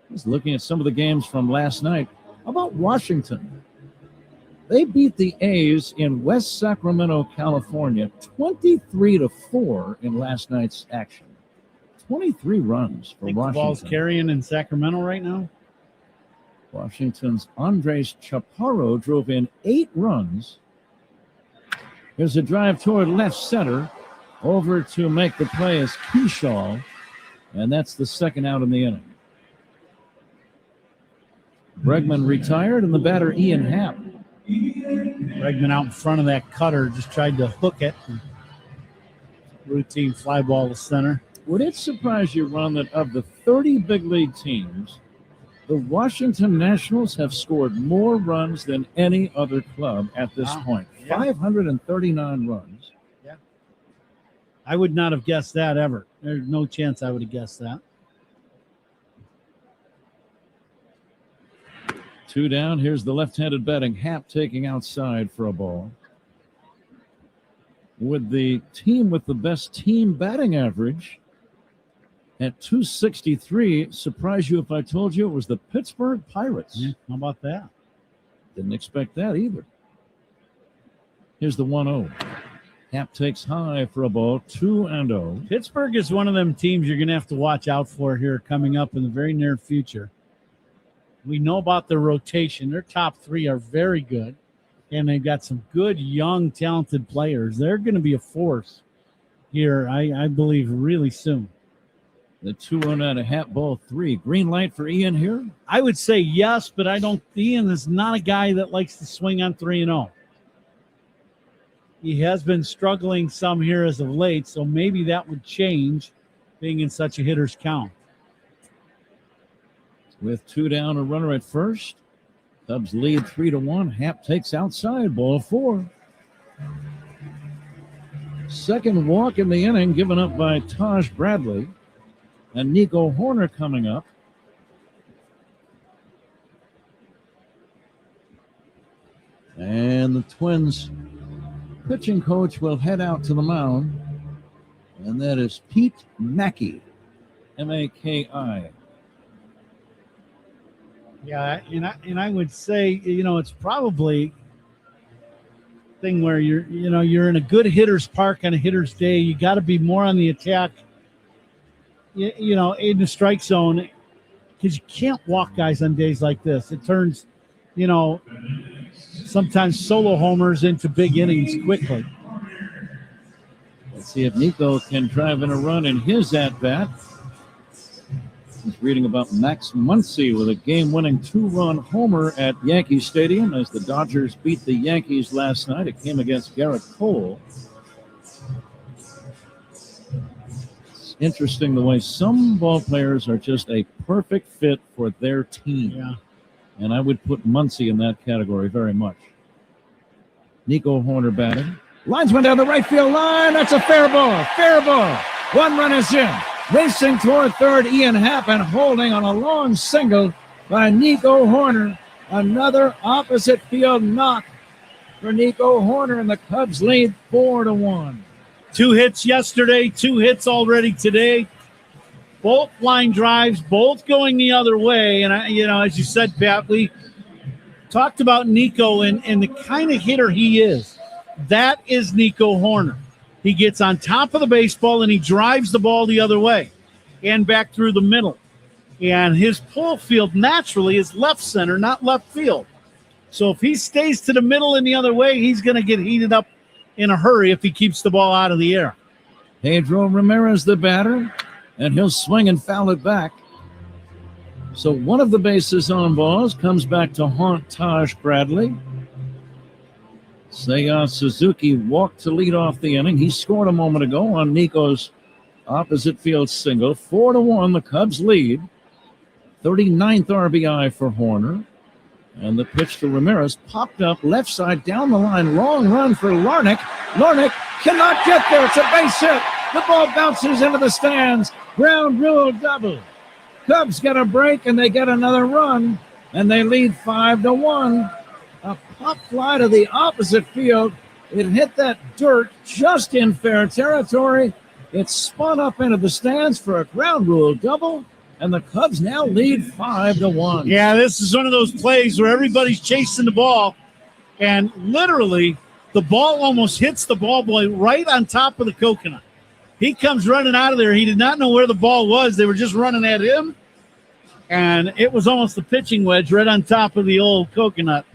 He's looking at some of the games from last night. How about Washington? They beat the A's in West Sacramento, California, 23-4 in last night's action. 23 runs for Washington. The ball's carrying in Sacramento right now. Washington's Andres Chaparro drove in 8 runs. Here's a drive toward left center. Over to make the play is Keyshaw, and that's the second out in the inning. Bregman retired, and the batter Ian Happ. Bregman out in front of that cutter, just tried to hook it. Routine fly ball to center. Would it surprise you, Ron, that of the 30 big league teams, the Washington Nationals have scored more runs than any other club at this point? Yeah. 539 runs. Yeah. I would not have guessed that ever. There's no chance I would have guessed that. 2 down. Here's the left-handed batting Happ taking outside for a ball. With the team with the best team batting average at 263, surprise you if I told you it was the Pittsburgh Pirates. Yeah, how about that? Didn't expect that either. Here's the 1-0. Happ takes high for a ball, 2-0. Pittsburgh is one of them teams you're going to have to watch out for here coming up in the very near future. We know about their rotation. Their top 3 are very good, and they've got some good, young, talented players. They're going to be a force here, I believe, really soon. The 2-0 out of Happ, ball 3. Green light for Ian here? I would say yes, but Ian is not a guy that likes to swing on 3-0. He has been struggling some here as of late, so maybe that would change being in such a hitter's count. With 2 down, a runner at first. Cubs lead 3-1. Happ takes outside, ball 4. Second walk in the inning given up by Taj Bradley. And Nico Horner coming up. And the Twins pitching coach will head out to the mound. And that is Pete Mackey, M-A-K-I. Yeah, and I would say, it's probably a thing where you're in a good hitter's park on a hitter's day. You got to be more on the attack, in the strike zone, because you can't walk guys on days like this. It turns, sometimes solo homers into big innings quickly. Let's see if Nico can drive in a run in his at-bat. He's reading about Max Muncy with a game-winning 2-run homer at Yankee Stadium as the Dodgers beat the Yankees last night. It came against Garrett Cole. It's interesting the way some ball players are just a perfect fit for their team. Yeah. And I would put Muncy in that category very much. Nico Horner batting. Lines went down the right field line. That's a fair ball. Fair ball. 1 run is in. Racing toward third, Ian Happ, and holding on a long single by Nico Horner. Another opposite field knock for Nico Horner, and the Cubs lead 4-1. 2 hits yesterday, 2 hits already today. Both line drives, both going the other way. And, as you said, Pat, we talked about Nico and the kind of hitter he is. That is Nico Horner. He gets on top of the baseball and he drives the ball the other way and back through the middle. And his pull field naturally is left center, not left field. So if he stays to the middle and the other way, he's going to get heated up in a hurry if he keeps the ball out of the air. Pedro Ramirez, the batter, and he'll swing and foul it back. So one of the bases on balls comes back to haunt Taj Bradley. Seiya Suzuki walked to lead off the inning. He scored a moment ago on Nico's opposite field single. 4-1, the Cubs lead. 39th RBI for Horner. And the pitch to Ramirez popped up left side down the line. Long run for Larnach. Larnach cannot get there. It's a base hit. The ball bounces into the stands. Ground rule double. Cubs get a break and they get another run. And they lead 5-1. A pop fly to the opposite field. It hit that dirt just in fair territory. It spun up into the stands for a ground rule double. And the Cubs now lead 5-1. Yeah, this is one of those plays where everybody's chasing the ball, and literally the ball almost hits the ball boy right on top of the coconut. He comes running out of there. He did not know where the ball was. They were just running at him, and it was almost a pitching wedge right on top of the old coconut.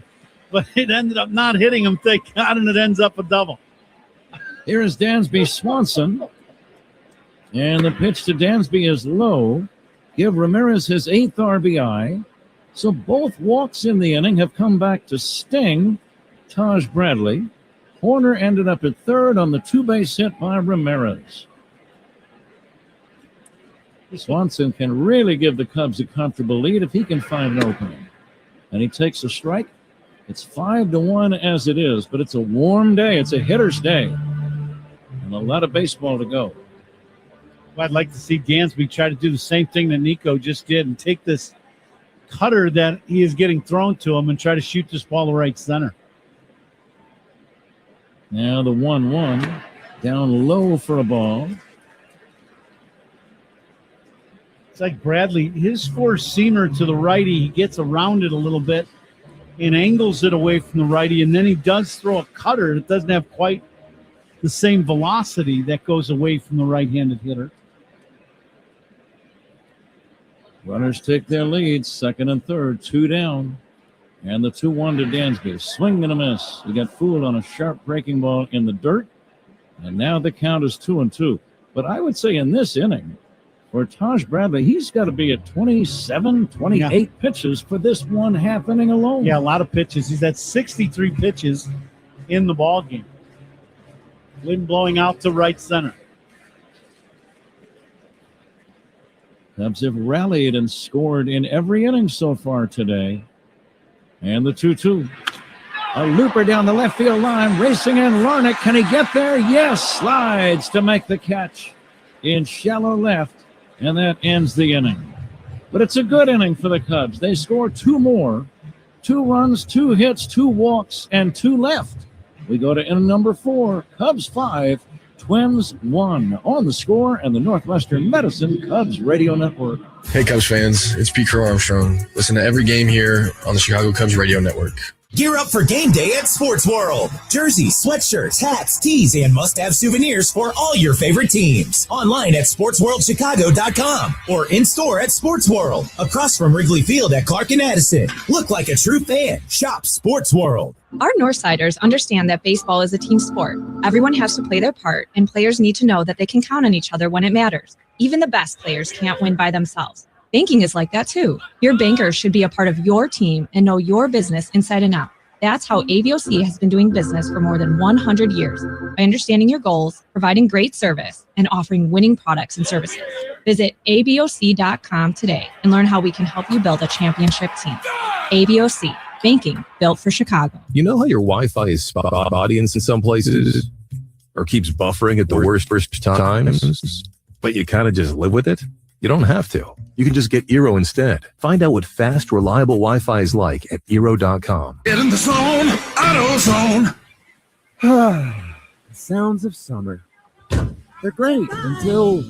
But it ended up not hitting him, thank God, and it ends up a double. Here is Dansby Swanson, and the pitch to Dansby is low. Give Ramirez his 8th RBI. So both walks in the inning have come back to sting Taj Bradley. Horner ended up at third on the 2-base hit by Ramirez. Swanson can really give the Cubs a comfortable lead if he can find an opening. And he takes a strike. It's 5-1 as it is, but it's a warm day. It's a hitter's day. And a lot of baseball to go. I'd like to see Dansby try to do the same thing that Nico just did and take this cutter that he is getting thrown to him and try to shoot this ball to right center. Now the 1-1 down low for a ball. It's like Bradley, his four-seamer to the righty, he gets around it a little bit and angles it away from the righty, and then he does throw a cutter that doesn't have quite the same velocity that goes away from the right-handed hitter. Runners take their lead, second and third, 2 down. And the 2-1 to Dansby. Swing and a miss. He got fooled on a sharp breaking ball in the dirt. And now the count is 2-2. But I would say in this inning, for Taj Bradley, he's got to be at 27, 28 pitches for this one half inning alone. Yeah, a lot of pitches. He's at 63 pitches in the ball game. Wind blowing out to right center. Cubs have rallied and scored in every inning so far today. And the 2-2. A looper down the left field line, racing in Larnach. Can he get there? Yes, slides to make the catch in shallow left, and that ends the inning. But it's a good inning for the Cubs. They score 2 more, 2 runs, 2 hits, 2 walks, and 2 left. We go to inning number 4, Cubs 5, Twins 1 on The Score and the Northwestern Medicine Cubs Radio Network. Hey Cubs fans, it's Pete Crow Armstrong. Listen to every game here on the Chicago Cubs Radio Network. Gear up for game day at Sports World. Jerseys, sweatshirts, hats, tees, and must-have souvenirs for all your favorite teams. Online at sportsworldchicago.com or in-store at Sports World, across from Wrigley Field at Clark and Addison. Look like a true fan. Shop Sports World. Our Northsiders understand that baseball is a team sport. Everyone has to play their part, and players need to know that they can count on each other when it matters. Even the best players can't win by themselves. Banking is like that too. Your banker should be a part of your team and know your business inside and out. That's how ABOC has been doing business for more than 100 years, by understanding your goals, providing great service, and offering winning products and services. Visit ABOC.com today and learn how we can help you build a championship team. ABOC, banking built for Chicago. You know how your Wi-Fi is spotty in some places, or keeps buffering at the worst times, but you kind of just live with it? You don't have to. You can just get Eero instead. Find out what fast, reliable Wi-Fi is like at Eero.com. Get in the zone, AutoZone. The sounds of summer. They're great until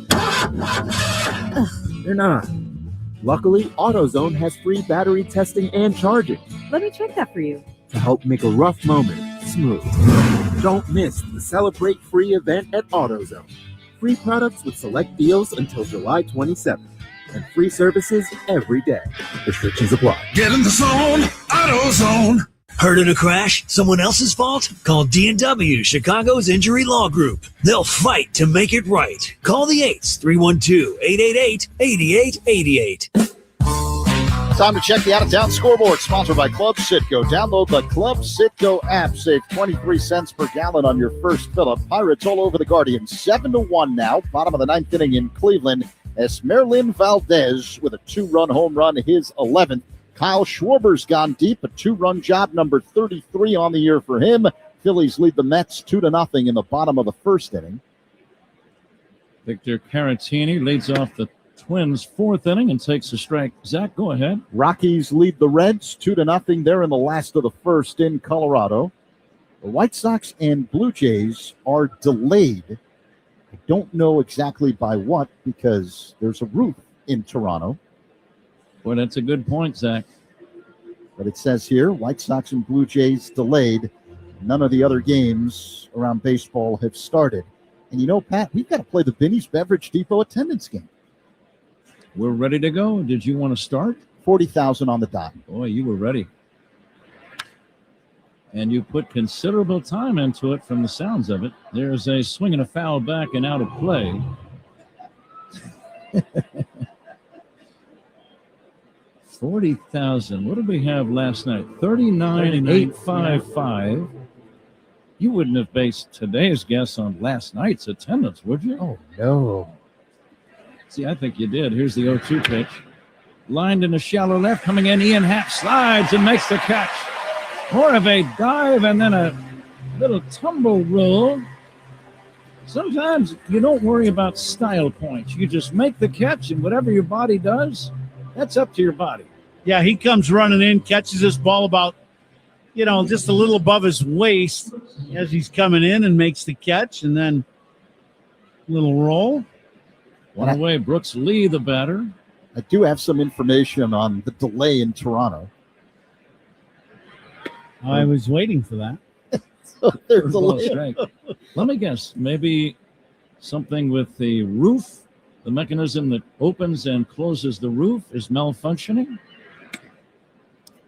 they're not. Luckily, AutoZone has free battery testing and charging Let me check that for you. to help make a rough moment smooth. Don't miss the Celebrate Free event at AutoZone. Free products with select deals until July 27th. And free services every day. Restrictions apply. Get in the zone, AutoZone. Heard of a crash? Someone else's fault? Call D&W, Chicago's injury law group. They'll fight to make it right. Call the 8s, 312-888-8888. Time to check the out-of-town scoreboard, sponsored by Club Citgo. Download the Club Citgo app. Save 23 cents per gallon on your first fill-up. Pirates all over the Guardians. 7-1 now. Bottom of the ninth inning in Cleveland. Esmerlin Valdez with a 2-run home run, his 11th. Kyle Schwarber's gone deep, a 2-run job, number 33 on the year for him. Phillies lead the Mets 2-0 in the bottom of the first inning. Victor Caratini leads off the Twins' fourth inning and takes a strike. Zach, go ahead. Rockies lead the Reds 2-0 there in the last of the first in Colorado. The White Sox and Blue Jays are delayed. I don't know exactly by what, because there's a roof in Toronto. Boy, that's a good point, Zach. But it says here, White Sox and Blue Jays delayed. None of the other games around baseball have started. And you know, Pat, we've got to play the Binny's Beverage Depot attendance game. We're ready to go. Did you want to start? 40,000 on the dot. Boy, you were ready. And you put considerable time into it from the sounds of it. There's a swing and a foul back and out of play. 40,000. What did we have last night? 39,855. You wouldn't have based today's guess on last night's attendance, would you? Oh, no. See, I think you did. Here's the 0-2 pitch. Lined in the shallow left, coming in. Ian Happ slides and makes the catch. More of a dive and then a little tumble roll. Sometimes you don't worry about style points. You just make the catch, and whatever your body does, that's up to your body. Yeah, he comes running in, catches this ball about, just a little above his waist as he's coming in and makes the catch, and then a little roll. One away, Brooks Lee, the batter. I do have some information on the delay in Toronto. I was waiting for that. So there's a Let me guess. Maybe something with the roof, the mechanism that opens and closes the roof is malfunctioning?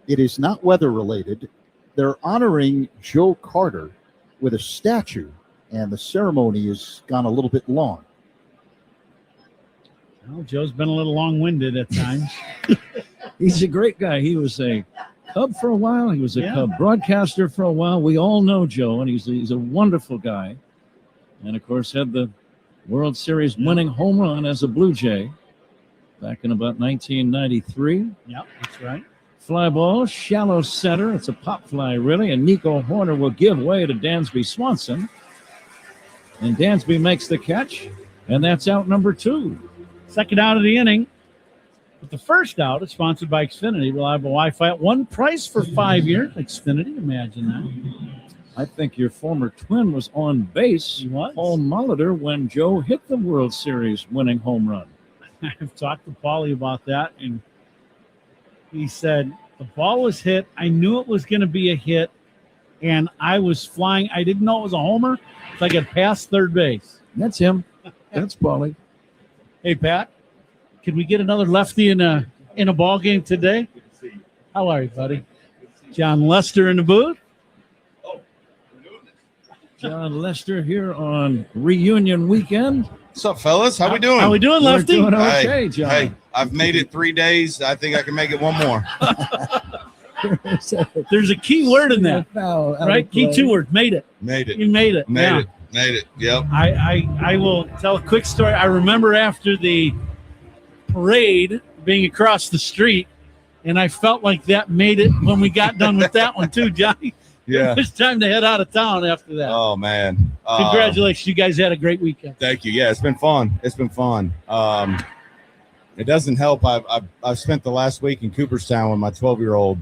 It is not weather-related. They're honoring Joe Carter with a statue, and the ceremony has gone a little bit long. Well, Joe's been a little long-winded at times. He's a great guy. He was a Cub for a while. He was a Cub broadcaster for a while. We all know Joe, and he's a wonderful guy. And, of course, had the World Series winning home run as a Blue Jay back in about 1993. Yep, that's right. Fly ball, shallow center. It's a pop fly, really. And Nico Horner will give way to Dansby Swanson. And Dansby makes the catch, and that's out number 2. Second out of the inning. But the first out is sponsored by Xfinity, reliable Wi-Fi at one price for 5 years. Xfinity, imagine that. I think your former twin was on base, Paul Molitor, when Joe hit the World Series winning home run. I've talked to Paulie about that, and he said the ball was hit. I knew it was going to be a hit, and I was flying. I didn't know it was a homer, so I got past third base. That's him. That's Paulie. Hey, Pat, can we get another lefty in a ball game today? How are you, buddy? John Lester in the booth. John Lester here on reunion weekend. What's up, fellas? How we doing? How we doing, Lefty? We're doing okay, John. Hey, I've made it 3 days. I think I can make it one more. There's a key word in that, right? Key 2 word. Made it. Made it. You made it. Made it. Made it. Yep. I will tell a quick story. I remember after the parade being across the street, and I felt like that made it when we got done with that one too, Johnny. Yeah. It was time to head out of town after that. Oh, man. Congratulations. You guys had a great weekend. Thank you. Yeah, it's been fun. It's been fun. It doesn't help. I've spent the last week in Cooperstown with my 12-year-old,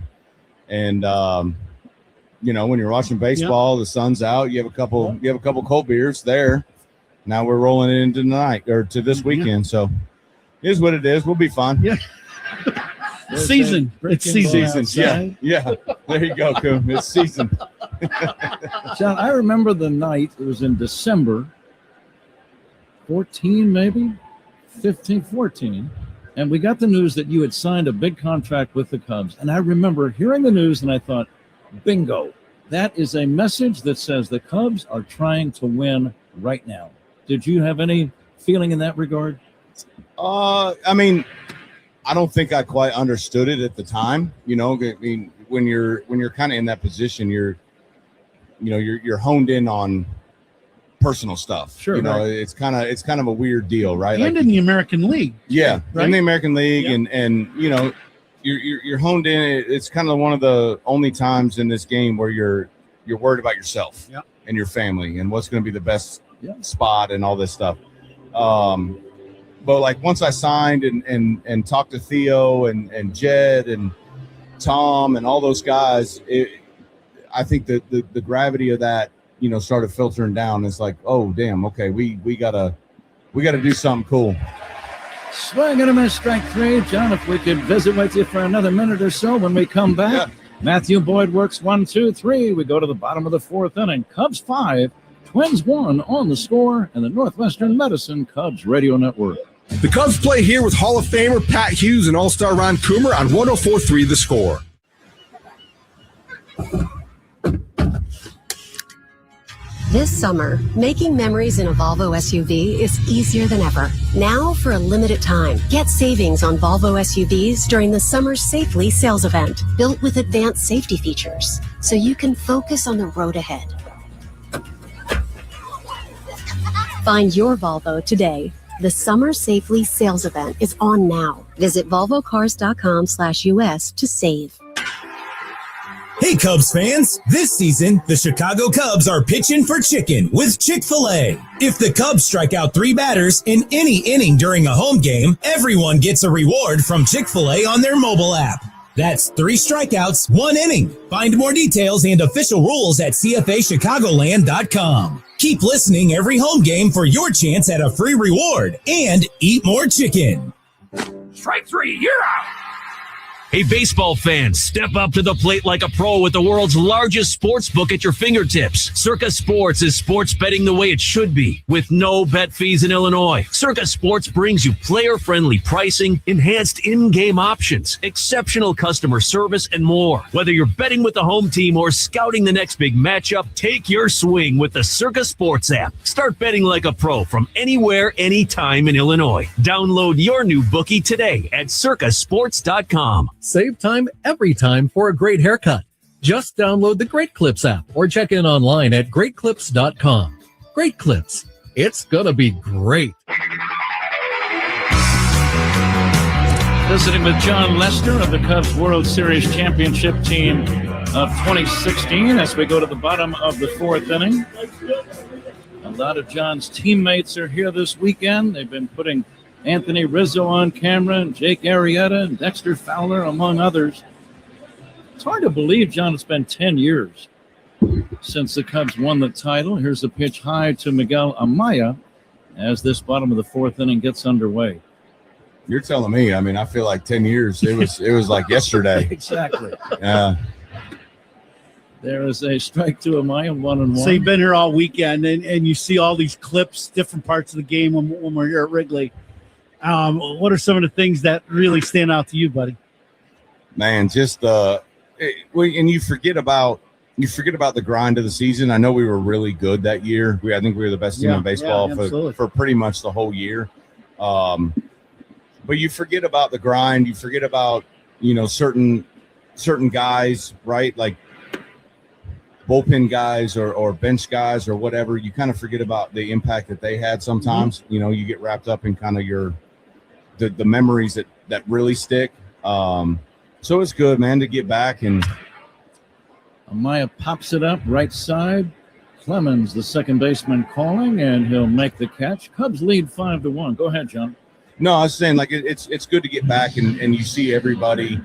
and when you're watching baseball, the sun's out. You have a couple cold beers there. Now we're rolling it into tonight or to this weekend. So it is what it is. We'll be fine. Yeah. Season. It's season. Yeah. There you go, Coop. It's season. John, I remember the night, it was in December 14, maybe 15, 14. And we got the news that you had signed a big contract with the Cubs. And I remember hearing the news and I thought, bingo, that is a message that says the Cubs are trying to win right now. Did you have any feeling in that regard? I mean, I don't think I quite understood it at the time. You know, I mean, when you're kind of in that position, you're honed in on personal stuff. Sure. You know, right. it's kind of a weird deal, right? And like, in the American League. Yeah, right? in the American League, Yeah. and you know, you're honed in. It's kind of one of the only times in this game where you're worried about yourself and your family and what's going to be the best spot and all this stuff. But like once I signed and talked to Theo and Jed and Tom and all those guys, I think that the gravity of that, you know, started filtering down. It's like, oh damn, okay, we gotta do something cool. Swing and a miss, strike three. John, if we could visit with you for another minute or so when we come back. Yeah. Matthew Boyd works 1, 2, 3. We go to the bottom of the fourth inning. Cubs 5, Twins 1 on the score, and the Northwestern Medicine Cubs Radio Network. The Cubs play here with Hall of Famer Pat Hughes and All-Star Ron Coomer on 104.3 The Score. This summer, making memories in a Volvo SUV is easier than ever. Now, for a limited time, get savings on Volvo SUVs during the Summer Safely sales event, built with advanced safety features, so you can focus on the road ahead. Find your Volvo today. The Summer Safely sales event is on now. Visit volvocars.com/US to save. Hey, Cubs fans! This season, the Chicago Cubs are pitching for chicken with Chick-fil-A. If the Cubs strike out 3 batters in any inning during a home game, everyone gets a reward from Chick-fil-A on their mobile app. That's 3 strikeouts, 1 inning. Find more details and official rules at CFAChicagoland.com. Keep listening every home game for your chance at a free reward and eat more chicken. Strike 3, you're out. Hey, baseball fans, step up to the plate like a pro with the world's largest sports book at your fingertips. Circa Sports is sports betting the way it should be, with no bet fees in Illinois. Circa Sports brings you player-friendly pricing, enhanced in-game options, exceptional customer service, and more. Whether you're betting with the home team or scouting the next big matchup, take your swing with the Circa Sports app. Start betting like a pro from anywhere, anytime in Illinois. Download your new bookie today at circasports.com. Save time every time for a great haircut. Just download the Great Clips app or check in online at greatclips.com. Great Clips. It's gonna be great. Visiting with John Lester of the Cubs World Series Championship team of 2016 as we go to the bottom of the fourth inning. A lot of John's teammates are here this weekend. They've been putting Anthony Rizzo on camera, and Jake Arrieta, and Dexter Fowler, among others. It's hard to believe, John, it's been 10 years since the Cubs won the title. Here's the pitch high to Miguel Amaya as this bottom of the fourth inning gets underway. You're telling me. I mean, I feel like 10 years. It was like yesterday. Exactly. Yeah. There is a strike to Amaya, 1-1. So you've been here all weekend, and you see all these clips, different parts of the game when we're here at Wrigley. What are some of the things that really stand out to you, buddy? Man, just and you forget about the grind of the season. I know we were really good that year. I think we were the best team in baseball for pretty much the whole year. But you forget about the grind. You forget about, you know, certain guys, right? Like bullpen guys or bench guys or whatever. You kind of forget about the impact that they had sometimes. Mm-hmm. You know, you get wrapped up in kind of the memories that really stick. So it's good, man, to get back. And Amaya pops it up right side. Clemens, the second baseman, calling, and he'll make the catch. Cubs lead 5-1. Go ahead, John. No, I was saying, like, it's good to get back and you see everybody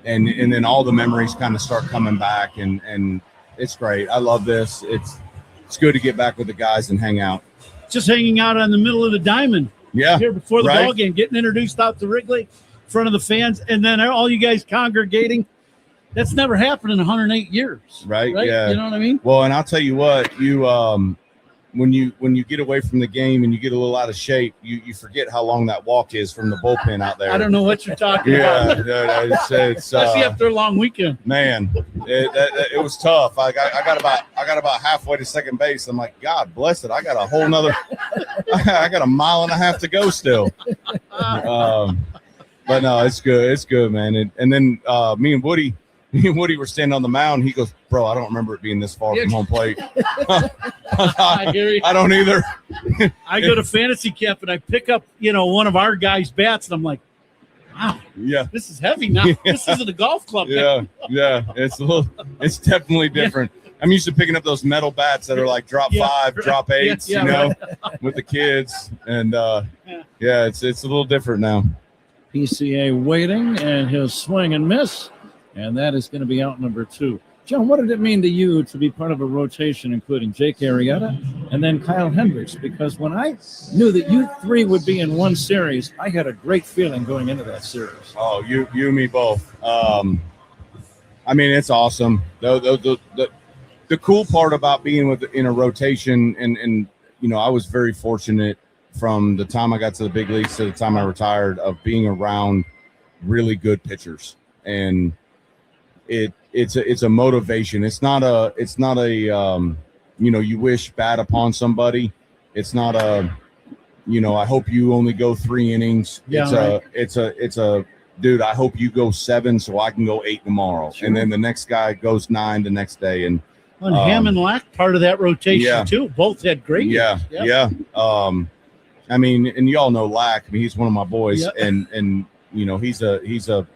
and then all the memories kind of start coming back and it's great. I love this. It's good to get back with the guys and hang out. Just hanging out on the middle of the diamond. Yeah. Here before the ball game, getting introduced out to Wrigley in front of the fans, and then all you guys congregating. That's never happened in 108 years. Right? Yeah. You know what I mean? Well, and I'll tell you what, you when you get away from the game and you get a little out of shape, you forget how long that walk is from the bullpen out there. I don't know what you're talking about. Yeah, it's Especially after a long weekend. Man, it was tough. I got about halfway to second base. I'm like, God bless it. I got a whole nother. I got a mile and a half to go still. But no, it's good. It's good, man. And then me and Woody were standing on the mound. He goes, bro, I don't remember it being this far from home plate. I hear you. I don't either. I go to fantasy camp and I pick up, one of our guys' bats, and I'm like, wow, this is heavy now. This isn't a golf club. Yeah. It's definitely different. I'm used to picking up those metal bats that are like drop 5, drop 8s, with the kids. And it's a little different now. PCA waiting, and he'll swing and miss, and that is going to be out number 2. John, what did it mean to you to be part of a rotation including Jake Arrieta and then Kyle Hendricks? Because when I knew that you 3 would be in one series, I had a great feeling going into that series. Oh, you and me both. I mean, it's awesome. The cool part about being in a rotation, and I was very fortunate from the time I got to the big leagues to the time I retired, of being around really good pitchers. And it's a motivation. It's not a you wish bad upon somebody. It's not a I hope you only go 3 innings. It's a dude, I hope you go 7 so I can go 8 tomorrow. Sure. And then the next guy goes 9 the next day. And Ham and Lack, part of that rotation too. Both had great years. Yeah. I mean, and you all know Lack. I mean, he's one of my boys, and he's a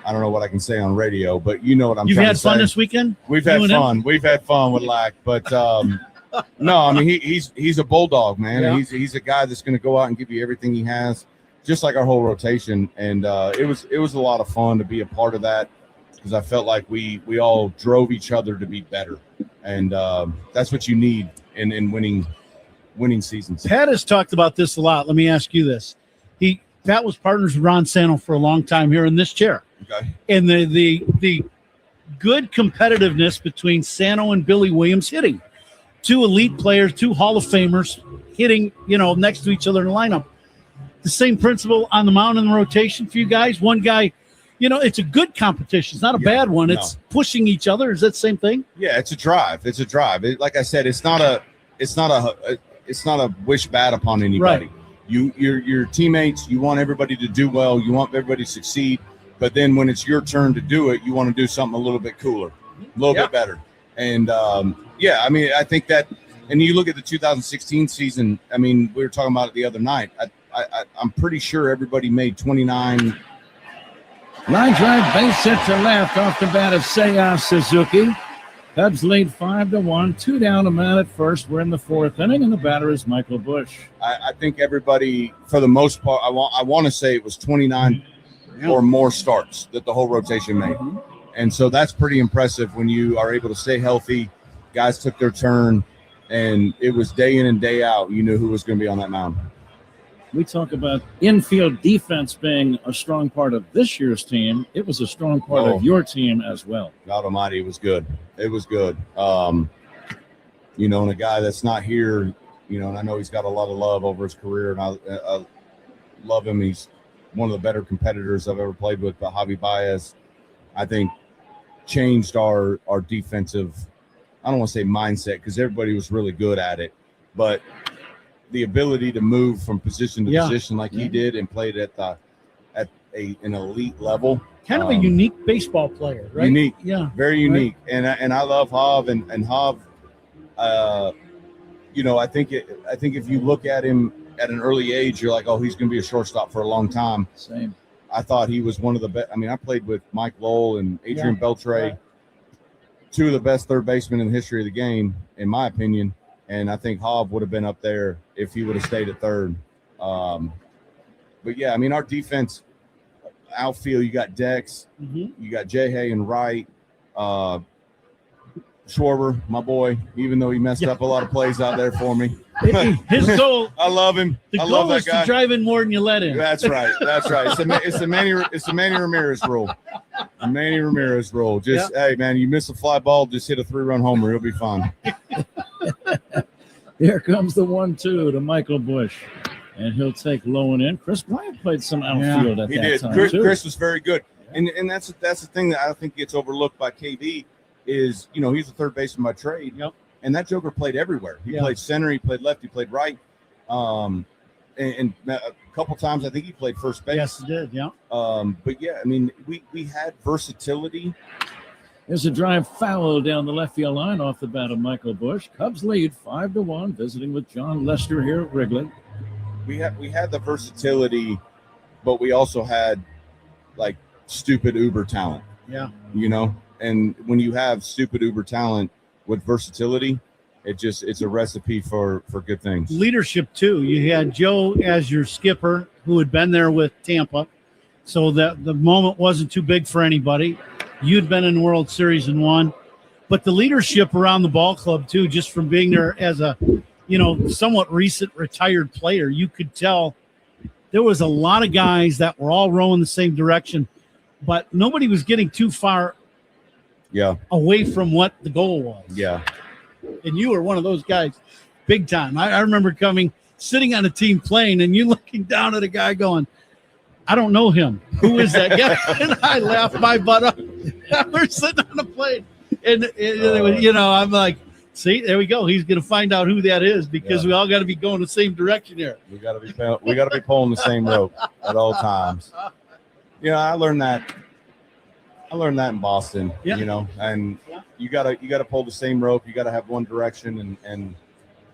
I don't know what I can say on radio, but you know what I'm You've trying had to say. fun this weekend? We've had fun. We've had fun with Lack, but no, I mean he's a bulldog, man. Yeah. He's a guy that's going to go out and give you everything he has, just like our whole rotation. And it was a lot of fun to be a part of that, because I felt like we all drove each other to be better, and that's what you need in winning seasons. Pat has talked about this a lot. Let me ask you this: Pat was partners with Ron Santo for a long time here in this chair. Okay. And the good competitiveness between Santo and Billy Williams hitting. 2 elite players, 2 Hall of Famers hitting, next to each other in the lineup. The same principle on the mound in the rotation for you guys. One guy, it's a good competition. It's not a bad one. It's pushing each other. Is that the same thing? Yeah, it's a drive. Like I said, it's not a wish bad upon anybody. Right. Your teammates, you want everybody to do well, you want everybody to succeed, but then when it's your turn to do it, you want to do something a little bit cooler, a little bit better. And I mean, I think that, and you look at the 2016 season, I mean, we were talking about it the other night. I'm pretty sure everybody made 29. Line drive, base hit to left off the bat of Seiya Suzuki. Cubs lead 5-1, 2 down, a man at first. We're in the 4th inning, and the batter is Michael Busch. I think everybody, for the most part, I want to say it was 29 or more starts that the whole rotation made. And so that's pretty impressive when you are able to stay healthy. Guys took their turn, and it was day in and day out. You knew who was going to be on that mound. We talk about infield defense being a strong part of this year's team. It was a strong part of your team as well. God almighty, it was good. It was good. And a guy that's not here, and I know he's got a lot of love over his career, and I love him. He's one of the better competitors I've ever played with, but Javi Baez, I think, changed our defensive, I don't want to say mindset, because everybody was really good at it, but the ability to move from position to position like he did and played at an elite level. Kind of a unique baseball player, right? Unique, very unique. Right. And I love Hav, and Hav. I think if you look at him at an early age, you're like, oh, he's going to be a shortstop for a long time. Same. I thought he was one of the best. I mean, I played with Mike Lowell and Adrian Beltre, 2 of the best third basemen in the history of the game, in my opinion. And I think Hav would have been up there if he would have stayed at third. But yeah, I mean, our defense, outfield, you got Dex, you got Jay and Wright, Schwarber, my boy, even though he messed up a lot of plays out there for me. His goal. I love him. The I love goal that is guy. to drive in more than you let in. That's right. That's right. It's the Manny Ramirez rule. The Manny Ramirez rule. Just hey man, you miss a fly ball, just hit a 3-run homer. It'll be fine. Here comes the 1-2 to Michael Bush. And he'll take low and in. Chris Bryant played some outfield at He that did. time, Chris, too. Chris was very good. And that's the thing that I think gets overlooked by KD is, he's a third baseman by trade. Yep. And that Joker played everywhere. He played center, he played left, he played right. And a couple times I think he played first base. Yes, he did, yeah. But yeah, I mean, we had versatility. There's a drive foul down the left field line off the bat of Michael Bush. Cubs lead 5-1, visiting with John Lester here at Wrigley. We had the versatility, but we also had like stupid uber talent. Yeah. And when you have stupid uber talent with versatility, it's a recipe for good things. Leadership too. You had Joe as your skipper, who had been there with Tampa, so that the moment wasn't too big for anybody. You'd been in the World Series and won, but the leadership around the ball club too, just from being there as a somewhat recent retired player, you could tell there was a lot of guys that were all rowing the same direction, but nobody was getting too far away from what the goal was. Yeah. And you were one of those guys big time. I remember sitting on a team plane and you looking down at a guy going, I don't know him. Who is that guy? And I laughed my butt up. We're sitting on a plane. And, I'm like, see, there we go. He's going to find out who that is because we all got to be going the same direction here. We got to be pulling the same rope at all times. I learned that in Boston, and you got to pull the same rope. You got to have one direction and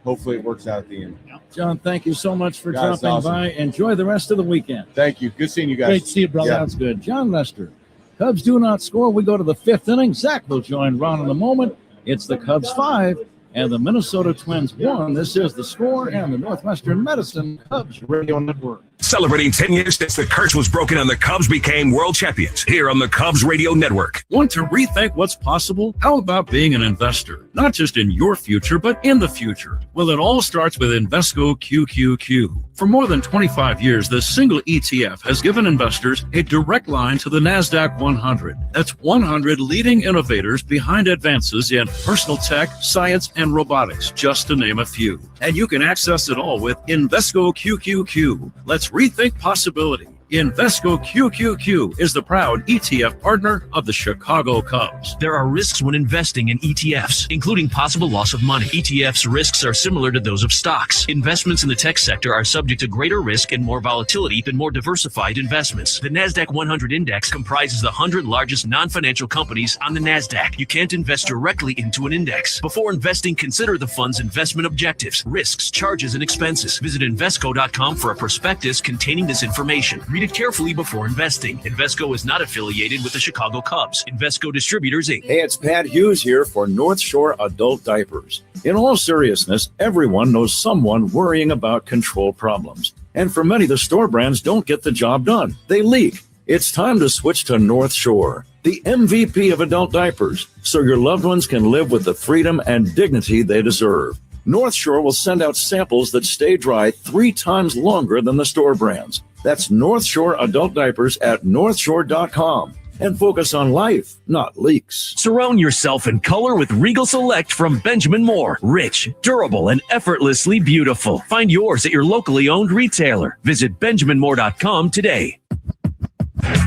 hopefully it works out at the end. John, thank you so much for Guys, dropping awesome. by. Enjoy the rest of the weekend. Thank you. Good seeing you guys. Great to see you, brother. Sounds good. John Lester. Cubs do not score. We go to the 5th inning. Zach will join Ron in a moment. It's the Cubs 5 and the Minnesota Twins 1. This is The Score and the Northwestern Medicine Cubs Radio Network. Celebrating 10 years since the curse was broken and the Cubs became world champions here on the Cubs Radio Network. Want to rethink what's possible? How about being an investor? Not just in your future, but in the future. Well, it all starts with Invesco QQQ. For more than 25 years, this single ETF has given investors a direct line to the NASDAQ 100. That's 100 leading innovators behind advances in personal tech, science, and robotics, just to name a few. And you can access it all with Invesco QQQ. Let's rethink possibility. Invesco QQQ is the proud ETF partner of the Chicago Cubs. There are risks when investing in ETFs, including possible loss of money. ETFs risks are similar to those of stocks. Investments in the tech sector are subject to greater risk and more volatility than more diversified investments. The NASDAQ 100 index comprises the 100 largest non-financial companies on the NASDAQ. You can't invest directly into an index. Before investing, consider the fund's investment objectives, risks, charges, and expenses. Visit Invesco.com for a prospectus containing this information. Read it carefully before investing. Invesco is not affiliated with the Chicago Cubs. Invesco Distributors, Inc. Hey, it's Pat Hughes here for North Shore Adult Diapers. In all seriousness, everyone knows someone worrying about control problems. And for many, the store brands don't get the job done. They leak. It's time to switch to North Shore, the MVP of adult diapers, so your loved ones can live with the freedom and dignity they deserve. North Shore will send out samples that stay dry 3 times longer than the store brands. That's North Shore Adult Diapers at northshore.com. And focus on life, not leaks. Surround yourself in color with Regal Select from Benjamin Moore. Rich, durable, and effortlessly beautiful. Find yours at your locally owned retailer. Visit benjaminmoore.com today.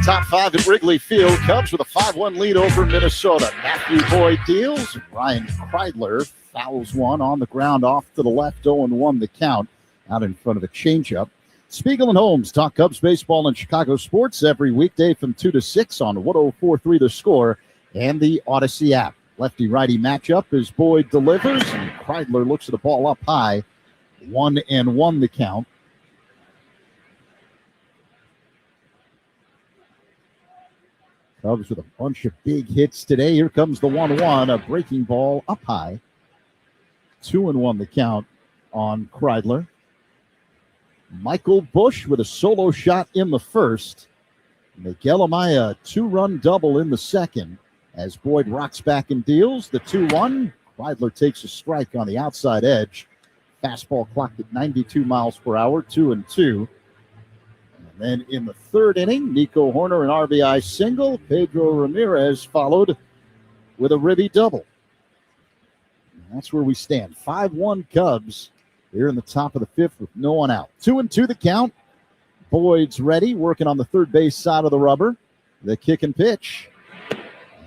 Top 5 at Wrigley Field. Cubs with a 5-1 lead over Minnesota. Matthew Boyd deals. Ryan Kreidler fouls one on the ground off to the left. 0-1 the count out in front of a changeup. Spiegel and Holmes talk Cubs baseball and Chicago sports every weekday from 2 to 6 on 104.3 The Score and the Odyssey app. Lefty-righty matchup as Boyd delivers, and Kreidler looks at the ball up high. 1-1 the count. Cubs with a bunch of big hits today. Here comes the 1-1, a breaking ball up high. 2-1 the count on Kreidler. Michael Bush with a solo shot in the first. Miguel Amaya, 2-run double in the second. As Boyd rocks back and deals the 2-1. Kreidler takes a strike on the outside edge. Fastball clocked at 92 miles per hour, 2-2. And then in the third inning, Nico Horner an RBI single. Pedro Ramirez followed with a ribby double. And that's where we stand. 5-1 Cubs here in the top of the fifth with no one out. 2-2 the count. Boyd's ready, working on the third base side of the rubber. The kick and pitch.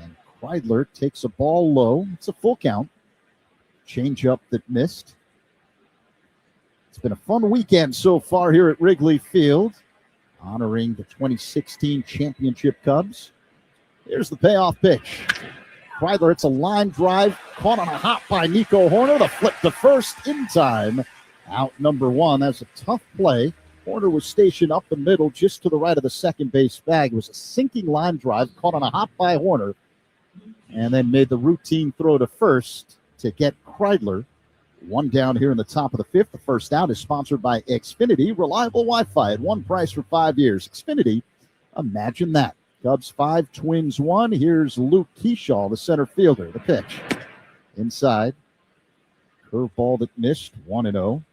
And Kreidler takes a ball low. It's a full count. Changeup that missed. It's been a fun weekend so far here at Wrigley Field, honoring the 2016 championship Cubs. Here's the payoff pitch. Kreidler, it's a line drive, caught on a hop by Nico Horner. The flip to first in time. Out number one. That's a tough play. Horner was stationed up the middle just to the right of the second base bag. It was a sinking line drive, caught on a hop by Horner, and then made the routine throw to first to get Kreidler. One down here in the top of the fifth. The first out is sponsored by Xfinity. Reliable Wi-Fi at one price for 5 years. Xfinity, imagine that. Cubs 5, Twins 1. Here's Luke Keyshaw, the center fielder. The pitch. Inside. Curveball that missed. 1-0.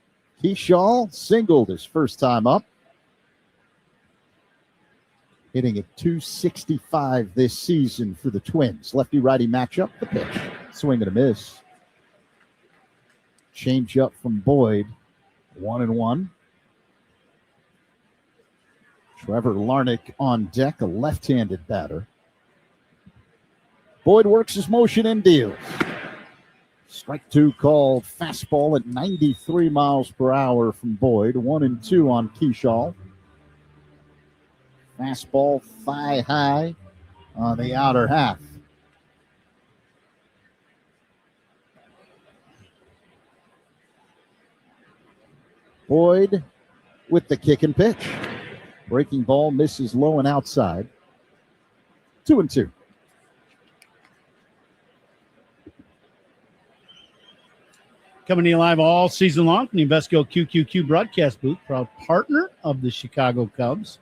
Keyshaw singled his first time up. Hitting at .265 this season for the Twins. Lefty-righty matchup. The pitch. Swing and a miss. Change up from Boyd. 1-1. Trevor Larnach on deck, a left-handed batter. Boyd works his motion and deals. Strike two called. Fastball at 93 miles per hour from Boyd. 1-2 on Keyshaw. Fastball thigh high on the outer half. Boyd with the kick and pitch. Breaking ball misses low and outside. 2-2. Coming to you live all season long from the Invesco QQQ broadcast booth, proud partner of the Chicago Cubs.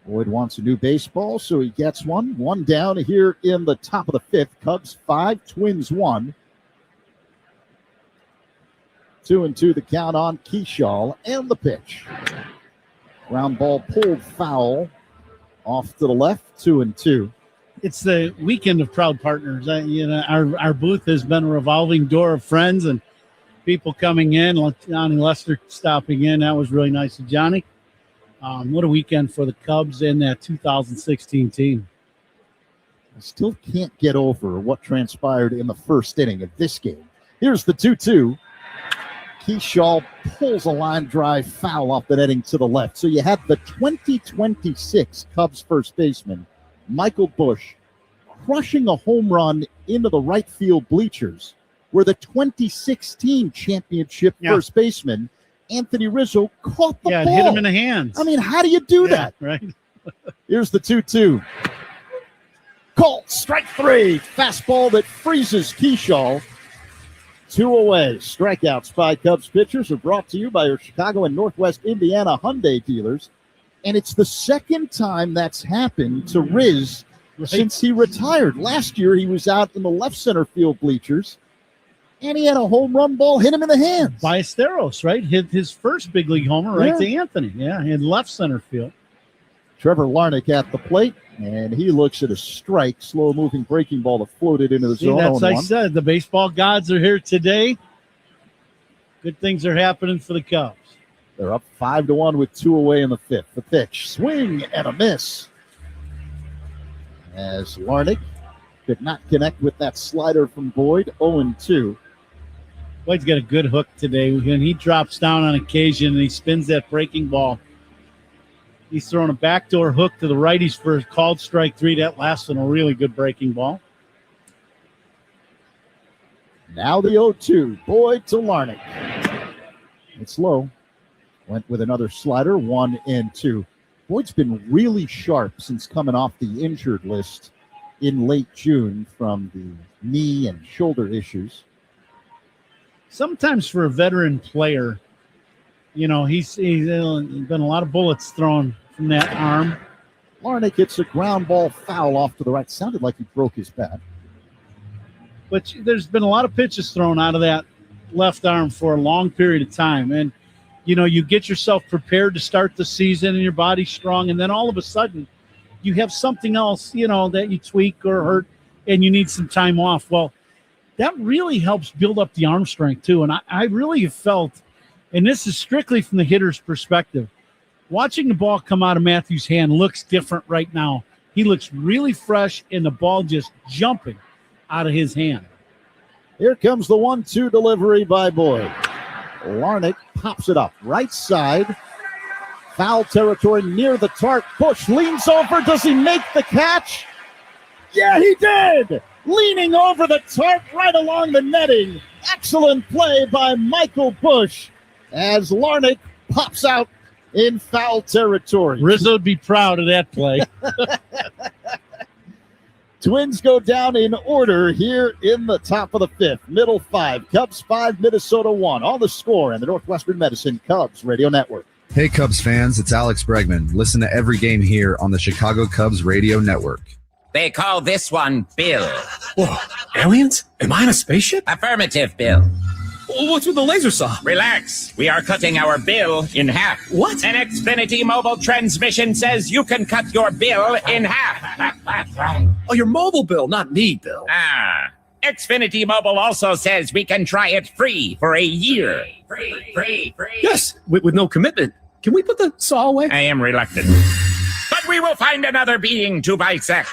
Boyd wants a new baseball, so he gets one. One down here in the top of the fifth. Cubs 5, Twins 1. 2-2 the count on Keyshaw and the pitch. Ground ball pulled foul off to the left. 2-2. It's the weekend of proud partners. Our booth has been a revolving door of friends and people coming in. Johnny Lester stopping in. That was really nice of Johnny. What a weekend for the Cubs and that 2016 team. I still can't get over what transpired in the first inning of this game. Here's the 2-2. Keyshaw pulls a line drive foul off the netting to the left. So you have the 2026 Cubs first baseman, Michael Busch, crushing a home run into the right field bleachers, where the 2016 championship first baseman, Anthony Rizzo, caught the ball. Hit him in the hands. I mean, how do you do that? Right. Here's the 2-2. Called strike three. Fastball that freezes Keyshaw. 2 away. Strikeouts by Cubs pitchers are brought to you by your Chicago and Northwest Indiana Hyundai dealers. And it's the second time that's happened to Riz since he retired. Last year, he was out in the left center field bleachers, and he had a home run ball hit him in the hands. Ballesteros, right? Hit his first big league homer right to Anthony. Yeah, in left center field. Trevor Larnach at the plate, and he looks at a strike, slow-moving breaking ball that floated into the zone. That's I said. The baseball gods are here today. Good things are happening for the Cubs. They're up 5-1 with 2 away in the fifth. The pitch, swing and a miss. As Larnach could not connect with that slider from Boyd. 0-2. Boyd's got a good hook today. When he drops down on occasion and he spins that breaking ball, he's throwing a backdoor hook to the righties for a called strike three. That last one, a really good breaking ball. Now the 0-2. Boyd to Larnach. It's low. Went with another slider, 1-2. Boyd's been really sharp since coming off the injured list in late June from the knee and shoulder issues. Sometimes for a veteran player, he's been a lot of bullets thrown from that arm. Larnach hits a ground ball foul off to the right. Sounded like he broke his bat. But there's been a lot of pitches thrown out of that left arm for a long period of time. And, you get yourself prepared to start the season and your body's strong. And then all of a sudden you have something else, that you tweak or hurt and you need some time off. Well, that really helps build up the arm strength too. And I really have felt, and this is strictly from the hitter's perspective, watching the ball come out of Matthews' hand looks different right now. He looks really fresh and the ball just jumping out of his hand. Here comes the 1-2 delivery by Boyd. Larnach pops it up right side. Foul territory near the tarp. Bush leans over. Does he make the catch? Yeah, he did. Leaning over the tarp right along the netting. Excellent play by Michael Bush as Larnach pops out in foul territory. Rizzo would be proud of that play. Twins go down in order here in the top of the fifth. Middle 5, Cubs 5, Minnesota 1. On the score and the Northwestern Medicine Cubs Radio Network. Hey, Cubs fans, it's Alex Bregman. Listen to every game here on the Chicago Cubs Radio Network. They call this one Bill. Whoa, aliens? Am I in a spaceship? Affirmative, Bill. What's with the laser saw? Relax. We are cutting our bill in half. What? An Xfinity mobile transmission says you can cut your bill in half. Oh, your mobile bill, not me, Bill. Xfinity Mobile also says we can try it free for a year. Free. Yes, with no commitment. Can we put the saw away? I am reluctant. But we will find another being to bisect.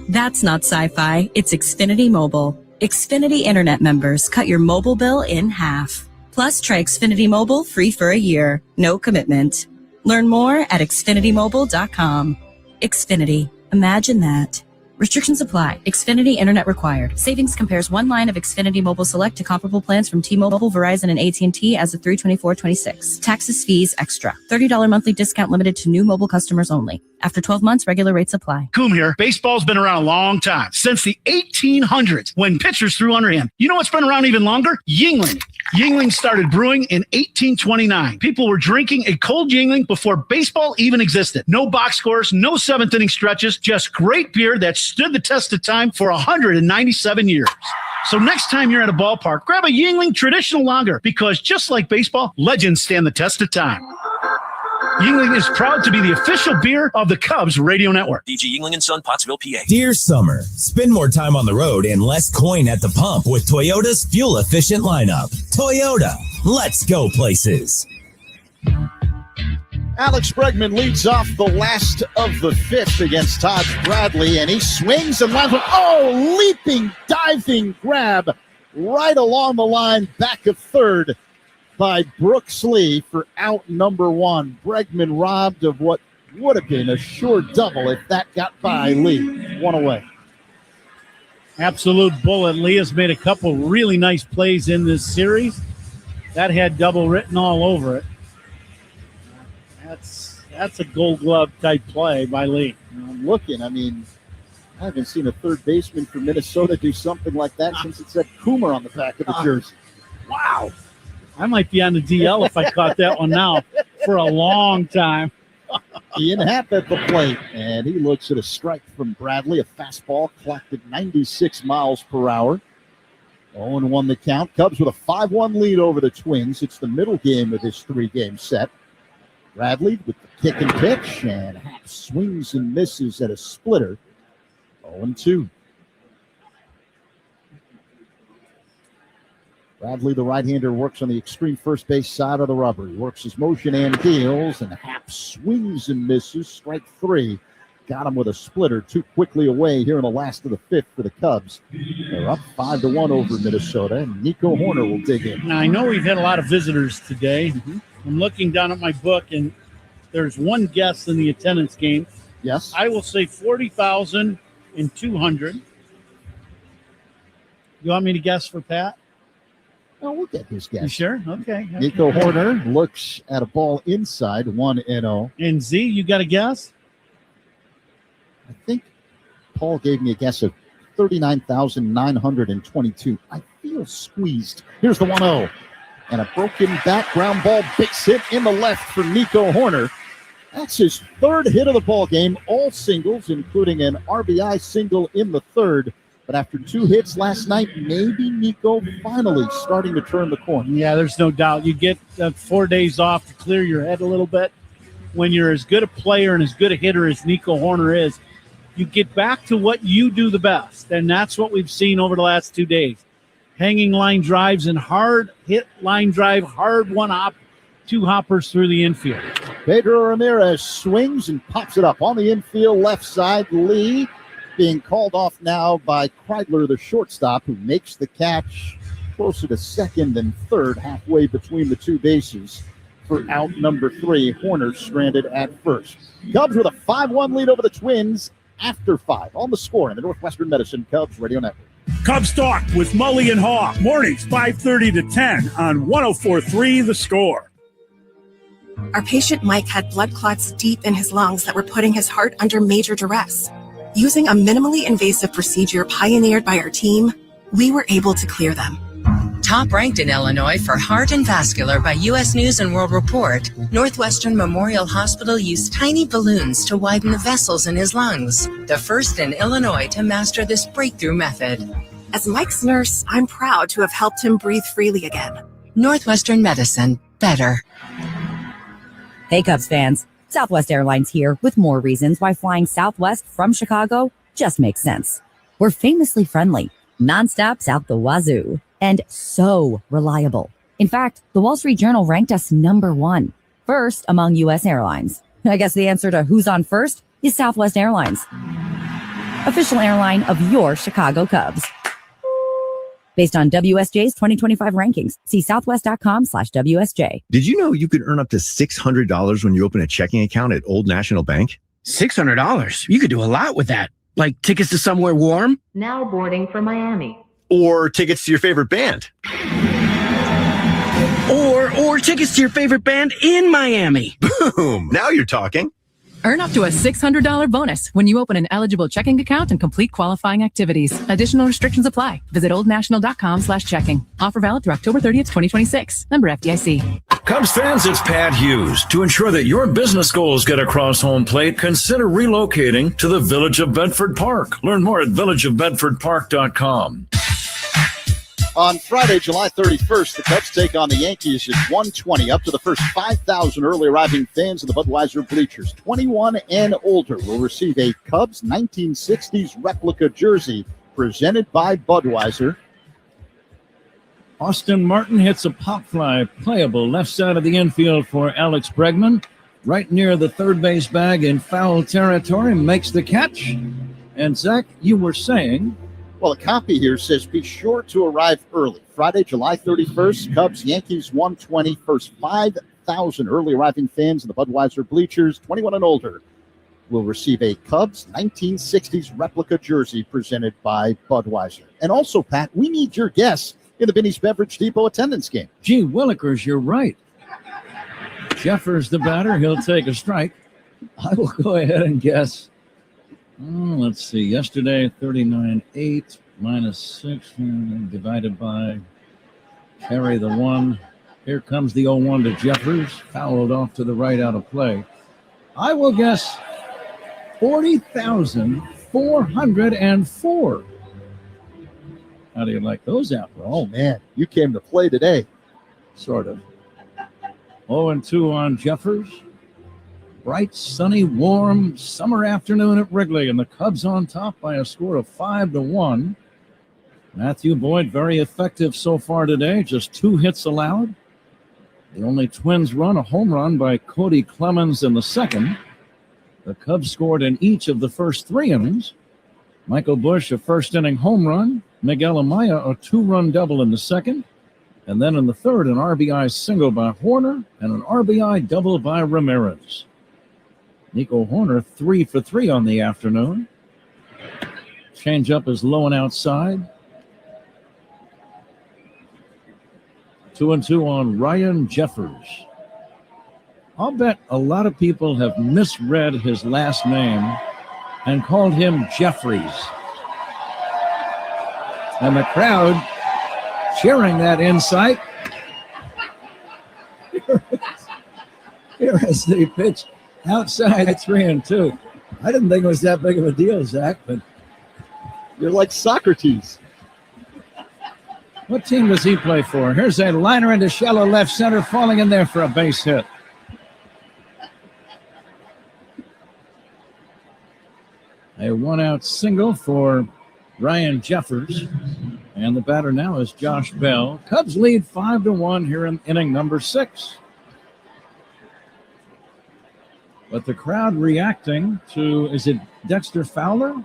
That's not sci-fi. It's Xfinity Mobile. Xfinity Internet members cut your mobile bill in half. Plus, try Xfinity Mobile free for a year. No commitment. Learn more at xfinitymobile.com. Xfinity. Imagine that. Restrictions apply. Xfinity Internet required. Savings compares one line of Xfinity Mobile Select to comparable plans from T-Mobile, Verizon, and AT&T as of 3/24/26. Taxes, fees, extra. $30 monthly discount limited to new mobile customers only. After 12 months, regular rates apply. Coom here. Baseball's been around a long time, since the 1800s, when pitchers threw underhand. You know what's been around even longer? Yuengling. Yuengling started brewing in 1829. People were drinking a cold Yuengling before baseball even existed. No box scores, no seventh inning stretches, just great beer that stood the test of time for 197 years. So next time you're at a ballpark, grab a Yuengling traditional lager, because just like baseball, legends stand the test of time. Yuengling is proud to be the official beer of the Cubs Radio Network. DG Yuengling & Son, Pottsville, PA. Dear summer, spend more time on the road and less coin at the pump with Toyota's fuel-efficient lineup. Toyota, let's go places. Alex Bregman leads off the last of the fifth against Todd Bradley, and he swings and lands with, leaping, diving grab right along the line, back of third by Brooks Lee for out number one. Bregman robbed of what would have been a sure double if that got by Lee. One away. Absolute bullet. Lee has made a couple really nice plays in this series. That had double written all over it. That's a Gold Glove type play by Lee. I'm looking. I haven't seen a third baseman for Minnesota do something like that since it said Coomer on the back of the jersey. Wow. I might be on the DL if I caught that one now for a long time. Ian Happ at the plate, and he looks at a strike from Bradley, a fastball clocked at 96 miles per hour. 0-1 the count. Cubs with a 5-1 lead over the Twins. It's the middle game of this three-game set. Bradley with the kick and pitch, and Happ swings and misses at a splitter. 0-2. Bradley, the right-hander, works on the extreme first base side of the rubber. He works his motion and deals, and Happ swings and misses. Strike three. Got him with a splitter too quickly away here in the last of the fifth for the Cubs. They're up 5-1 over Minnesota, and Nico Horner will dig in. Now, I know we've had a lot of visitors today. I'm looking down at my book, and there's one guest in the attendance game. Yes. I will say 40,200. You want me to guess for Pat? No, we'll get his guess. You sure? Okay. Nico Horner looks at a ball inside, 1-0. And Z, you got a guess? I think Paul gave me a guess of 39,922. I feel squeezed. Here's the 1-0. And a broken back ground ball base hit in the left for Nico Horner. That's his third hit of the ball game, all singles, including an RBI single in the third. But after 2 hits last night, maybe Nico finally starting to turn the corner. Yeah, there's no doubt. You get 4 days off to clear your head a little bit. When you're as good a player and as good a hitter as Nico Horner is, you get back to what you do the best. And that's what we've seen over the last 2 days. Hanging line drives and hard hit line drive, hard one hop, 2 hoppers through the infield. Pedro Ramirez swings and pops it up on the infield left side. Lee being called off now by Kreidler, the shortstop, who makes the catch closer to second and third, halfway between the 2 bases for out number 3. Horner stranded at first. Cubs with a 5-1 lead over the Twins after 5 on the score in the Northwestern Medicine Cubs Radio Network. Cubs Talk with Mully and Haw. Mornings 5:30 to 10 on 104.3 The Score. Our patient Mike had blood clots deep in his lungs that were putting his heart under major duress. Using a minimally invasive procedure pioneered by our team, we were able to clear them. Top ranked in Illinois for heart and vascular by U.S. News and World Report, Northwestern Memorial Hospital used tiny balloons to widen the vessels in his lungs, the first in Illinois to master this breakthrough method. As Mike's nurse, I'm proud to have helped him breathe freely again. Northwestern Medicine. Better. Hey, Cubs fans. Southwest Airlines here with more reasons why flying Southwest from Chicago just makes sense. We're famously friendly, nonstops out the wazoo, and so reliable. In fact, the Wall Street Journal ranked us #1, first among U.S. airlines. I guess the answer to who's on first is Southwest Airlines, official airline of your Chicago Cubs. Based on WSJ's 2025 rankings, see southwest.com/WSJ. Did you know you could earn up to $600 when you open a checking account at Old National Bank? $600? You could do a lot with that. Like tickets to somewhere warm? Now boarding for Miami. Or tickets to your favorite band? Or tickets to your favorite band in Miami. Boom! Now you're talking. Earn up to a $600 bonus when you open an eligible checking account and complete qualifying activities. Additional restrictions apply. Visit oldnational.com/checking. Offer valid through October 30th, 2026. Member FDIC. Cubs fans, it's Pat Hughes. To ensure that your business goals get across home plate, consider relocating to the Village of Bedford Park. Learn more at villageofbedfordpark.com. On Friday, July 31st, the Cubs take on the Yankees at 1:20. Up to the first 5,000 early arriving fans in the Budweiser bleachers, 21 and older, will receive a Cubs 1960s replica jersey presented by Budweiser. Austin Martin hits a pop fly, playable left side of the infield for Alex Bregman, right near the third base bag in foul territory, makes the catch. And Zach, you were saying... Well, a copy here says be sure to arrive early. Friday, July 31st, Cubs, Yankees 1:20. First 5,000 early arriving fans in the Budweiser bleachers, 21 and older, will receive a Cubs 1960s replica jersey presented by Budweiser. And also, Pat, we need your guess in the Binny's Beverage Depot attendance game. Gee willikers, you're right. Jeffers the batter. He'll take a strike. I will go ahead and guess. Let's see. Yesterday, 39.8 minus 6 divided by carry the 1. Here comes the 0-1 to Jeffers. Fouled off to the right out of play. I will guess 40,404. How do you like those apples? Oh, man. You came to play today. Sort of. 0-2 on Jeffers. Bright, sunny, warm summer afternoon at Wrigley, and the Cubs on top by a score of 5-1. Matthew Boyd, very effective so far today, just 2 hits allowed. The only Twins run, a home run by Cody Clemens in the second. The Cubs scored in each of the first 3 innings. Michael Busch, a first-inning home run. Miguel Amaya, a 2-run double in the second. And then in the third, an RBI single by Horner and an RBI double by Ramirez. Nico Horner, 3 for 3 on the afternoon. Change-up is low and outside. 2-2 on Ryan Jeffers. I'll bet a lot of people have misread his last name and called him Jeffries. And the crowd cheering that insight. Here is the pitch. Outside 3-2. I didn't think it was that big of a deal, Zach, but You're like Socrates. What team does he play for? Here's a liner into shallow left center, falling in there for a base hit. A one-out single for Ryan Jeffers. And the batter now is Josh Bell. Cubs lead 5-1 here in inning number 6. But the crowd reacting to, is it Dexter Fowler?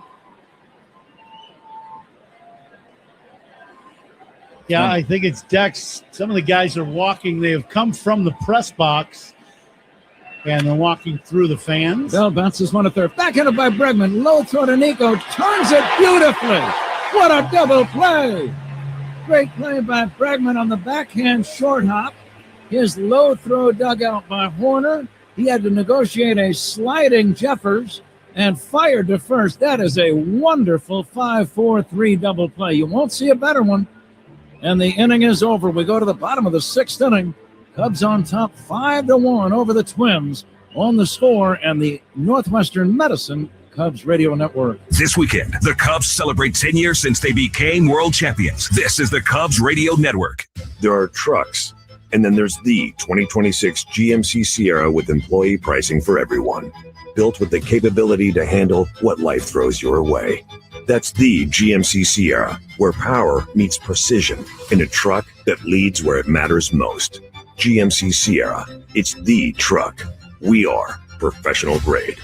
Yeah, I think it's Dex. Some of the guys are walking. They have come from the press box, and they're walking through the fans. Bell bounces one to third. Backhanded by Bregman. Low throw to Nico. Turns it beautifully. What a double play. Great play by Bregman on the backhand short hop. His low throw dug out by Horner. He had to negotiate a sliding Jeffers and fired to first. That is a wonderful 5-4-3 double play. You won't see a better one. And the inning is over. We go to the bottom of the 6th inning. Cubs on top 5-1 over the Twins on the score and the Northwestern Medicine Cubs Radio Network. This weekend, the Cubs celebrate 10 years since they became world champions. This is the Cubs Radio Network. There are trucks, and then there's the 2026 GMC Sierra with employee pricing for everyone. Built with the capability to handle what life throws your way. That's the GMC Sierra, where power meets precision in a truck that leads where it matters most. GMC Sierra, it's the truck. We are professional grade.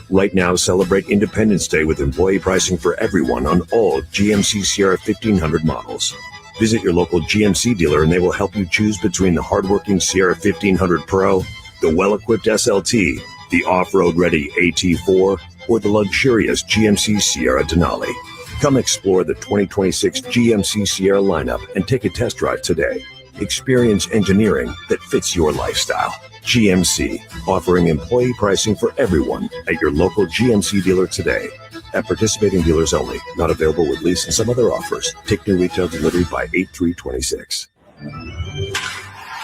Right now, celebrate Independence Day with employee pricing for everyone on all GMC Sierra 1500 models. Visit your local GMC dealer and they will help you choose between the hardworking Sierra 1500 Pro, the well-equipped SLT, the off-road ready AT4, or the luxurious GMC Sierra Denali. Come explore the 2026 GMC Sierra lineup and take a test drive today. Experience engineering that fits your lifestyle. GMC, offering employee pricing for everyone at your local GMC dealer today. At participating dealers only. Not available with lease and some other offers. Take new retail delivery by 8/3/26.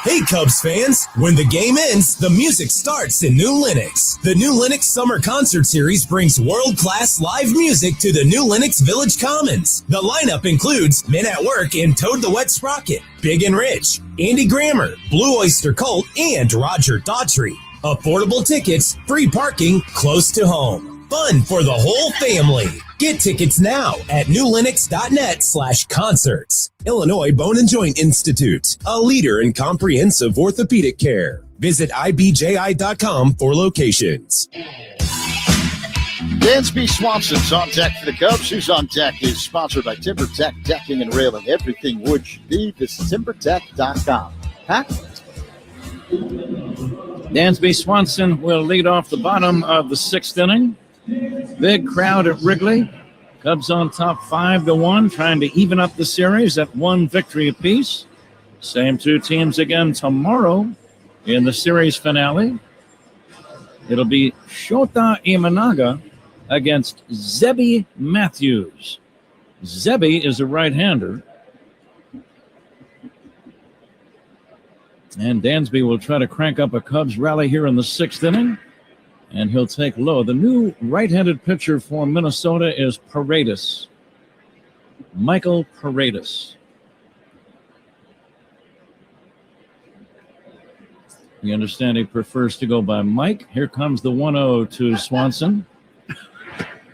Hey Cubs fans, when the game ends, the music starts in New Lenox. The New Lenox Summer Concert Series brings world-class live music to the New Lenox Village Commons. The lineup includes Men at Work and Toad the Wet Sprocket, Big and Rich, Andy Grammer, Blue Oyster Cult, and Roger Daughtry. Affordable tickets, free parking, close to home. Fun for the whole family. Get tickets now at newlenox.net/concerts. Illinois Bone and Joint Institute, a leader in comprehensive orthopedic care. Visit ibji.com for locations. Dansby Swanson's on deck for the Cubs. Who's on deck is sponsored by TimberTech Decking and Railing. Everything wood should be. Visit timbertech.com. Pat? Dansby Swanson will lead off the bottom of the 6th inning. Big crowd at Wrigley. Cubs on top 5-1, trying to even up the series at 1 victory apiece. Same 2 teams again tomorrow in the series finale. It'll be Shota Imanaga against Zebby Matthews. Zebby is a right-hander. And Dansby will try to crank up a Cubs rally here in the 6th inning. And he'll take low. The new right-handed pitcher for Minnesota is Paredes. Michael Paredes. You understand he prefers to go by Mike. Here comes the 1-0 to Swanson.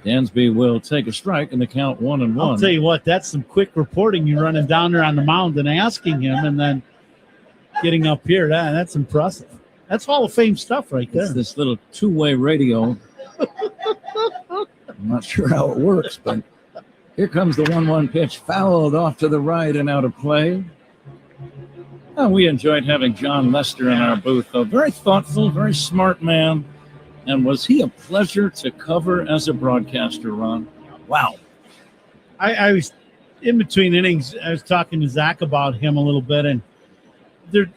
Dansby will take a strike and the count 1-1. I'll tell you what, that's some quick reporting. You're running down there on the mound and asking him and then getting up here. That's impressive. That's Hall of Fame stuff right there. It's this little 2-way radio. I'm not sure how it works, but here comes the 1-1 pitch, fouled off to the right and out of play. Oh, we enjoyed having John Lester in our booth, though. Very thoughtful, very smart man. And was he a pleasure to cover as a broadcaster, Ron? Wow. I was in between innings. I was talking to Zach about him a little bit, and there,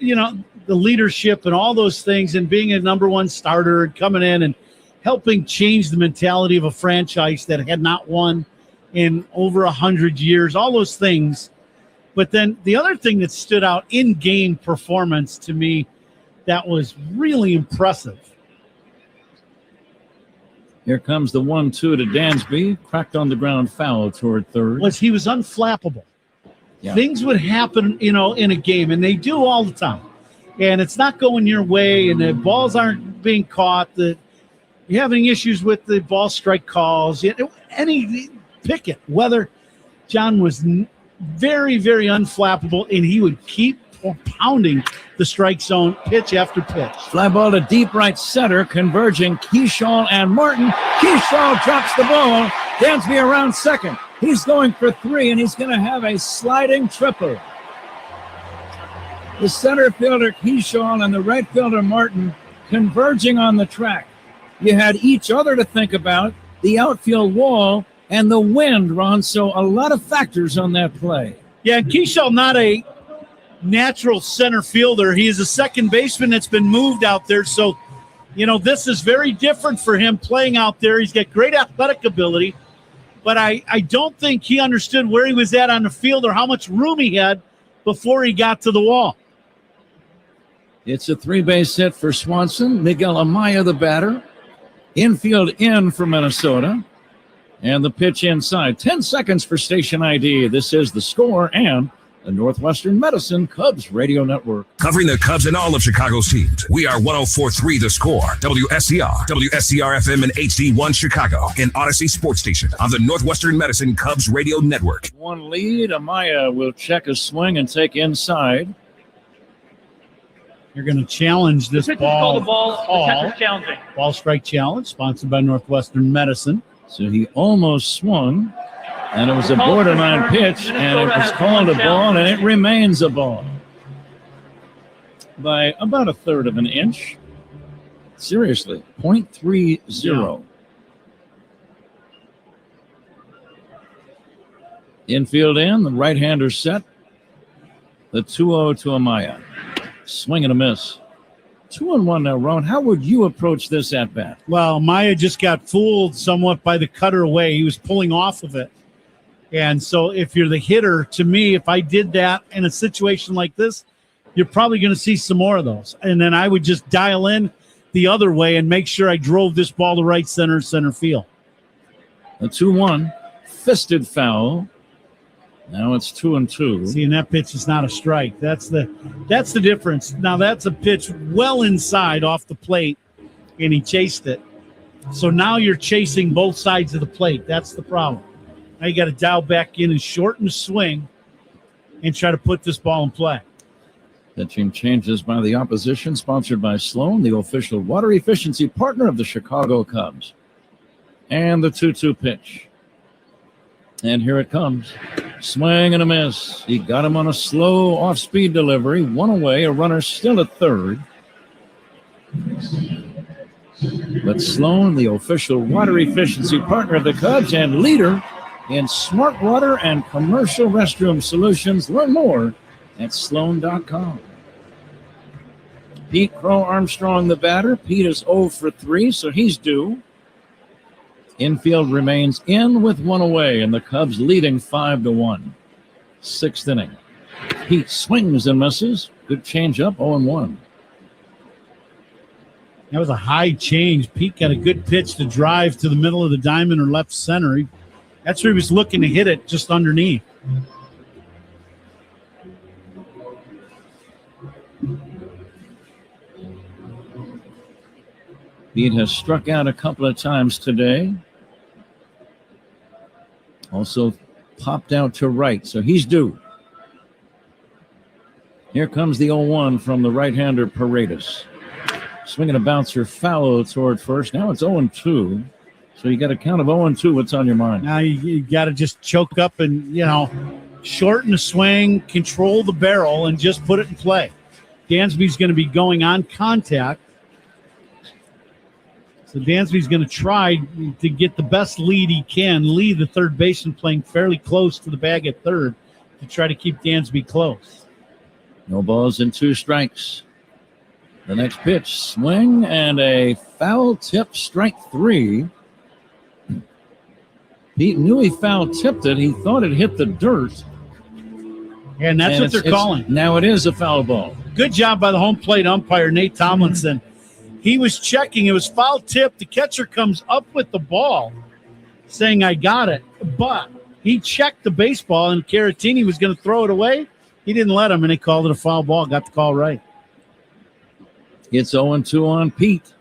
the leadership and all those things, and being a number 1 starter and coming in and helping change the mentality of a franchise that had not won in over 100 years, all those things. But then the other thing that stood out in game performance to me that was really impressive Here comes the 1-2 to Dansby. Cracked on the ground foul toward third. He was unflappable. Yeah. Things would happen, in a game, and they do all the time. And it's not going your way, and the balls aren't being caught. You're having issues with the ball strike calls. Pick it. Whether John was very, very unflappable, and he would keep pounding the strike zone pitch after pitch. Fly ball to deep right center, converging Keyshaw and Martin. Keyshaw drops the ball. Dansby around second. He's going for three, and he's going to have a sliding triple. The center fielder, Keyshaw, and the right fielder, Martin, converging on the track. You had each other to think about, the outfield wall, and the wind, Ron. So a lot of factors on that play. Yeah, Keyshaw not a natural center fielder. He is a second baseman that's been moved out there. So, this is very different for him playing out there. He's got great athletic ability, but I don't think he understood where he was at on the field or how much room he had before he got to the wall. It's a 3-base hit for Swanson. Miguel Amaya, the batter. Infield in for Minnesota. And the pitch inside. 10 seconds for station ID. This is The Score and the Northwestern Medicine Cubs Radio Network. Covering the Cubs and all of Chicago's teams. We are 104.3 The Score, WSCR, WSCR-FM and HD1 Chicago, and Odyssey Sports Station on the Northwestern Medicine Cubs Radio Network. One lead. Amaya will check a swing and take inside. You're going to challenge this ball. Challenging. Ball strike challenge, sponsored by Northwestern Medicine. So he almost swung. And it was a borderline pitch, and it was called a ball, and it remains a ball by about a third of an inch. Seriously, 0.30. Infield in, the right-hander set. The 2-0 to Amaya. Swing and a miss. 2-1 now, Ron. How would you approach this at-bat? Well, Amaya just got fooled somewhat by the cutter away. He was pulling off of it. And so if you're the hitter, to me, if I did that in a situation like this, you're probably going to see some more of those. And then I would just dial in the other way and make sure I drove this ball to right center field. A 2-1, fisted foul. Now it's 2-2. See, and that pitch is not a strike. That's the difference. Now that's a pitch well inside off the plate, and he chased it. So now you're chasing both sides of the plate. That's the problem. Now you got to dial back in and shorten the swing and try to put this ball in play. Pitching changes by the opposition, sponsored by Sloan, the official water efficiency partner of the Chicago Cubs. And the 2-2 pitch. And here it comes. Swing and a miss. He got him on a slow off-speed delivery. One away, a runner still at third. But Sloan, the official water efficiency partner of the Cubs and leader in smart water and commercial restroom solutions. Learn more at Sloan.com. Pete Crow Armstrong, the batter. Pete is 0 for 3, so he's due. Infield remains in with one away, and the Cubs leading 5-1. Sixth inning. Pete swings and misses. Good changeup, 0-1. That was a high change. Pete got a good pitch to drive to the middle of the diamond or left center. That's where he was looking to hit it, just underneath. Pete has struck out a couple of times today. Also popped out to right, so he's due. Here comes the 0-1 from the right-hander Paredes. Swinging a bouncer foul toward first. Now it's 0-2. So you got a count of 0-2. What's on your mind? Now you got to just choke up and, shorten the swing, control the barrel, and just put it in play. Dansby's going to be going on contact. So Dansby's going to try to get the best lead he can, lead the third baseman playing fairly close to the bag at third to try to keep Dansby close. No balls and 2 strikes. The next pitch, swing and a foul tip, strike 3. Pete knew he foul tipped it. He thought it hit the dirt. And that's what they're calling. Now it is a foul ball. Good job by the home plate umpire, Nate Tomlinson. He was checking. It was foul tip. The catcher comes up with the ball saying, I got it. But he checked the baseball, and Caratini was going to throw it away. He didn't let him, and he called it a foul ball. Got the call right. It's 0-2 on Pete.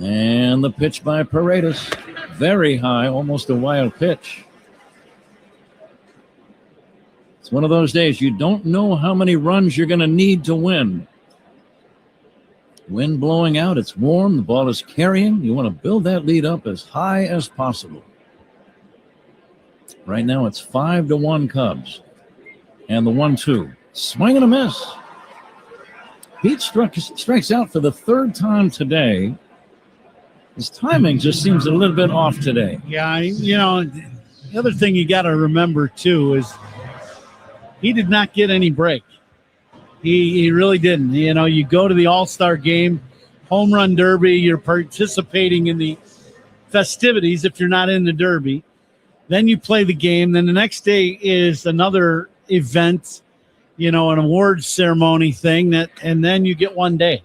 And the pitch by Paredes. Very high, almost a wild pitch. It's one of those days you don't know how many runs you're going to need to win. Wind blowing out, it's warm, the ball is carrying. You want to build that lead up as high as possible. Right now it's 5-1 Cubs. And the 1-2. Swing and a miss. Pete strikes out for the third time today. His timing just seems a little bit off today. Yeah, the other thing you got to remember, too, is he did not get any break. He really didn't. You go to the All-Star game, home run derby, you're participating in the festivities if you're not in the derby. Then you play the game. Then the next day is another event, an awards ceremony thing, and then you get 1 day.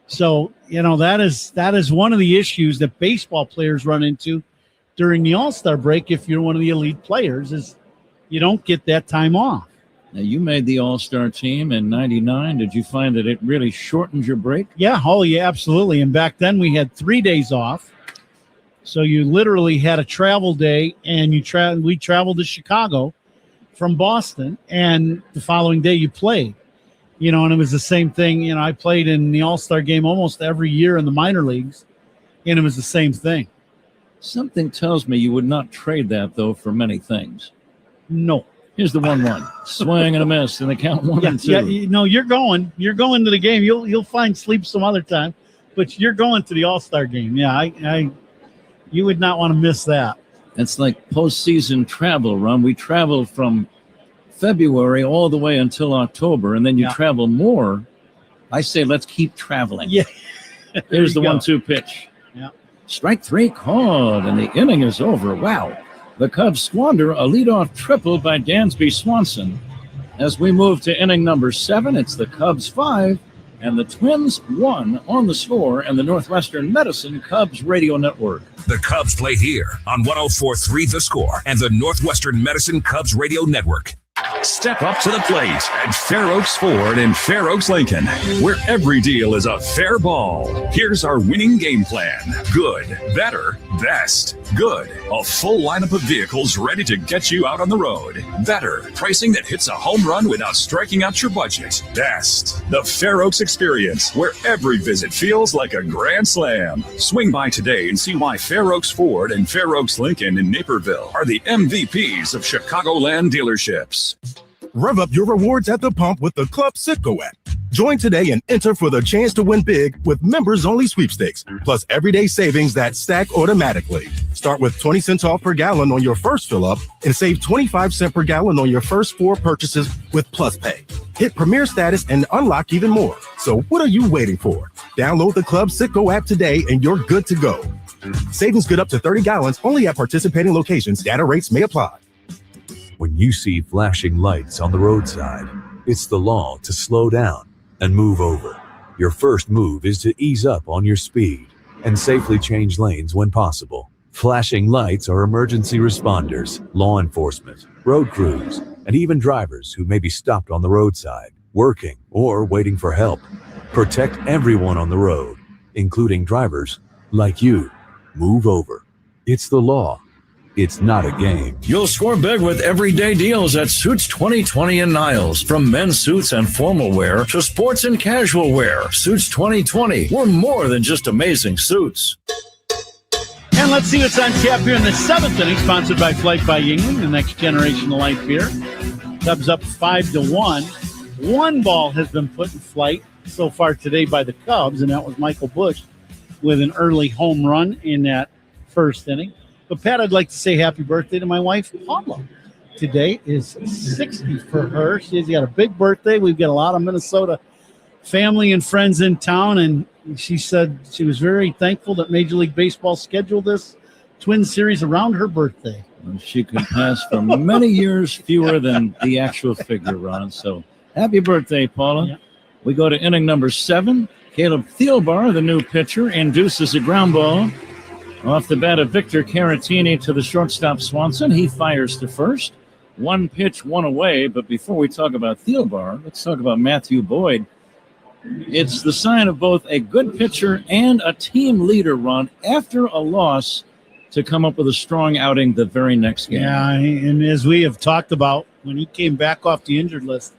So, that is one of the issues that baseball players run into during the All-Star break if you're one of the elite players, is you don't get that time off. Now, you made the All-Star team in 99. Did you find that it really shortened your break? Yeah, absolutely. And back then we had 3 days off. So you literally had a travel day, and we traveled to Chicago from Boston, and the following day you played. And it was the same thing. I played in the All-Star game almost every year in the minor leagues, and it was the same thing. Something tells me you would not trade that, though, for many things. No. Here's the 1-1. Swing and a miss, and the count 1-2. Yeah, you're going to the game. You'll find sleep some other time, but you're going to the All-Star game. Yeah, you would not want to miss that. It's like postseason travel, Ron. We traveled from February all the way until October, and then you travel more. I say let's keep traveling. Yeah. Here's the 1-2 pitch. Yeah. Strike 3 called, and the inning is over. Wow. The Cubs squander a leadoff triple by Dansby Swanson. As we move to inning number 7, it's the Cubs 5 and the Twins 1 on the score, and the Northwestern Medicine Cubs Radio Network. The Cubs play here on 104.3 The Score and the Northwestern Medicine Cubs Radio Network. Step up to the plate at Fair Oaks Ford in Fair Oaks, Lincoln, where every deal is a fair ball. Here's our winning game plan. Good, better, best. Good, a full lineup of vehicles ready to get you out on the road. Better, pricing that hits a home run without striking out your budget. Best, the Fair Oaks experience, where every visit feels like a grand slam. Swing by today and see why Fair Oaks Ford and Fair Oaks Lincoln in Naperville are the MVPs of Chicagoland dealerships. Rev up your rewards at the pump with the Club Citgo app. Join today and enter for the chance to win big with members-only sweepstakes, plus everyday savings that stack automatically. Start with 20 cents off per gallon on your first fill-up and save 25 cents per gallon on your first 4 purchases with Plus Pay. Hit Premier status and unlock even more. So what are you waiting for? Download the Club Citgo app today and you're good to go. Savings good up to 30 gallons only at participating locations. Data rates may apply. When you see flashing lights on the roadside, it's the law to slow down and move over. Your first move is to ease up on your speed and safely change lanes when possible. Flashing lights are emergency responders, law enforcement, road crews, and even drivers who may be stopped on the roadside, working or waiting for help. Protect everyone on the road, including drivers like you. Move over. It's the law. It's not a game. You'll score big with everyday deals at Suits 2020 in Niles. From men's suits and formal wear to sports and casual wear. Suits 2020. We're more than just amazing suits. And let's see what's on tap here in the 7th inning, sponsored by Flight by Yingling, the next generation of light beer. Cubs up 5-1. One ball has been put in flight so far today by the Cubs, and that was Michael Busch with an early home run in that first inning. But, Pat, I'd like to say happy birthday to my wife, Paula. Today is 60 for her. She's got a big birthday. We've got a lot of Minnesota family and friends in town, and she said she was very thankful that Major League Baseball scheduled this Twin Series around her birthday. She could pass for many years fewer than the actual figure, Ron. So happy birthday, Paula. Yeah. We go to inning number 7. Caleb Thielbar, the new pitcher, induces a ground ball off the bat of Victor Caratini to the shortstop Swanson. He fires to first. One pitch, one away. But before we talk about Thielbar, let's talk about Matthew Boyd. It's the sign of both a good pitcher and a team leader, Ron, after a loss, to come up with a strong outing the very next game. Yeah, and as we have talked about, when he came back off the injured list,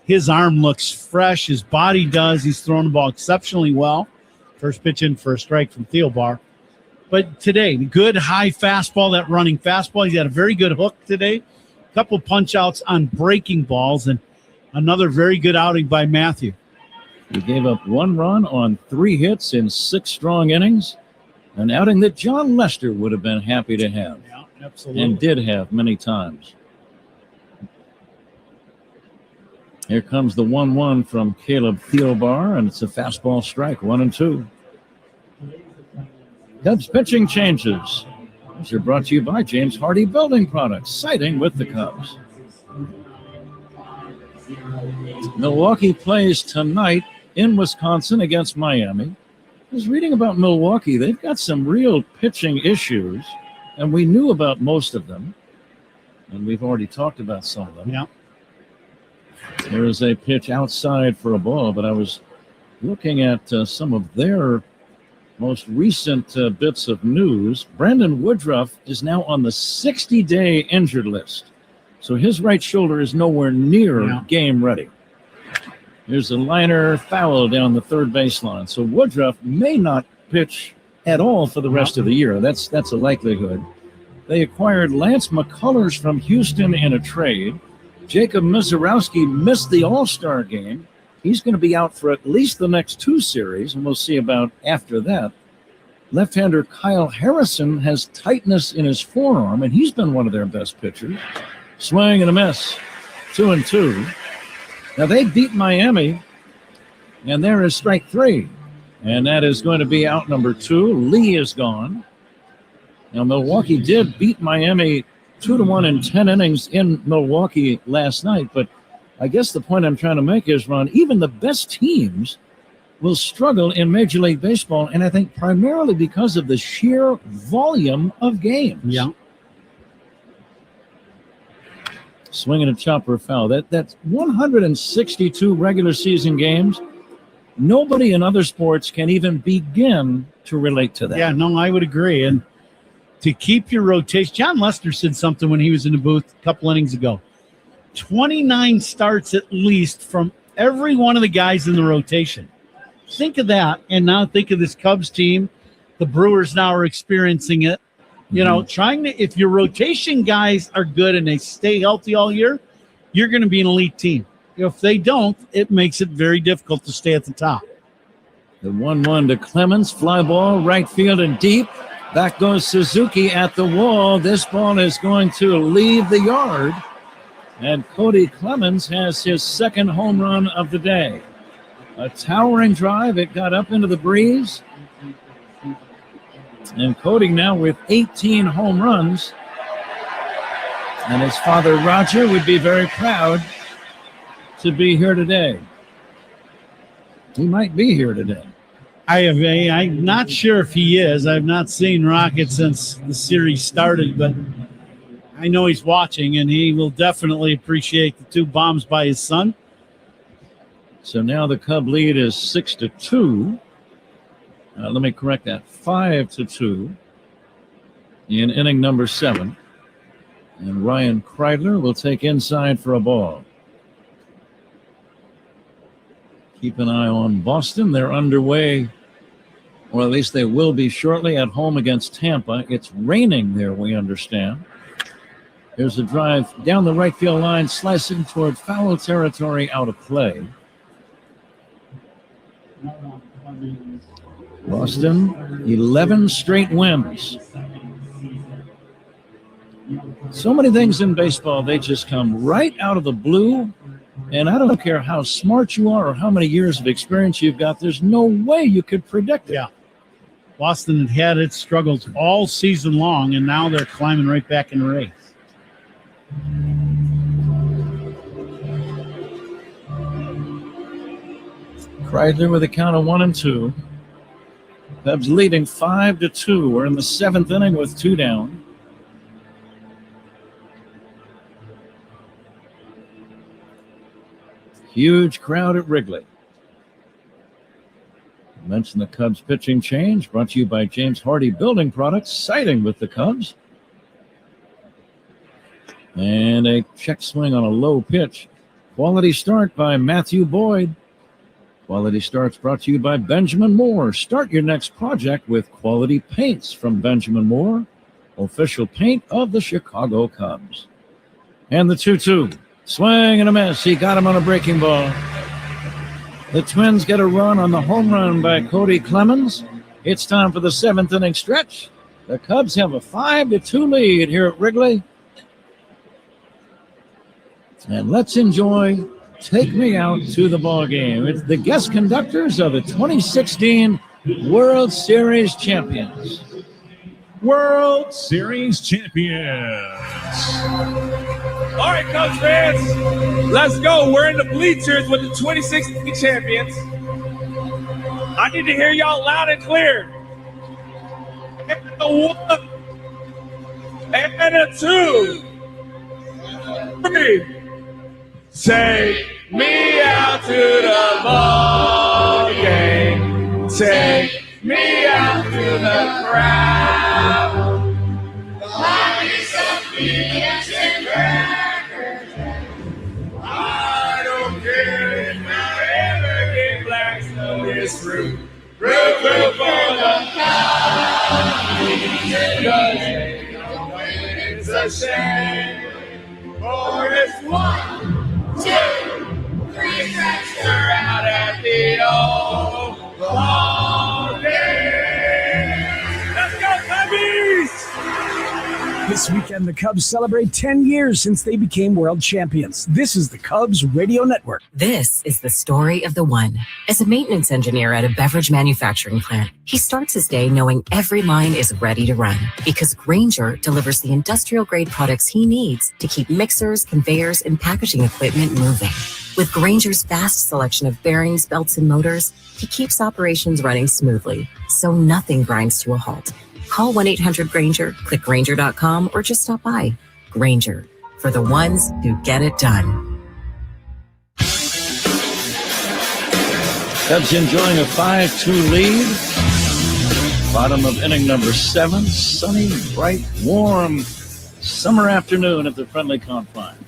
his arm looks fresh. His body does. He's thrown the ball exceptionally well. First pitch in for a strike from Thielbar. But today, good high fastball, that running fastball. He's got a very good hook today. A couple punch outs on breaking balls, and another very good outing by Matthew. He gave up 1 run on 3 hits in 6 strong innings. An outing that John Lester would have been happy to have. Yeah, absolutely. And did have many times. Here comes the 1-1 from Caleb Thielbar, and it's a fastball strike, 1-2. Cubs pitching changes. These are brought to you by James Hardy Building Products, siding with the Cubs. Milwaukee plays tonight in Wisconsin against Miami. I was reading about Milwaukee. They've got some real pitching issues, and we knew about most of them, and we've already talked about some of them. Yeah. There is a pitch outside for a ball, but I was looking at some of their most recent bits of news. Brandon Woodruff is now on the 60-day injured list, so his right shoulder is nowhere near game ready. Here's a liner foul down the third baseline. So Woodruff may not pitch at all for the rest of the year. That's a likelihood. They acquired Lance McCullers from Houston in a trade. Jacob Mizorowski missed the All-Star game. He's going to be out for at least the next 2 series, and we'll see about after that. Left-hander Kyle Harrison has tightness in his forearm, and he's been one of their best pitchers. Swing and a miss. 2-2. Now, they beat Miami, and there is strike 3. And that is going to be out number 2. Lee is gone. Now, Milwaukee did beat Miami 2-1 in 10 innings in Milwaukee last night. But I guess the point I'm trying to make is, Ron, even the best teams will struggle in Major League Baseball, and I think primarily because of the sheer volume of games. Yeah. Swinging a chopper foul. That's 162 regular season games. Nobody in other sports can even begin to relate to that. Yeah, no, I would agree. And to keep your rotation, John Lester said something when he was in the booth a couple innings ago. 29 starts at least from every one of the guys in the rotation. Think of that, and now think of this Cubs team. The Brewers now are experiencing it. You know, trying to, if your rotation guys are good and they stay healthy all year, you're going to be an elite team. If they don't, it makes it very difficult to stay at the top. The 1-1 to Clemens, fly ball, right field and deep. Back goes Suzuki at the wall. This ball is going to leave the yard. And Cody Clemens has his second home run of the day. A towering drive. It got up into the breeze. And Cody now with 18 home runs. And his father, Roger, would be very proud to be here today. He might be here today. I'm not sure if he is. I've not seen Rocket since the series started, but I know he's watching, and he will definitely appreciate the 2 bombs by his son. So now the Cub lead is 6-2. Let me correct that. 5-2 in inning number 7. And Ryan Kreidler will take inside for a ball. Keep an eye on Boston. They're underway, or at least they will be shortly, at home against Tampa. It's raining there, we understand. There's a drive down the right field line, slicing toward foul territory, out of play. Boston, 11 straight wins. So many things in baseball, they just come right out of the blue. And I don't care how smart you are or how many years of experience you've got, there's no way you could predict it. Yeah. Boston had its struggles all season long, and now they're climbing right back in the race. Kreidler with a count of 1-2. Cubs leading 5-2. We're in the 7th inning with 2 down. Huge crowd at Wrigley. I mentioned the Cubs pitching change, brought to you by James Hardy Building Products, siding with the Cubs. And a check swing on a low pitch. Quality start by Matthew Boyd. Quality starts brought to you by Benjamin Moore. Start your next project with quality paints from Benjamin Moore, official paint of the Chicago Cubs. And the 2-2. Swing and a miss. He got him on a breaking ball. The Twins get a run on the home run by Cody Clemens. It's time for the 7th inning stretch. The Cubs have a 5-2 lead here at Wrigley. And let's enjoy Take Me Out to the Ball Game. It's the guest conductors of the 2016 World Series champions. World Series champions. All right, Cubs fans, let's go. We're in the bleachers with the 2016 champions. I need to hear y'all loud and clear. And a 1, and a 2, 3. Take me out to the ball game. Take me out to the crowd. Buy me some peanuts and crackers. I don't care if I ever get black snow this root. Root for the county. It's a shame. For it's 1, 2, 3 tracks are out at the old ball game. Let's go, Cubbies! This weekend, the Cubs celebrate 10 years since they became world champions. This is the Cubs Radio Network. This is the story of the one. As a maintenance engineer at a beverage manufacturing plant, he starts his day knowing every line is ready to run because Grainger delivers the industrial-grade products he needs to keep mixers, conveyors, and packaging equipment moving. With Grainger's vast selection of bearings, belts, and motors, he keeps operations running smoothly, so nothing grinds to a halt. Call 1-800-GRAINGER, click Grainger.com, or just stop by. Grainger, for the ones who get it done. Cubs enjoying a 5-2 lead. Bottom of inning number 7. Sunny, bright, warm summer afternoon at the friendly confines.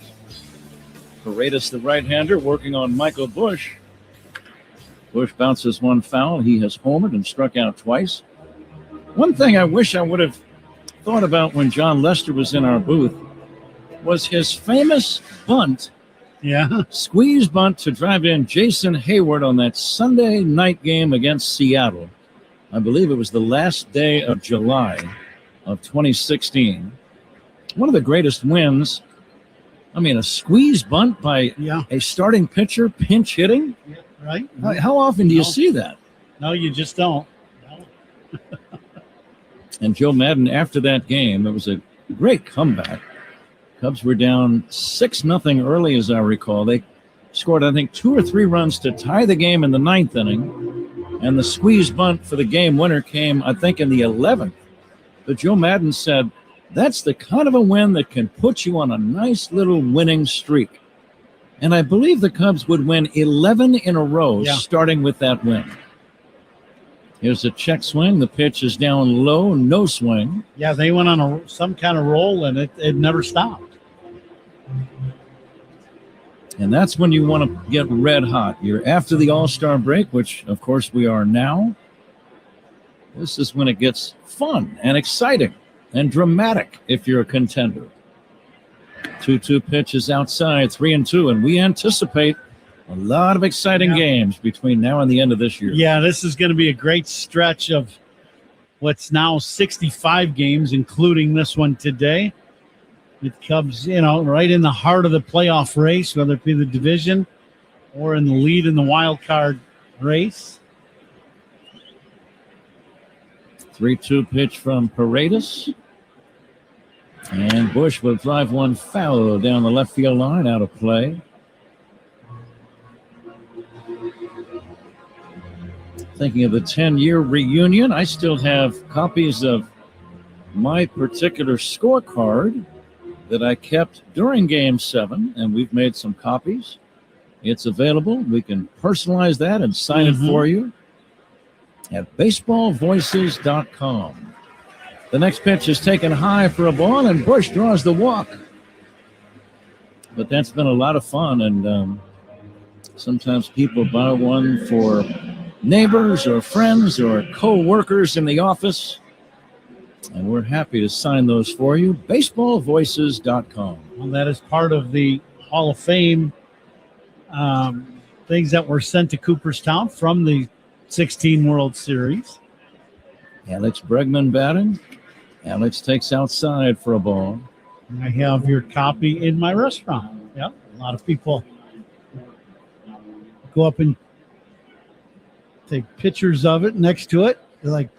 Paredes, the right-hander, working on Michael Busch. Busch bounces one foul. He has homered and struck out twice. One thing I wish I would have thought about when John Lester was in our booth was his famous bunt. Yeah. Squeeze bunt to drive in Jason Hayward on that Sunday night game against Seattle. I believe it was the last day of July of 2016. One of the greatest wins. I mean, a squeeze bunt by a starting pitcher pinch hitting. Yeah, right. How often do you see that? No, you just don't. No. And Joe Madden, after that game, it was a great comeback. Cubs were down 6-0 early, as I recall. They scored, I think, 2 or 3 runs to tie the game in the 9th inning. And the squeeze bunt for the game winner came, I think, in the 11th. But Joe Madden said, that's the kind of a win that can put you on a nice little winning streak. And I believe the Cubs would win 11 in a row, starting with that win. Here's a check swing. The pitch is down low, no swing. Yeah, they went on some kind of roll, and it never stopped. And that's when you want to get red hot. You're after the All-Star break, which, of course, we are now. This is when it gets fun and exciting and dramatic if you're a contender. 2-2 pitch is outside, 3-2, and we anticipate a lot of exciting games between now and the end of this year. Yeah, this is going to be a great stretch of what's now 65 games, including this one today. It Cubs, right in the heart of the playoff race, whether it be the division or in the lead in the wild card race. 3-2 pitch from Paredes. And Busch will drive one foul down the left field line, out of play. Thinking of the 10-year reunion, I still have copies of my particular scorecard that I kept during Game 7, and we've made some copies. It's available. We can personalize that and sign it for you at baseballvoices.com. The next pitch is taken high for a ball, and Bush draws the walk. But that's been a lot of fun, and sometimes people buy one for neighbors or friends or co-workers in the office, and we're happy to sign those for you. Baseballvoices.com. Well, that is part of the Hall of Fame things that were sent to Cooperstown from the 16 World Series. Alex Bregman batting. Alex takes outside for a ball. I have your copy in my restaurant. Yep. A lot of people go up and take pictures of it next to it. They're like,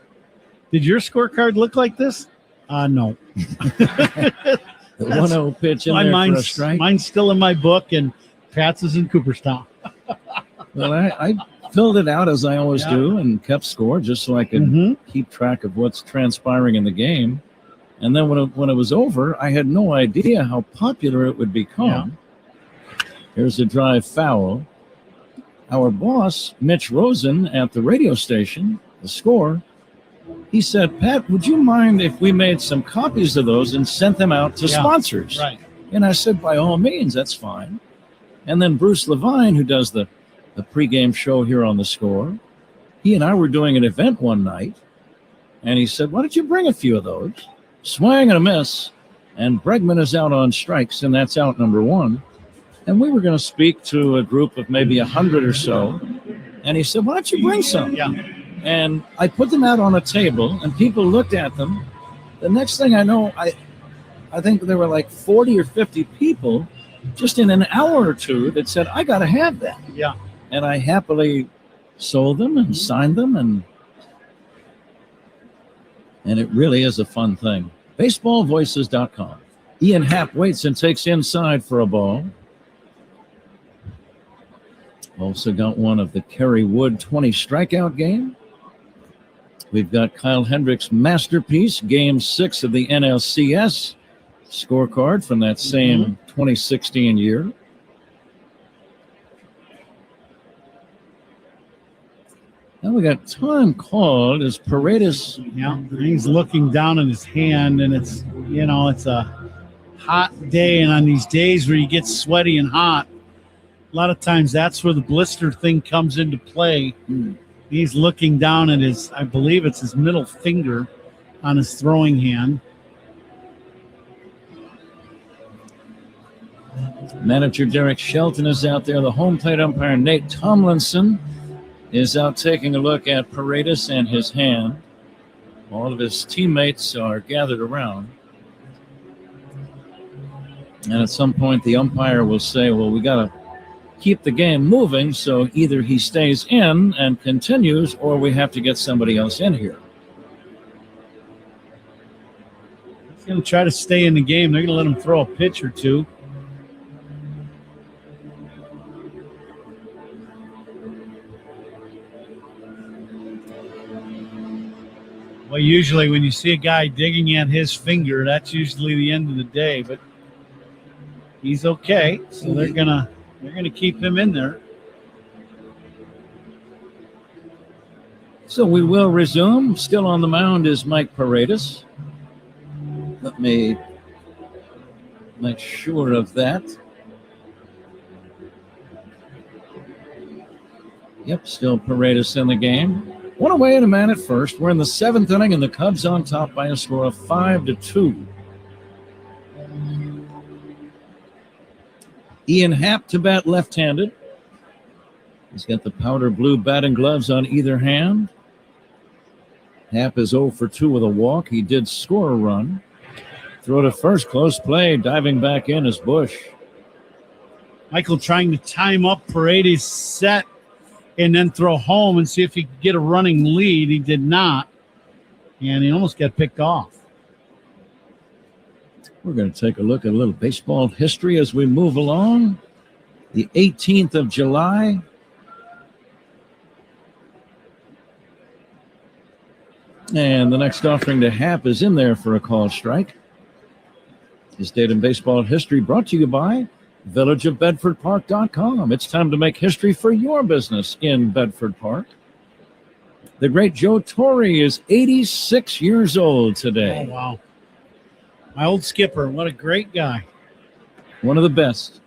did your scorecard look like this? No. The 1-0 pitch in there for a strike. Mine's still in my book, and Pat's is in Cooperstown. Well, I filled it out as I always do and kept score just so I could keep track of what's transpiring in the game. And then when it was over, I had no idea how popular it would become. Here's a drive foul. Our boss, Mitch Rosen, at the radio station, the score, he said, Pat, would you mind if we made some copies of those and sent them out to sponsors? Right. And I said, by all means, that's fine. And then Bruce Levine, who does the pregame show here on the score, he and I were doing an event one night, and he said, why don't you bring a few of those? Swing and a miss, and Bregman is out on strikes, and that's out number 1. And we were going to speak to a group of maybe 100 or so, and he said, why don't you bring some? Yeah. And I put them out on a table, and people looked at them. The next thing I know, I think there were like 40 or 50 people just in an hour or two that said, I got to have that. Yeah. And I happily sold them and signed them, and it really is a fun thing. Baseballvoices.com. Ian Happ waits and takes inside for a ball. Also got one of the Kerry Wood 20 strikeout game. We've got Kyle Hendricks' masterpiece, Game 6 of the NLCS scorecard from that same 2016 year. Now we got time called as Paredes. Yeah, he's looking down at his hand, and it's a hot day, and on these days where you get sweaty and hot, a lot of times that's where the blister thing comes into play. He's looking down at I believe it's his middle finger on his throwing hand. Manager Derek Shelton is out there. The home plate umpire Nate Tomlinson is out taking a look at Paredes and his hand. All of his teammates are gathered around. And at some point, the umpire will say, well, we got to keep the game moving, so either he stays in and continues, or we have to get somebody else in here. He's going to try to stay in the game. They're going to let him throw a pitch or two. Well, usually when you see a guy digging at his finger, that's usually the end of the day, but he's okay. So they're gonna keep him in there. So we will resume. Still on the mound is Mike Paredes. Let me make sure of that. Yep, still Paredes in the game. One away and a man at first. We're in the 7th inning, and the Cubs on top by a score of 5-2. Ian Happ to bat left-handed. He's got the powder blue batting gloves on either hand. Happ is 0 for 2 with a walk. He did score a run. Throw to first, close play. Diving back in is Bush. Michael trying to time up Paredes' set and then throw home and see if he could get a running lead. He did not, and he almost got picked off. We're going to take a look at a little baseball history as we move along. The 18th of July, And the next offering to Hap is in there for a call strike. This date in baseball history brought to you by villageofbedfordpark.com. It's time to make history for your business in Bedford Park. The great Joe Torre is 86 years old today. Oh, wow. My old skipper. What a great guy. One of the best.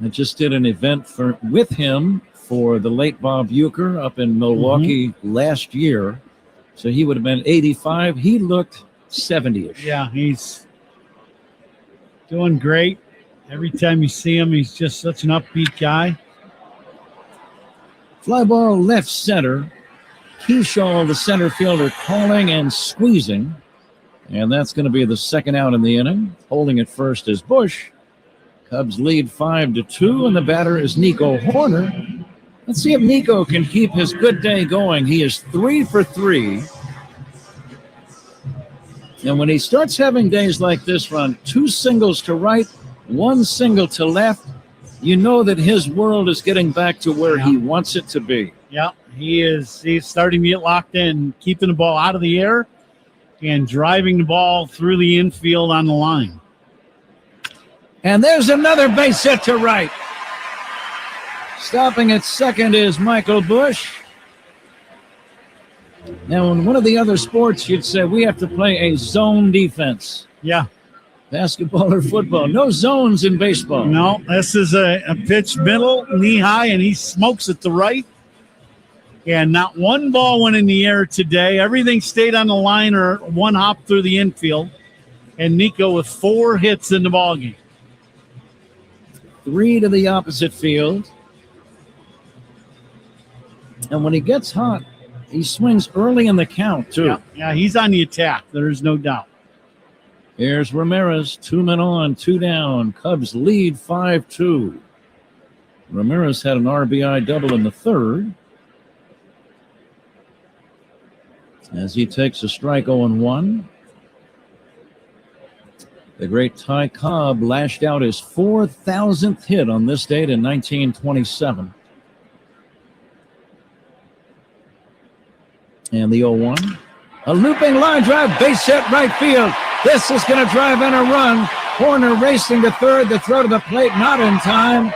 I just did an event with him for the late Bob Uecker up in Milwaukee last year. So he would have been 85. He looked 70-ish. Yeah, he's doing great. Every time you see him, he's just such an upbeat guy. Fly ball left center. Keyshaw, the center fielder, calling and squeezing. And that's going to be the second out in the inning. Holding at first is Bush. Cubs lead 5-2, and the batter is Nico Horner. Let's see if Nico can keep his good day going. He is 3 for 3. And when he starts having days like this one, 2 singles to right, 1 single to left, you know that his world is getting back to where he wants it to be. Yeah, he's starting to get locked in, keeping the ball out of the air and driving the ball through the infield on the line. And there's another base hit to right. Stopping at second is Michael Bush. Now, in one of the other sports, you'd say we have to play a zone defense. Yeah. Basketball or football. No zones in baseball. No, this is a pitch middle, knee high, and he smokes it to right. And not one ball went in the air today. Everything stayed on the line or one hop through the infield. And Nico with 4 hits in the ballgame. 3 to the opposite field. And when he gets hot, he swings early in the count, too. Yeah, he's on the attack. There's no doubt. Here's Ramirez. 2 men on, 2 down. Cubs lead 5-2. Ramirez had an RBI double in the third. As he takes a strike 0-1. The great Ty Cobb lashed out his 4,000th hit on this date in 1927. And the 0-1. A looping line drive, base hit right field. This is going to drive in a run. Horner racing to third. The throw to the plate, not in time.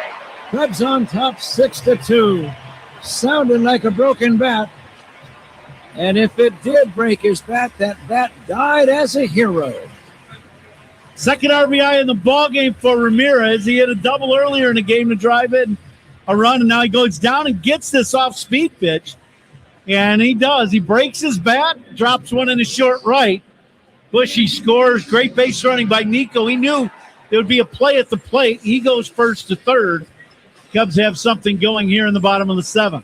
Cubs on top 6-2. Sounding like a broken bat. And if it did break his bat, that bat died as a hero. Second RBI in the ballgame for Ramirez. He hit a double earlier in the game to drive in a run, and now he goes down and gets this off-speed pitch. And he does. He breaks his bat, drops one in the short right. Bushy scores. Great base running by Nico. He knew there would be a play at the plate. He goes first to third. Cubs have something going here in the bottom of the 7th.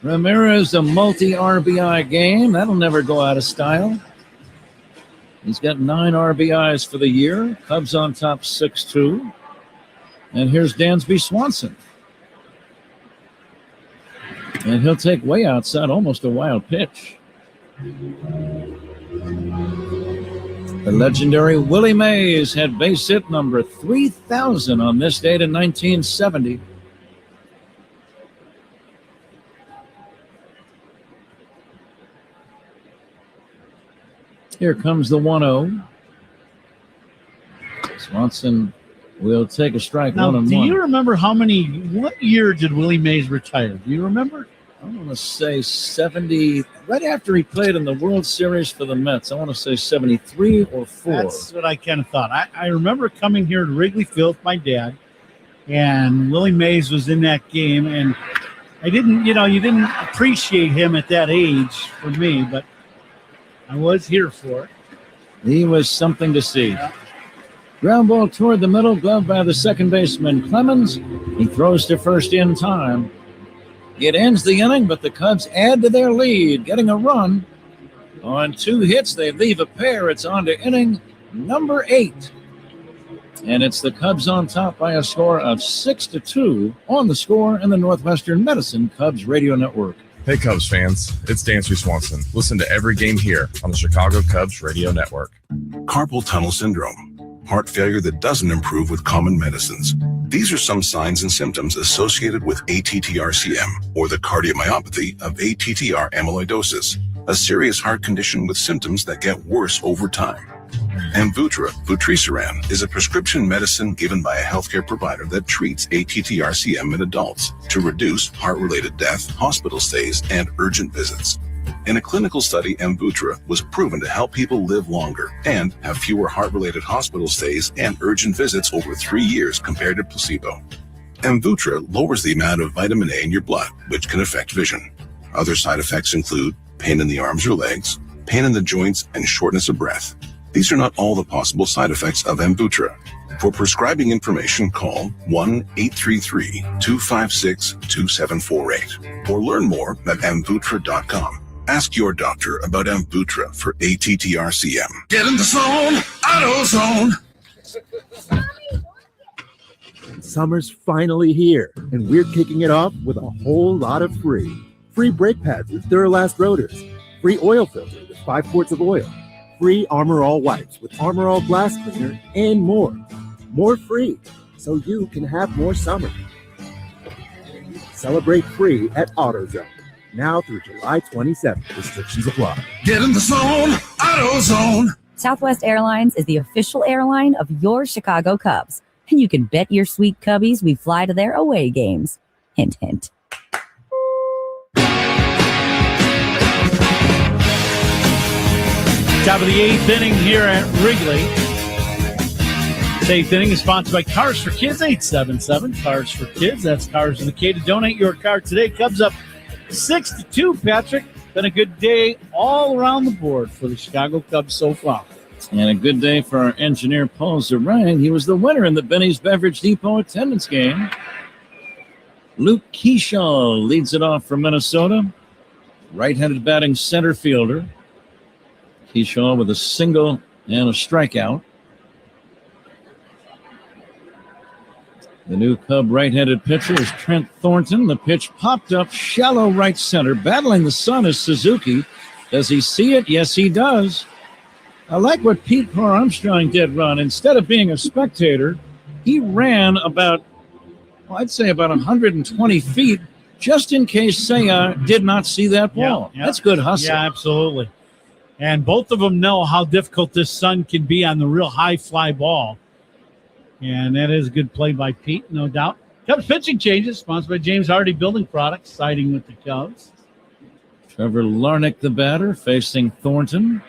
Ramirez, a multi-RBI game. That'll never go out of style. He's got 9 RBIs for the year. Cubs on top 6-2. And here's Dansby Swanson. And he'll take way outside, almost a wild pitch. The legendary Willie Mays had base hit number 3,000 on this date in 1970. Here comes the 1-0. Swanson will take a strike. Now, 1-1. do you remember what year did Willie Mays retire? Do you remember? I want to say 70, right after he played in the World Series for the Mets. I want to say 73 or 4. That's what I kind of thought. I remember coming here to Wrigley Field with my dad, and Willie Mays was in that game, and I didn't, you didn't appreciate him at that age for me, but I was here for it. He was something to see. Yeah. Ground ball toward the middle, gloved by the second baseman Clemens. He throws to first in time. It ends the inning, but the Cubs add to their lead, getting a run. On 2 hits, they leave a pair. It's on to inning number 8. And it's the Cubs on top by a score of 6-2 on the Score in the Northwestern Medicine Cubs Radio Network. Hey, Cubs fans, it's Dansby Swanson. Listen to every game here on the Chicago Cubs Radio Network. Carpal tunnel syndrome, heart failure that doesn't improve with common medicines. These are some signs and symptoms associated with ATTR-CM, or the cardiomyopathy of ATTR amyloidosis. a serious heart condition with symptoms that get worse over time. Amvuttra, vutrisiran, is a prescription medicine given by a healthcare provider that treats ATTR-CM in adults to reduce heart-related death, hospital stays, and urgent visits. In a clinical study, Amvuttra was proven to help people live longer and have fewer heart-related hospital stays and urgent visits over 3 years compared to placebo. Amvuttra lowers the amount of vitamin A in your blood, which can affect vision. Other side effects include pain in the arms or legs, pain in the joints, and shortness of breath. These are not all the possible side effects of Amvuttra. For prescribing information, call 1-833-256-2748 or learn more at amvuttra.com. Ask your doctor about Amvuttra for ATTR-CM. Get in the zone, AutoZone. Summer's finally here, and we're kicking it off with a whole lot of free. Free brake pads with Duralast rotors. Free oil filter with 5 quarts of oil. Free Armor All wipes with Armor All glass cleaner, and more. More free, so you can have more summer. Celebrate free at AutoZone. Now through July 27th. Restrictions apply. Get in the zone, AutoZone. Southwest Airlines is the official airline of your Chicago Cubs. And you can bet your sweet Cubbies we fly to their away games. Hint, hint. Top of the 8th inning here at Wrigley. This 8th inning is sponsored by Cars for Kids, 877 Cars for Kids. That's Cars in the K. To donate your car today. Cubs up 6-2, Patrick. Been a good day all around the board for the Chicago Cubs so far. And a good day for our engineer, Paul Zarang. He was the winner in the Benny's Beverage Depot attendance game. Luke Keyshaw leads it off for Minnesota. Right-handed batting center fielder. Keyshaw with a single and a strikeout. The new Cub right-handed pitcher is Trent Thornton. The pitch popped up shallow right center. Battling the sun is Suzuki. Does he see it? Yes, he does. I like what Pete Armstrong did run. Instead of being a spectator, he ran about 120 feet just in case Seiya did not see that ball. Yeah. That's good hustle. Yeah, absolutely. And both of them know how difficult this sun can be on the real high fly ball. And that is a good play by Pete, no doubt. Cubs pitching changes, sponsored by James Hardy Building Products, siding with the Cubs. Trevor Larnach, the batter, facing Thornton.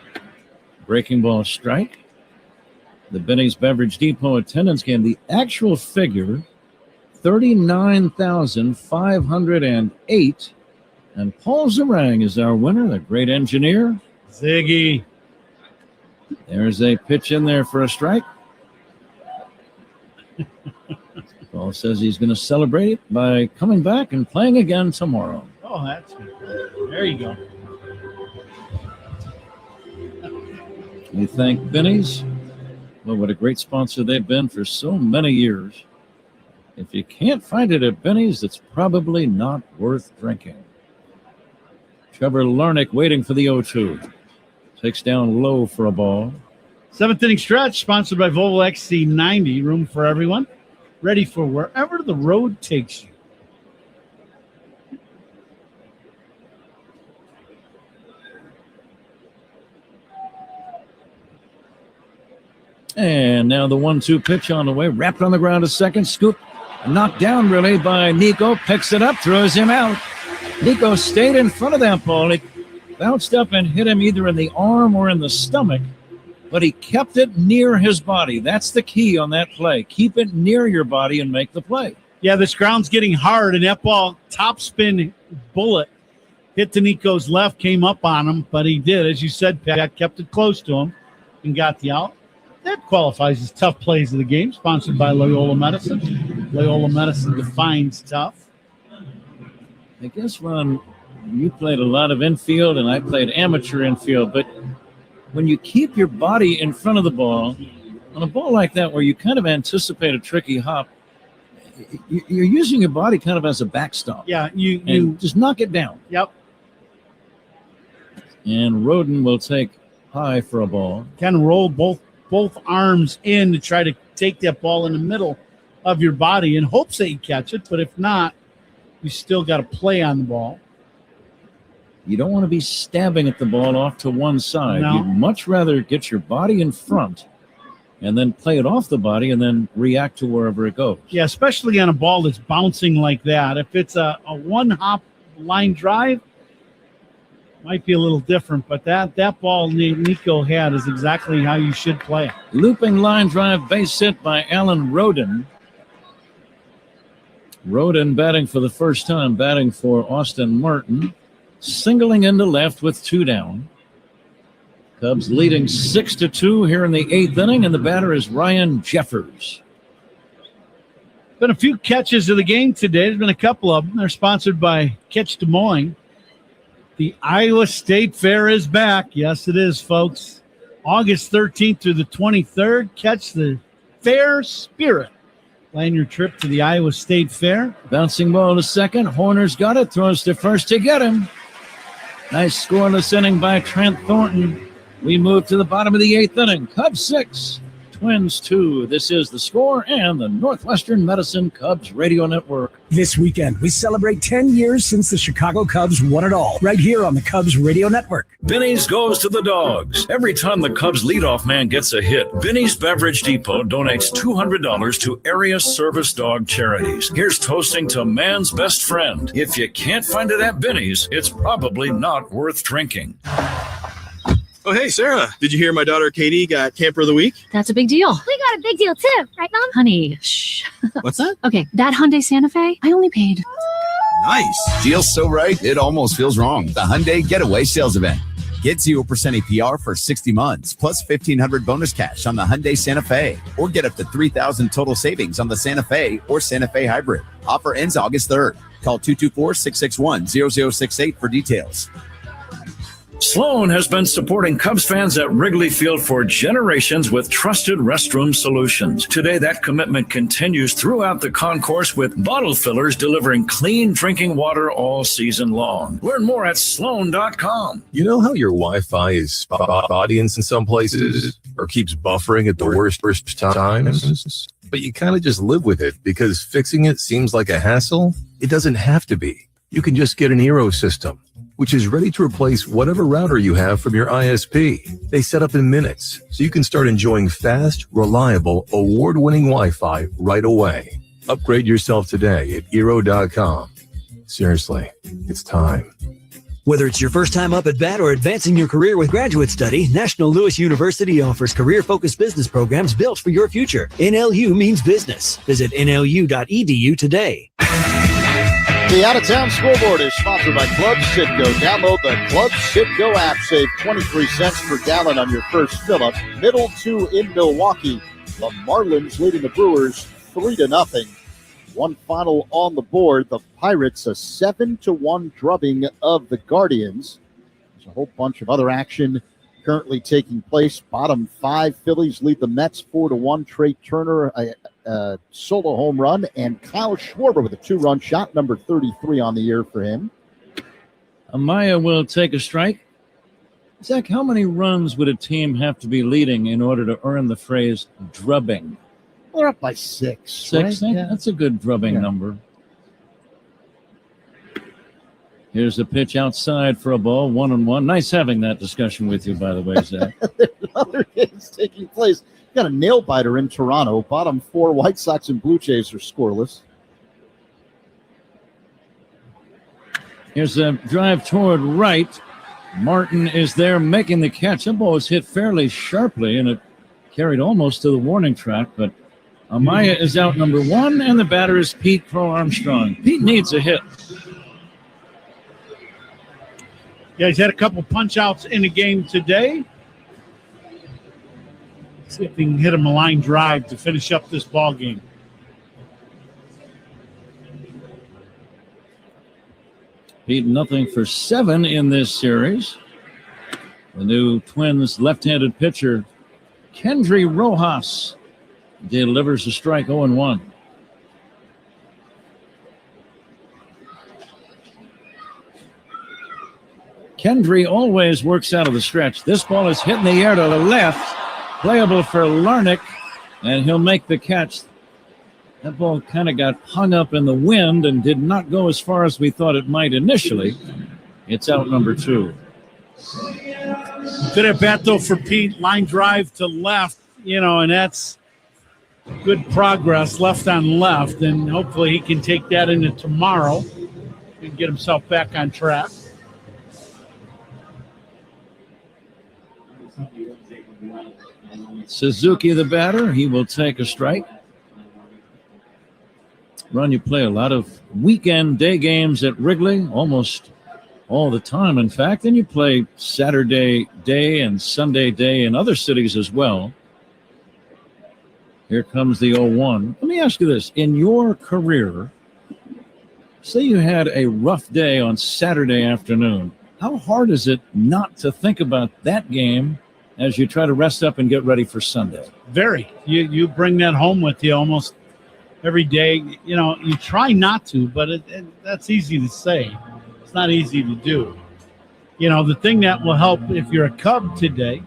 Breaking ball strike. The Benny's Beverage Depot attendance game, the actual figure, 39,508. And Paul Zarang is our winner, the great engineer. Ziggy. There's a pitch in there for a strike. Paul says he's going to celebrate it by coming back and playing again tomorrow. Oh, that's good. There you go. We thank Benny's. Well, what a great sponsor they've been for so many years. If you can't find it at Benny's, it's probably not worth drinking. Trevor Larnach waiting for the 0-2. Takes down low for a ball. 7th inning stretch, sponsored by Volvo XC90. Room for everyone. Ready for wherever the road takes you. And now the 1-2 pitch on the way. Wrapped on the ground a second. Scoop. Knocked down really by Nico. Picks it up. Throws him out. Nico stayed in front of that ball. It bounced up and hit him either in the arm or in the stomach. But he kept it near his body. That's the key on that play. Keep it near your body and make the play. Yeah, this ground's getting hard, and that ball, topspin bullet, hit to Nico's left, came up on him, but he did, as you said, Pat, kept it close to him and got the out. That qualifies as tough plays of the game, sponsored by Loyola Medicine. Loyola Medicine defines tough. I guess, Ron, you played a lot of infield, and I played amateur infield, but when you keep your body in front of the ball, on a ball like that where you kind of anticipate a tricky hop, you're using your body kind of as a backstop. Yeah, you just knock it down. Yep. And Roden will take high for a ball. Kind of roll both arms in to try to take that ball in the middle of your body in hopes that you catch it, but if not, you still got to play on the ball. You don't want to be stabbing at the ball off to one side. No. You'd much rather get your body in front and then play it off the body and then react to wherever it goes. Yeah, especially on a ball that's bouncing like that. If it's a one-hop line drive, might be a little different, but that ball Nico had is exactly how you should play it. Looping line drive, base hit by Alan Roden. Roden batting for the first time, batting for Austin Martin. Singling into left with 2 down. Cubs leading 6-2 here in the 8th inning, and the batter is Ryan Jeffers. Been a few catches of the game today. There's been a couple of them. They're sponsored by Catch Des Moines. The Iowa State Fair is back. Yes, it is, folks. August 13th through the 23rd. Catch the fair spirit. Plan your trip to the Iowa State Fair. Bouncing ball to second. Horner's got it. Throws to first to get him. Nice scoreless inning by Trent Thornton. We move to the bottom of the 8th inning. Cubs 6, Twins 2. This is The Score and the Northwestern Medicine Cubs Radio Network. This weekend, we celebrate 10 years since the Chicago Cubs won it all, right here on the Cubs Radio Network. Benny's goes to the Dogs. Every time the Cubs leadoff man gets a hit, Benny's Beverage Depot donates $200 to area service dog charities. Here's toasting to man's best friend. If you can't find it at Benny's, it's probably not worth drinking. Oh, hey, Sarah, did you hear my daughter Katie got Camper of the Week? That's a big deal. We got a big deal too, right, Mom? Honey, shh. What's that? Okay, that Hyundai Santa Fe, I only paid. Nice. Deal's so right, it almost feels wrong. The Hyundai Getaway Sales Event. Get 0% APR for 60 months, plus $1,500 bonus cash on the Hyundai Santa Fe. Or get up to $3,000 total savings on the Santa Fe or Santa Fe Hybrid. Offer ends August 3rd. Call 224-661-0068 for details. Sloan has been supporting Cubs fans at Wrigley Field for generations with trusted restroom solutions. Today, that commitment continues throughout the concourse with bottle fillers delivering clean drinking water all season long. Learn more at Sloan.com. You know how your Wi-Fi is spotty in some places or keeps buffering at the worst times? But you kind of just live with it because fixing it seems like a hassle. It doesn't have to be. You can just get an Eero system, which is ready to replace whatever router you have from your ISP. They set up in minutes, so you can start enjoying fast, reliable, award-winning Wi-Fi right away. Upgrade yourself today at Eero.com. Seriously, it's time. Whether it's your first time up at bat or advancing your career with graduate study, National Louis University offers career-focused business programs built for your future. NLU means business. Visit NLU.edu today. The Out-of-Town Scoreboard is sponsored by Club Citgo. Download the Club Citgo app. Save 23 cents per gallon on your first fill-up. Middle 2 in Milwaukee. The Marlins leading the Brewers 3-0. One final on the board. The Pirates a 7-1 drubbing of the Guardians. There's a whole bunch of other action currently taking place. Bottom 5 Phillies lead the Mets 4-1. Trey Turner a solo home run, and Kyle Schwarber with a 2-run shot, number 33 on the year for him. Amaya will take a strike. Zach, how many runs would a team have to be leading in order to earn the phrase drubbing? They're up by 6. 6? Right? Yeah. That's a good drubbing number. Here's a pitch outside for a ball, 1-1. Nice having that discussion with you, by the way, Zach. There's other games taking place. Got a nail biter in Toronto. Bottom 4, White Sox and Blue Jays are scoreless. Here's a drive toward right. Martin is there making the catch. That ball was hit fairly sharply, and it carried almost to the warning track, but Amaya is out number 1, and the batter is Pete Crow Armstrong. Pete needs a hit. Yeah, he's had a couple punch-outs in the game today. See if he can hit him a line drive to finish up this ball game. Pete nothing for 7 in this series. The new Twins left-handed pitcher, Kendry Rojas, delivers a strike 0-1. Kendry always works out of the stretch. This ball is hit in the air to the left. Playable for Larnick, and he'll make the catch. That ball kind of got hung up in the wind and did not go as far as we thought it might initially. It's out number 2. Good at bat, though, for Pete. Line drive to left, and that's good progress, left on left. And hopefully he can take that into tomorrow and get himself back on track. Suzuki, the batter, he will take a strike. Ron, you play a lot of weekend day games at Wrigley, almost all the time, in fact, and you play Saturday day and Sunday day in other cities as well. Here comes the 0-1. Let me ask you this. In your career, say you had a rough day on Saturday afternoon, how hard is it not to think about that game as you try to rest up and get ready for Sunday? Very. You bring that home with you almost every day. You try not to, but that's easy to say. It's not easy to do. The thing that will help if you're a Cub today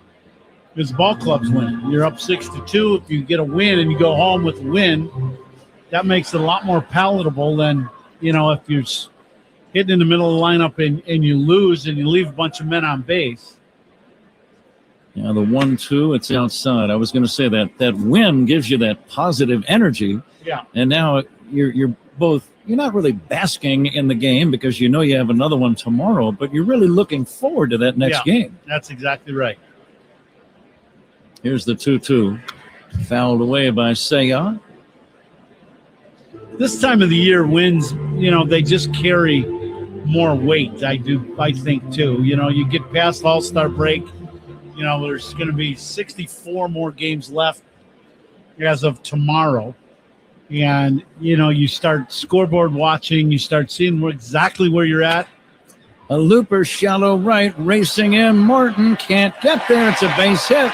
is ball clubs win. You're up 6-2. If you get a win and you go home with a win, that makes it a lot more palatable than, if you're hitting in the middle of the lineup and you lose and you leave a bunch of men on base. Yeah, the 1-2, it's outside. I was going to say that win gives you that positive energy. Yeah. And now you're not really basking in the game because you have another one tomorrow, but you're really looking forward to that next game. That's exactly right. Here's the 2-2. Fouled away by Seiya. This time of the year, wins, they just carry more weight, I think, too. You get past All-Star break, there's going to be 64 more games left as of tomorrow. And, you start scoreboard watching, you start seeing exactly where you're at. A looper, shallow right, racing in. Martin can't get there. It's a base hit.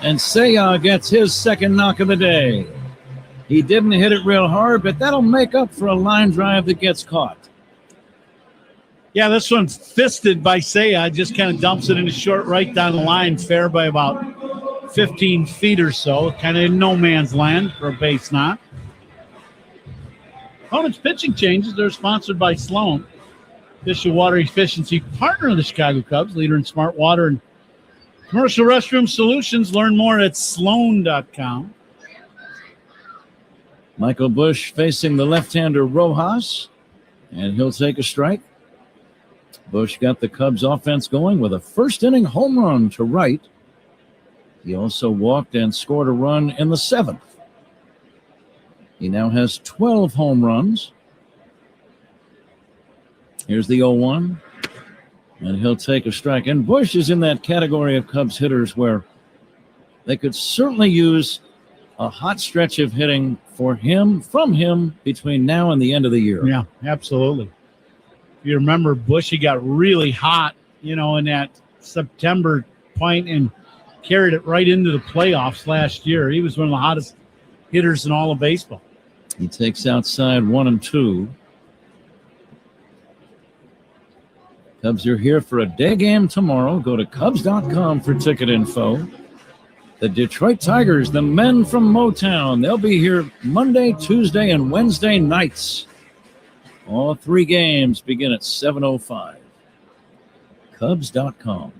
And Seiya gets his second knock of the day. He didn't hit it real hard, but that'll make up for a line drive that gets caught. Yeah, this one's fisted by Seiya. Just kind of dumps it into short right down the line, fair by about 15 feet or so. Kind of in no man's land for a base knock. Opponent's pitching changes. They're sponsored by Sloan, official water efficiency partner of the Chicago Cubs, leader in smart water and commercial restroom solutions. Learn more at sloan.com. Michael Busch facing the left-hander Rojas, and he'll take a strike. Busch got the Cubs offense going with a first-inning home run to right. He also walked and scored a run in the 7th. He now has 12 home runs. Here's the 0-1, and he'll take a strike. And Busch is in that category of Cubs hitters where they could certainly use a hot stretch of hitting from him between now and the end of the year. Yeah, absolutely. If you remember, Busch, he got really hot, in that September point and carried it right into the playoffs last year. He was one of the hottest hitters in all of baseball. He takes outside 1-2. Cubs are here for a day game tomorrow. Go to Cubs.com for ticket info. The Detroit Tigers, the men from Motown, they'll be here Monday, Tuesday, and Wednesday nights. All 3 games begin at 7:05. Cubs.com.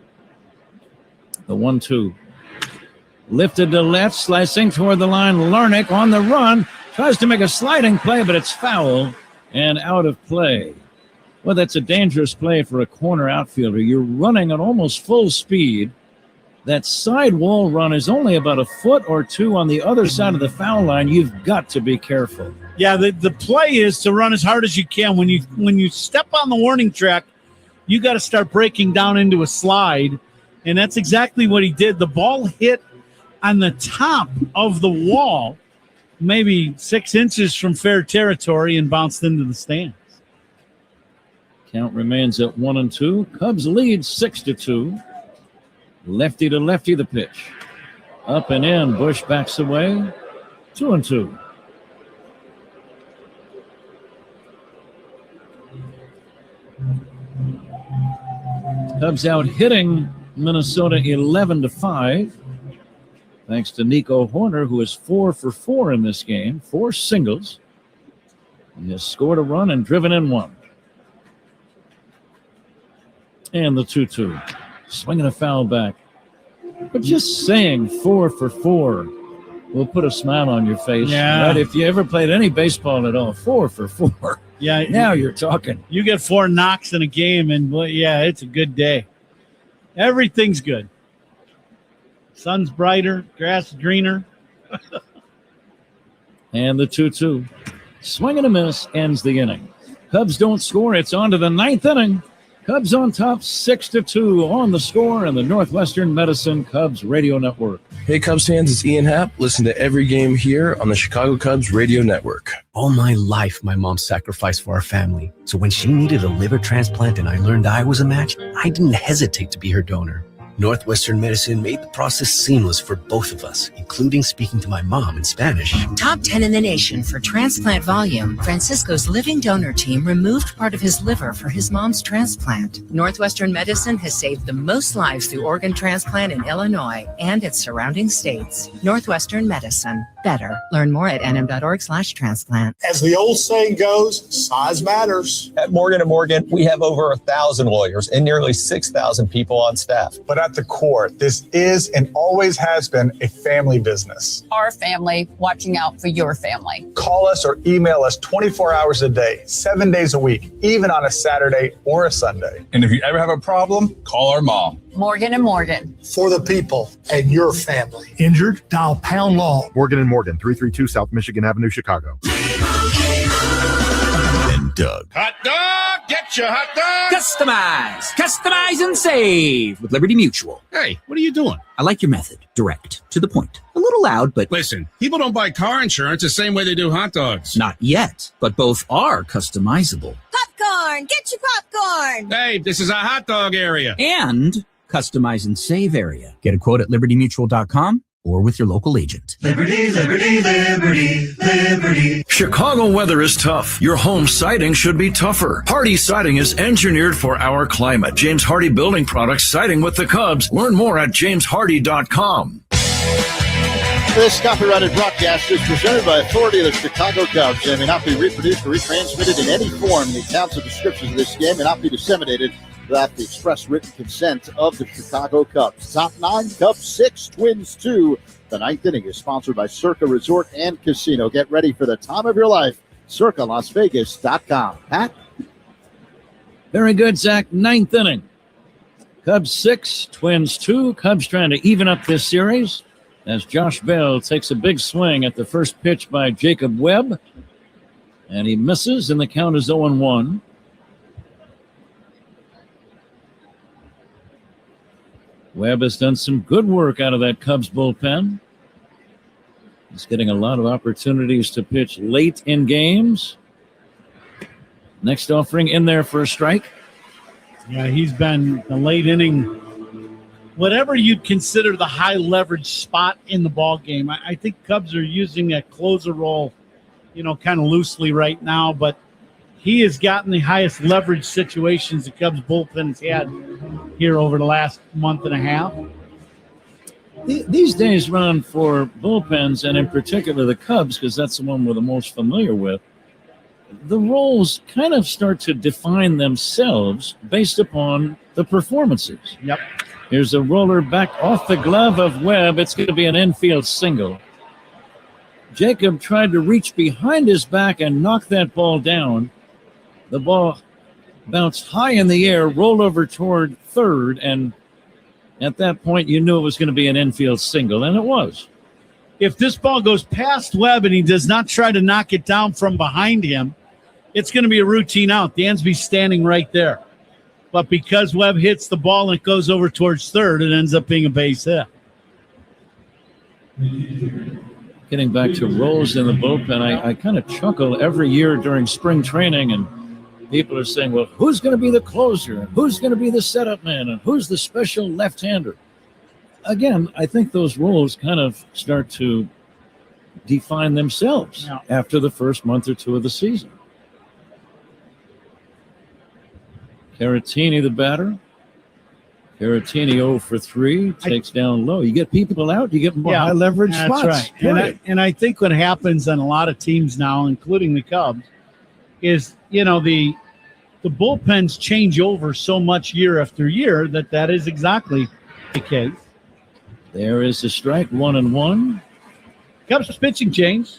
The 1-2. Lifted to left, slicing toward the line. Larnick on the run. Tries to make a sliding play, but it's foul and out of play. Well, that's a dangerous play for a corner outfielder. You're running at almost full speed. That sidewall run is only about a foot or two on the other side of the foul line. You've got to be careful. Yeah, the play is to run as hard as you can. When you step on the warning track, you got to start breaking down into a slide, and that's exactly what he did. The ball hit on the top of the wall, maybe 6 inches from fair territory, and bounced into the stands. Count remains at 1-2. Cubs lead 6-2. Lefty to lefty, the pitch. Up and in. Busch backs away. 2-2. Cubs out hitting Minnesota 11-5. Thanks to Nico Horner, who is 4 for 4 in this game. 4 singles. He has scored a run and driven in 1. And the 2-2. Swinging a foul back. But just saying 4 for 4 will put a smile on your face. Yeah. Right? If you ever played any baseball at all, 4 for 4. Yeah. Now you're talking. You get 4 knocks in a game, and yeah, it's a good day. Everything's good. Sun's brighter, grass is greener. And the 2-2. Swing and a miss ends the inning. Cubs don't score. It's on to the 9th inning. Cubs on top 6-2 on the score in the Northwestern Medicine Cubs Radio Network. Hey, Cubs fans, it's Ian Happ. Listen to every game here on the Chicago Cubs Radio Network. All my life, my mom sacrificed for our family. So when she needed a liver transplant and I learned I was a match, I didn't hesitate to be her donor. Northwestern Medicine made the process seamless for both of us, including speaking to my mom in Spanish. Top 10 in the nation for transplant volume, Francisco's living donor team removed part of his liver for his mom's transplant. Northwestern Medicine has saved the most lives through organ transplant in Illinois and its surrounding states. Northwestern Medicine. Better. Learn more at nm.org/transplant. As the old saying goes, size matters. At Morgan & Morgan, we have over 1,000 lawyers and nearly 6,000 people on staff. But at the core, this is and always has been a family business. Our family watching out for your family. Call us or email us 24 hours a day, 7 days a week, even on a Saturday or a Sunday. And if you ever have a problem, call our mom. Morgan & Morgan. For the people and your family. Injured? Dial pound law. Morgan & Morgan, 332 South Michigan Avenue, Chicago. And Doug. Hot dog, get your hot dog. Customize and save with Liberty Mutual. Hey, what are you doing? I like your method. Direct, to the point. A little loud, but... Listen, people don't buy car insurance the same way they do hot dogs. Not yet, but both are customizable. Popcorn! Get your popcorn! Hey, this is a hot dog area. And customize and save area. Get a quote at libertymutual.com or with your local agent. Liberty, liberty, liberty, liberty. Chicago weather is tough. Your home siding should be tougher. Hardy Siding is engineered for our climate. James Hardy Building Products, siding with the Cubs. Learn more at jameshardy.com. This copyrighted broadcast is presented by authority of the Chicago Cubs and may not be reproduced or retransmitted in any form. The accounts and descriptions of this game may not be disseminated without the express written consent of the Chicago Cubs. Top 9, Cubs 6, Twins 2. The 9th inning is sponsored by Circa Resort and Casino. Get ready for the time of your life. CircaLasVegas.com. Pat? Very good, Zach. 9th inning. Cubs 6, Twins 2. Cubs trying to even up this series as Josh Bell takes a big swing at the first pitch by Jacob Webb. And he misses, and the count is 0-1. Webb has done some good work out of that Cubs bullpen. He's getting a lot of opportunities to pitch late in games. Next offering in there for a strike. Yeah, he's been a late inning, whatever you'd consider the high leverage spot in the ball game. I think Cubs are using a closer role, kind of loosely right now, but he has gotten the highest leverage situations the Cubs bullpen's had here over the last month and a half. These days run for bullpens, and in particular the Cubs, because that's the one we're the most familiar with. The roles kind of start to define themselves based upon the performances. Yep. Here's a roller back off the glove of Webb. It's going to be an infield single. Jacob tried to reach behind his back and knock that ball down. The ball bounced high in the air, rolled over toward third, and at that point you knew it was going to be an infield single, and it was. If this ball goes past Webb and he does not try to knock it down from behind him, it's going to be a routine out. Dansby's standing right there. But because Webb hits the ball and it goes over towards third, it ends up being a base hit. Getting back to roles in the bullpen, I kind of chuckle every year during spring training, and people are saying, well, who's going to be the closer? And who's going to be the setup man? And who's the special left-hander? Again, I think those roles kind of start to define themselves after the first month or two of the season. Caratini, the batter. Caratini 0 for 3, takes down low. You get people out, you get more high leverage spots. Right. And I think what happens on a lot of teams now, including the Cubs, is the the bullpens change over so much year after year that is exactly the case. There is a strike, 1-1. Cubs pitching change,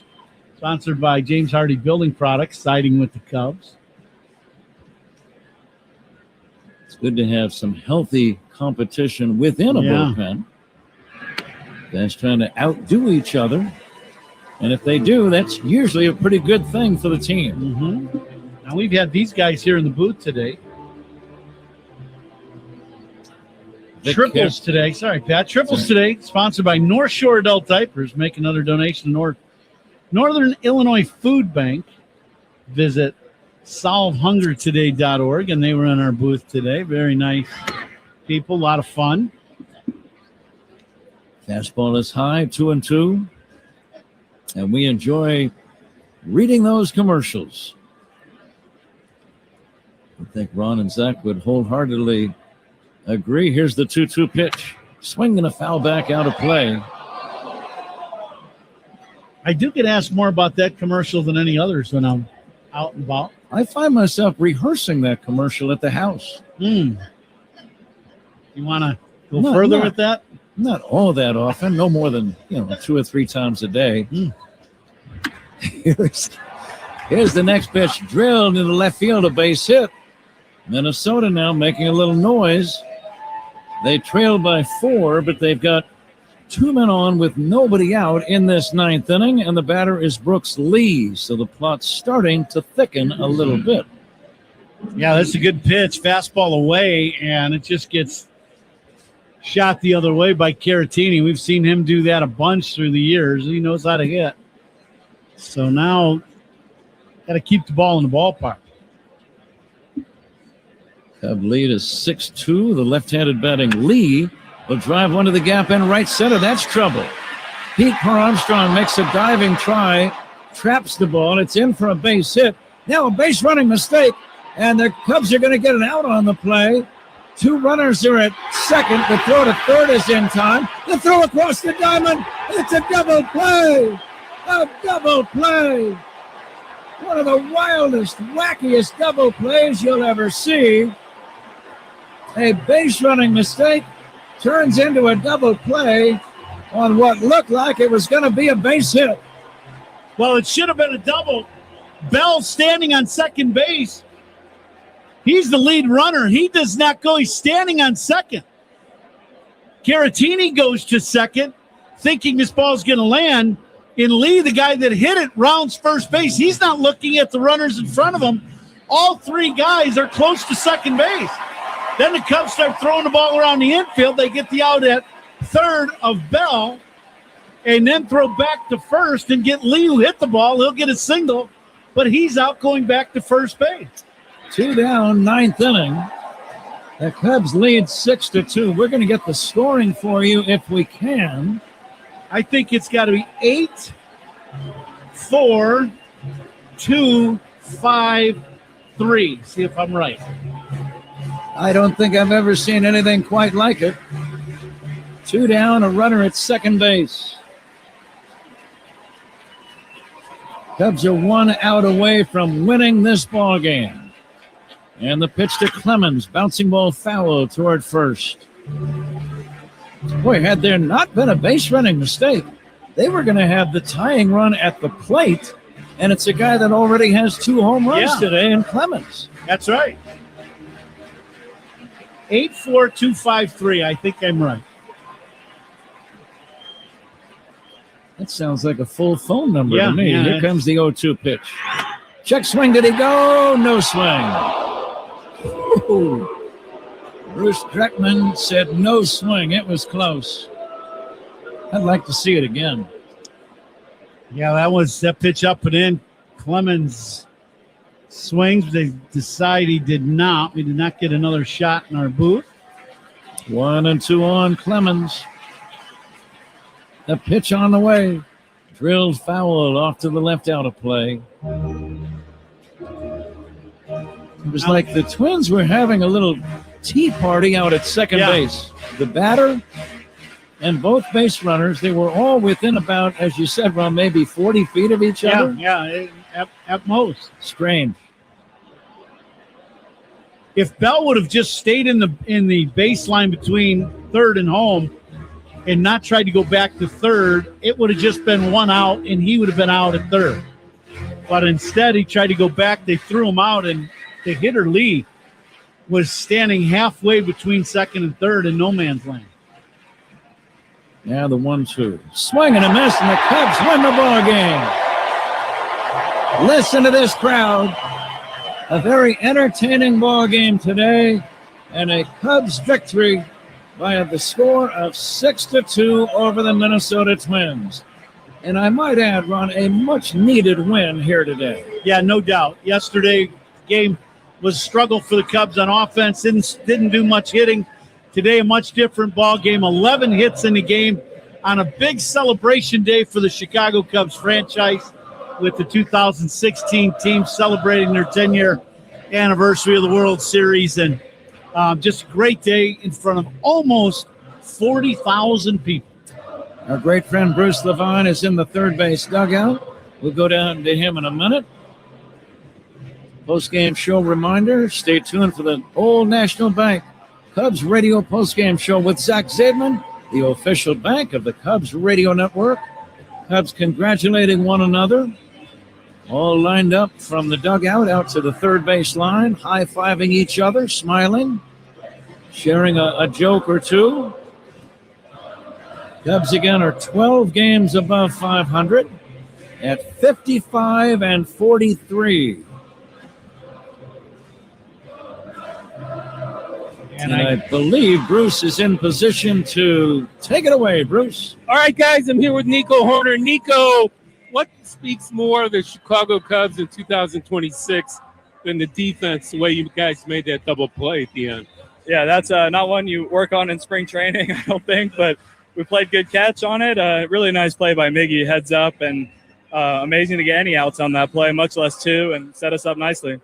sponsored by James Hardy Building Products, siding with the Cubs. It's good to have some healthy competition within a bullpen. Guys trying to outdo each other. And if they do, that's usually a pretty good thing for the team. Mm-hmm. Now, we've had these guys here in the booth today. Triples today. Sorry, Pat. Triples today, sponsored by North Shore Adult Diapers. Make another donation to Northern Illinois Food Bank. Visit solvehungertoday.org, and they were in our booth today. Very nice people, a lot of fun. Fastball is high, 2-2. And we enjoy reading those commercials. I think Ron and Zach would wholeheartedly agree. Here's the 2-2 pitch. Swing and a foul back out of play. I do get asked more about that commercial than any others when I'm out and about. I find myself rehearsing that commercial at the house. You want to go further with that? Not all that often. No more than 2 or 3 times a day. Here's the next pitch. Drilled into left field, a base hit. Minnesota now making a little noise. They trail by 4, but they've got 2 men on with nobody out in this 9th inning, and the batter is Brooks Lee. So the plot's starting to thicken a little bit. Yeah, that's a good pitch. Fastball away, and it just gets shot the other way by Caratini. We've seen him do that a bunch through the years. He knows how to hit. So now, got to keep the ball in the ballpark. Cub lead is 6-2. The left-handed batting Lee will drive one to the gap in right center. That's trouble. Pete Armstrong makes a diving try, traps the ball. It's in for a base hit. Now a base running mistake, and the Cubs are going to get an out on the play. 2 runners are at second. The throw to third is in time. The throw across the diamond. It's a double play. A double play. One of the wildest, wackiest double plays you'll ever see. A base running mistake turns into a double play on what looked like it was going to be a base hit. Well, it should have been a double. Bell standing on second base. He's the lead runner. He does not go. He's standing on second. Caratini goes to second, thinking this ball's going to land. And Lee, the guy that hit it, rounds first base. He's not looking at the runners in front of him. All 3 guys are close to second base. Then the Cubs start throwing the ball around the infield. They get the out at third of Bell, and then throw back to first and get Lee, who hit the ball. He'll get a single, but he's out going back to first base. 2 down, 9th inning. The Cubs lead 6-2. We're going to get the scoring for you if we can. I think it's got to be 8, 4, 2, 5, 3. See if I'm right. I don't think I've ever seen anything quite like it. 2 down, a runner at second base. Cubs are 1 out away from winning this ball game. And the pitch to Clemens, bouncing ball foul toward first. Boy, had there not been a base running mistake, they were going to have the tying run at the plate, and it's a guy that already has 2 home runs today in Clemens. That's right. 8, 4, 2, 5, 3. I think I'm right. That sounds like a full phone number to me. Yeah, Here comes the 0-2 pitch. Check swing. Did he go? No swing. Ooh. Bruce Dreckman said no swing. It was close. I'd like to see it again. Yeah, that pitch up and in. Clemens swings. They decide he did not. We did not get another shot in our booth. 1-2 on Clemens. The pitch on the way. Drilled foul off to the left out of play. It was like the Twins were having a little tea party out at second base. The batter and both base runners, they were all within about, as you said, Ron, maybe 40 feet of each other. Yeah, at most. Strange. If Bell would have just stayed in the baseline between third and home and not tried to go back to third, it would have just been one out, and he would have been out at third. But instead, he tried to go back. They threw him out, and the hitter, Lee, was standing halfway between second and third in no man's land. Yeah, the 1-2. Swing and a miss, and the Cubs win the ball game. Listen to this crowd. A very entertaining ball game today, and a Cubs victory by the score of 6-2 over the Minnesota Twins. And I might add, Ron, a much-needed win here today. Yeah, no doubt. Yesterday game was a struggle for the Cubs on offense. Didn't do much hitting. Today, a much different ball game. 11 hits in the game on a big celebration day for the Chicago Cubs franchise, with the 2016 team celebrating their 10-year anniversary of the World Series. And just a great day in front of almost 40,000 people. Our great friend Bruce Levine is in the third base dugout. We'll go down to him in a minute. Post-game show reminder, stay tuned for the Old National Bank Cubs radio post-game show with Zach Zaidman, the official bank of the Cubs radio network. Cubs congratulating one another. All lined up from the dugout out to the third base line, high-fiving each other, smiling, sharing a joke or two. Cubs again are 12 games above 500 at 55-43. And I believe Bruce is in position to take it away, Bruce. All right, guys, I'm here with Nico Horner. Nico, what speaks more of the Chicago Cubs in 2026 than the defense, the way you guys made that double play at the end? Yeah, that's not one you work on in spring training, I don't think, but we played good catch on it. Really nice play by Miggy, heads up, and amazing to get any outs on that play, much less two, and set us up nicely.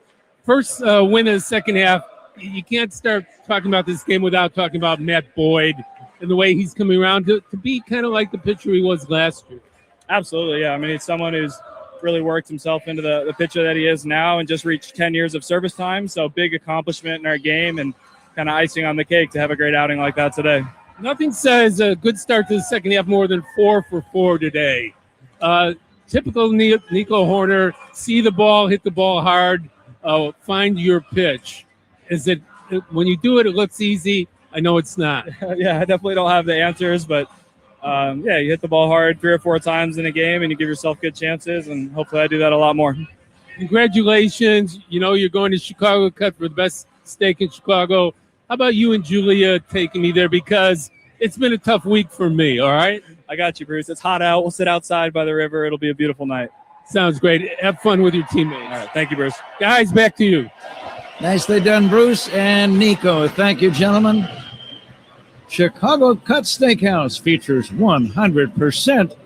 First win in the second half. You can't start talking about this game without talking about Matt Boyd and the way he's coming around to be kind of like the pitcher he was last year. Absolutely, yeah. I mean, he's someone who's really worked himself into the pitcher that he is now and just reached 10 years of service time. So big accomplishment in our game and kind of icing on the cake to have a great outing like that today. Nothing says a good start to the second half more than 4 for 4 today. Typical Nico Horner, see the ball, hit the ball hard, find your pitch. Is it when you do it, it looks easy? I know it's not. Yeah, I definitely don't have the answers, but yeah, you hit the ball hard 3 or 4 times in a game and you give yourself good chances, and hopefully I do that a lot more. Congratulations. You know, you're going to Chicago Cut for the best steak in Chicago. How about you and Julia taking me there? Because it's been a tough week for me, all right? I got you, Bruce. It's hot out. We'll sit outside by the river. It'll be a beautiful night. Sounds great. Have fun with your teammates. All right, thank you, Bruce. Guys, back to you. Nicely done, Bruce and Nico. Thank you, gentlemen. Chicago Cut Steakhouse features 100%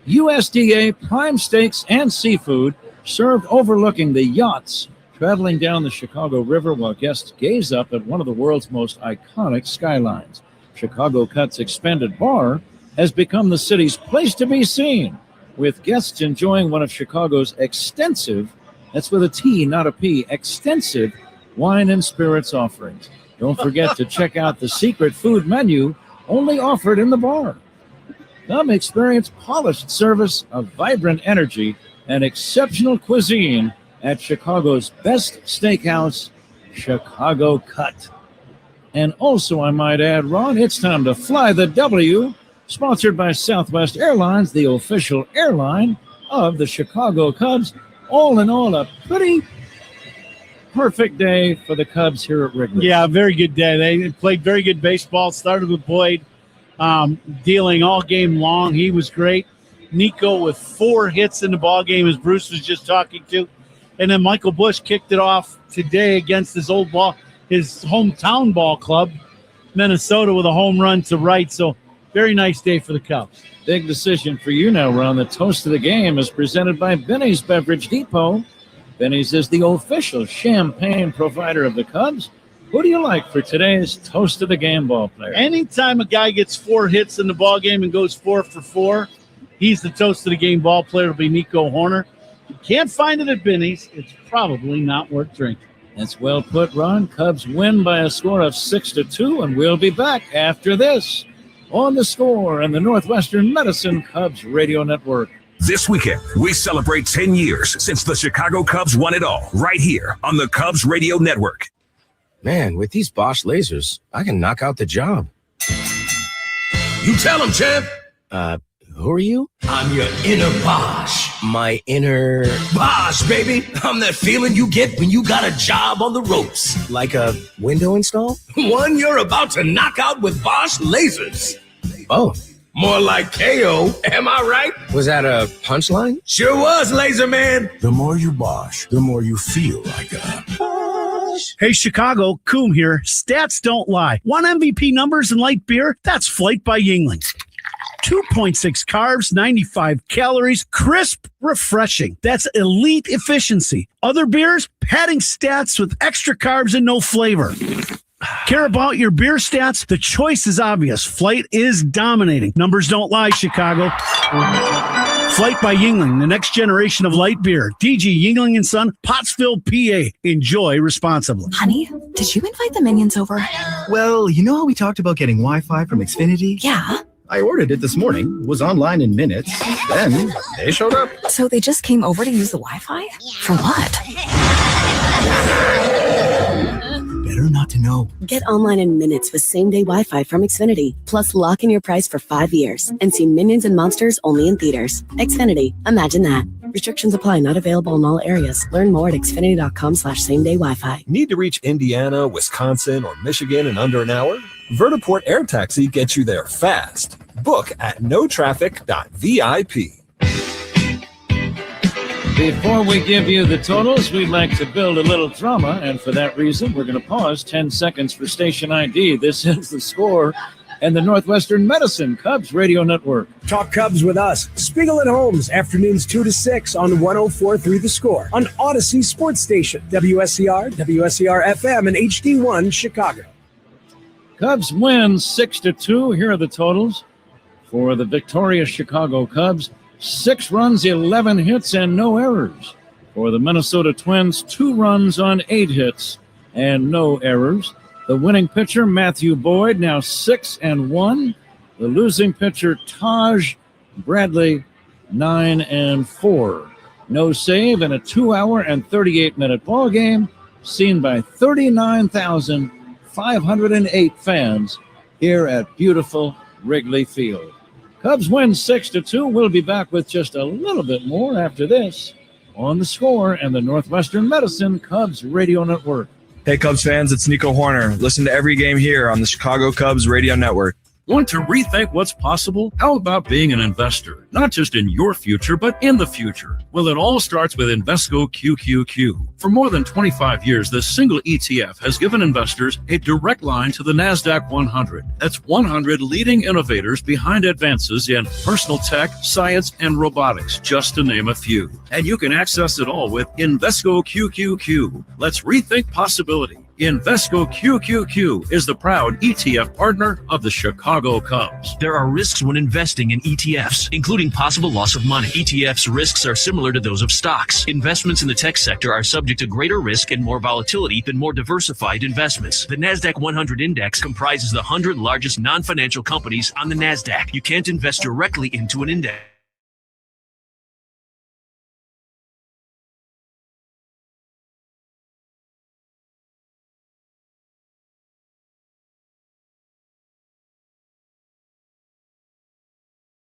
USDA prime steaks and seafood served overlooking the yachts traveling down the Chicago River while guests gaze up at one of the world's most iconic skylines. Chicago Cut's expanded bar has become the city's place to be seen, with guests enjoying one of Chicago's extensive, that's with a T, not a P, extensive wine and spirits offerings. Don't forget to check out the secret food menu only offered in the bar. Come experience polished service, a vibrant energy, and exceptional cuisine at Chicago's best steakhouse, Chicago Cut. And also, I might add, Ron, it's time to fly the W, sponsored by Southwest Airlines, the official airline of the Chicago Cubs. All in all, a pretty perfect day for the Cubs here at Wrigley. Yeah, very good day. They played very good baseball. Started with Boyd dealing all game long. He was great. Nico with 4 hits in the ball game, as Bruce was just talking to. And then Michael Busch kicked it off today against his hometown ball club, Minnesota, with a home run to right. So very nice day for the Cubs. Big decision for you now, Ron. The toast of the game is presented by Benny's Beverage Depot. Benny's is the official champagne provider of the Cubs. Who do you like for today's toast of the game ball player? Anytime a guy gets 4 hits in the ball game and goes 4 for 4, he's the toast of the game ball player. It'll be Nico Horner. You can't find it at Benny's. It's probably not worth drinking. That's well put, Ron. Cubs win by a score of 6-2, and we'll be back after this on The Score and the Northwestern Medicine Cubs Radio Network. This weekend, we celebrate 10 years since the Chicago Cubs won it all, right here on the Cubs Radio Network. Man, with these Bosch lasers, I can knock out the job. You tell them, champ. Who are you? I'm your inner Bosch. My inner... Bosch, baby. I'm that feeling you get when you got a job on the ropes. Like a window install? One you're about to knock out with Bosch lasers. Oh. More like KO, am I right? Was that a punchline? Sure was, Laser Man. The more you Bosch, the more you feel like a Bosch. Hey, Chicago, Coom here. Stats don't lie. Want MVP numbers and light beer? That's Flight by Yingling. 2.6 carbs, 95 calories, crisp, refreshing. That's elite efficiency. Other beers, padding stats with extra carbs and no flavor. Care about your beer stats? The choice is obvious. Flight is dominating. Numbers don't lie, Chicago. Flight by Yingling, the next generation of light beer. DG Yingling & Son, Pottsville, PA. Enjoy responsibly. Honey, did you invite the minions over? Well, you know how we talked about getting Wi-Fi from Xfinity? Yeah. I ordered it this morning, was online in minutes, then they showed up. So they just came over to use the Wi-Fi? For what? Better not to know. Get online in minutes with same-day Wi-Fi from Xfinity. Plus, lock in your price for 5 years and see Minions and Monsters only in theaters. Xfinity. Imagine that. Restrictions apply. Not available in all areas. Learn more at xfinity.com/same-day Wi-Fi. Need to reach Indiana, Wisconsin, or Michigan in under an hour? Vertiport Air Taxi gets you there fast. Book at notraffic.vip. Before we give you the totals, we'd like to build a little drama, and for that reason, we're going to pause 10 seconds for station ID. This is The Score and the Northwestern Medicine Cubs Radio Network. Talk Cubs with us. Spiegel and Holmes, afternoons 2 to 6 on 104.3 The Score. On Odyssey Sports Station, WSCR, WSCR-FM, and HD1 Chicago. Cubs win 6-2. Here are the totals for the victorious Chicago Cubs. 6 runs, 11 hits, and no errors. For the Minnesota Twins, 2 runs on 8 hits and no errors. The winning pitcher, Matthew Boyd, now 6-1. The losing pitcher, Taj Bradley, 9-4. No save in a 2-hour and 38-minute ball game seen by 39,508 fans here at beautiful Wrigley Field. Cubs win 6-2. We'll be back with just a little bit more after this on The Score and the Northwestern Medicine Cubs Radio Network. Hey, Cubs fans, it's Nico Horner. Listen to every game here on the Chicago Cubs Radio Network. Want to rethink what's possible? How about being an investor? Not just in your future, but in the future. Well, it all starts with Invesco QQQ. For more than 25 years, this single ETF has given investors a direct line to the NASDAQ 100. That's 100 leading innovators behind advances in personal tech, science, and robotics, just to name a few. And you can access it all with Invesco QQQ. Let's rethink possibility. Invesco QQQ is the proud ETF partner of the Chicago Cubs. There are risks when investing in ETFs, including possible loss of money. ETFs' risks are similar to those of stocks. Investments in the tech sector are subject to greater risk and more volatility than more diversified investments. The NASDAQ 100 Index comprises the 100 largest non-financial companies on the NASDAQ. You can't invest directly into an index.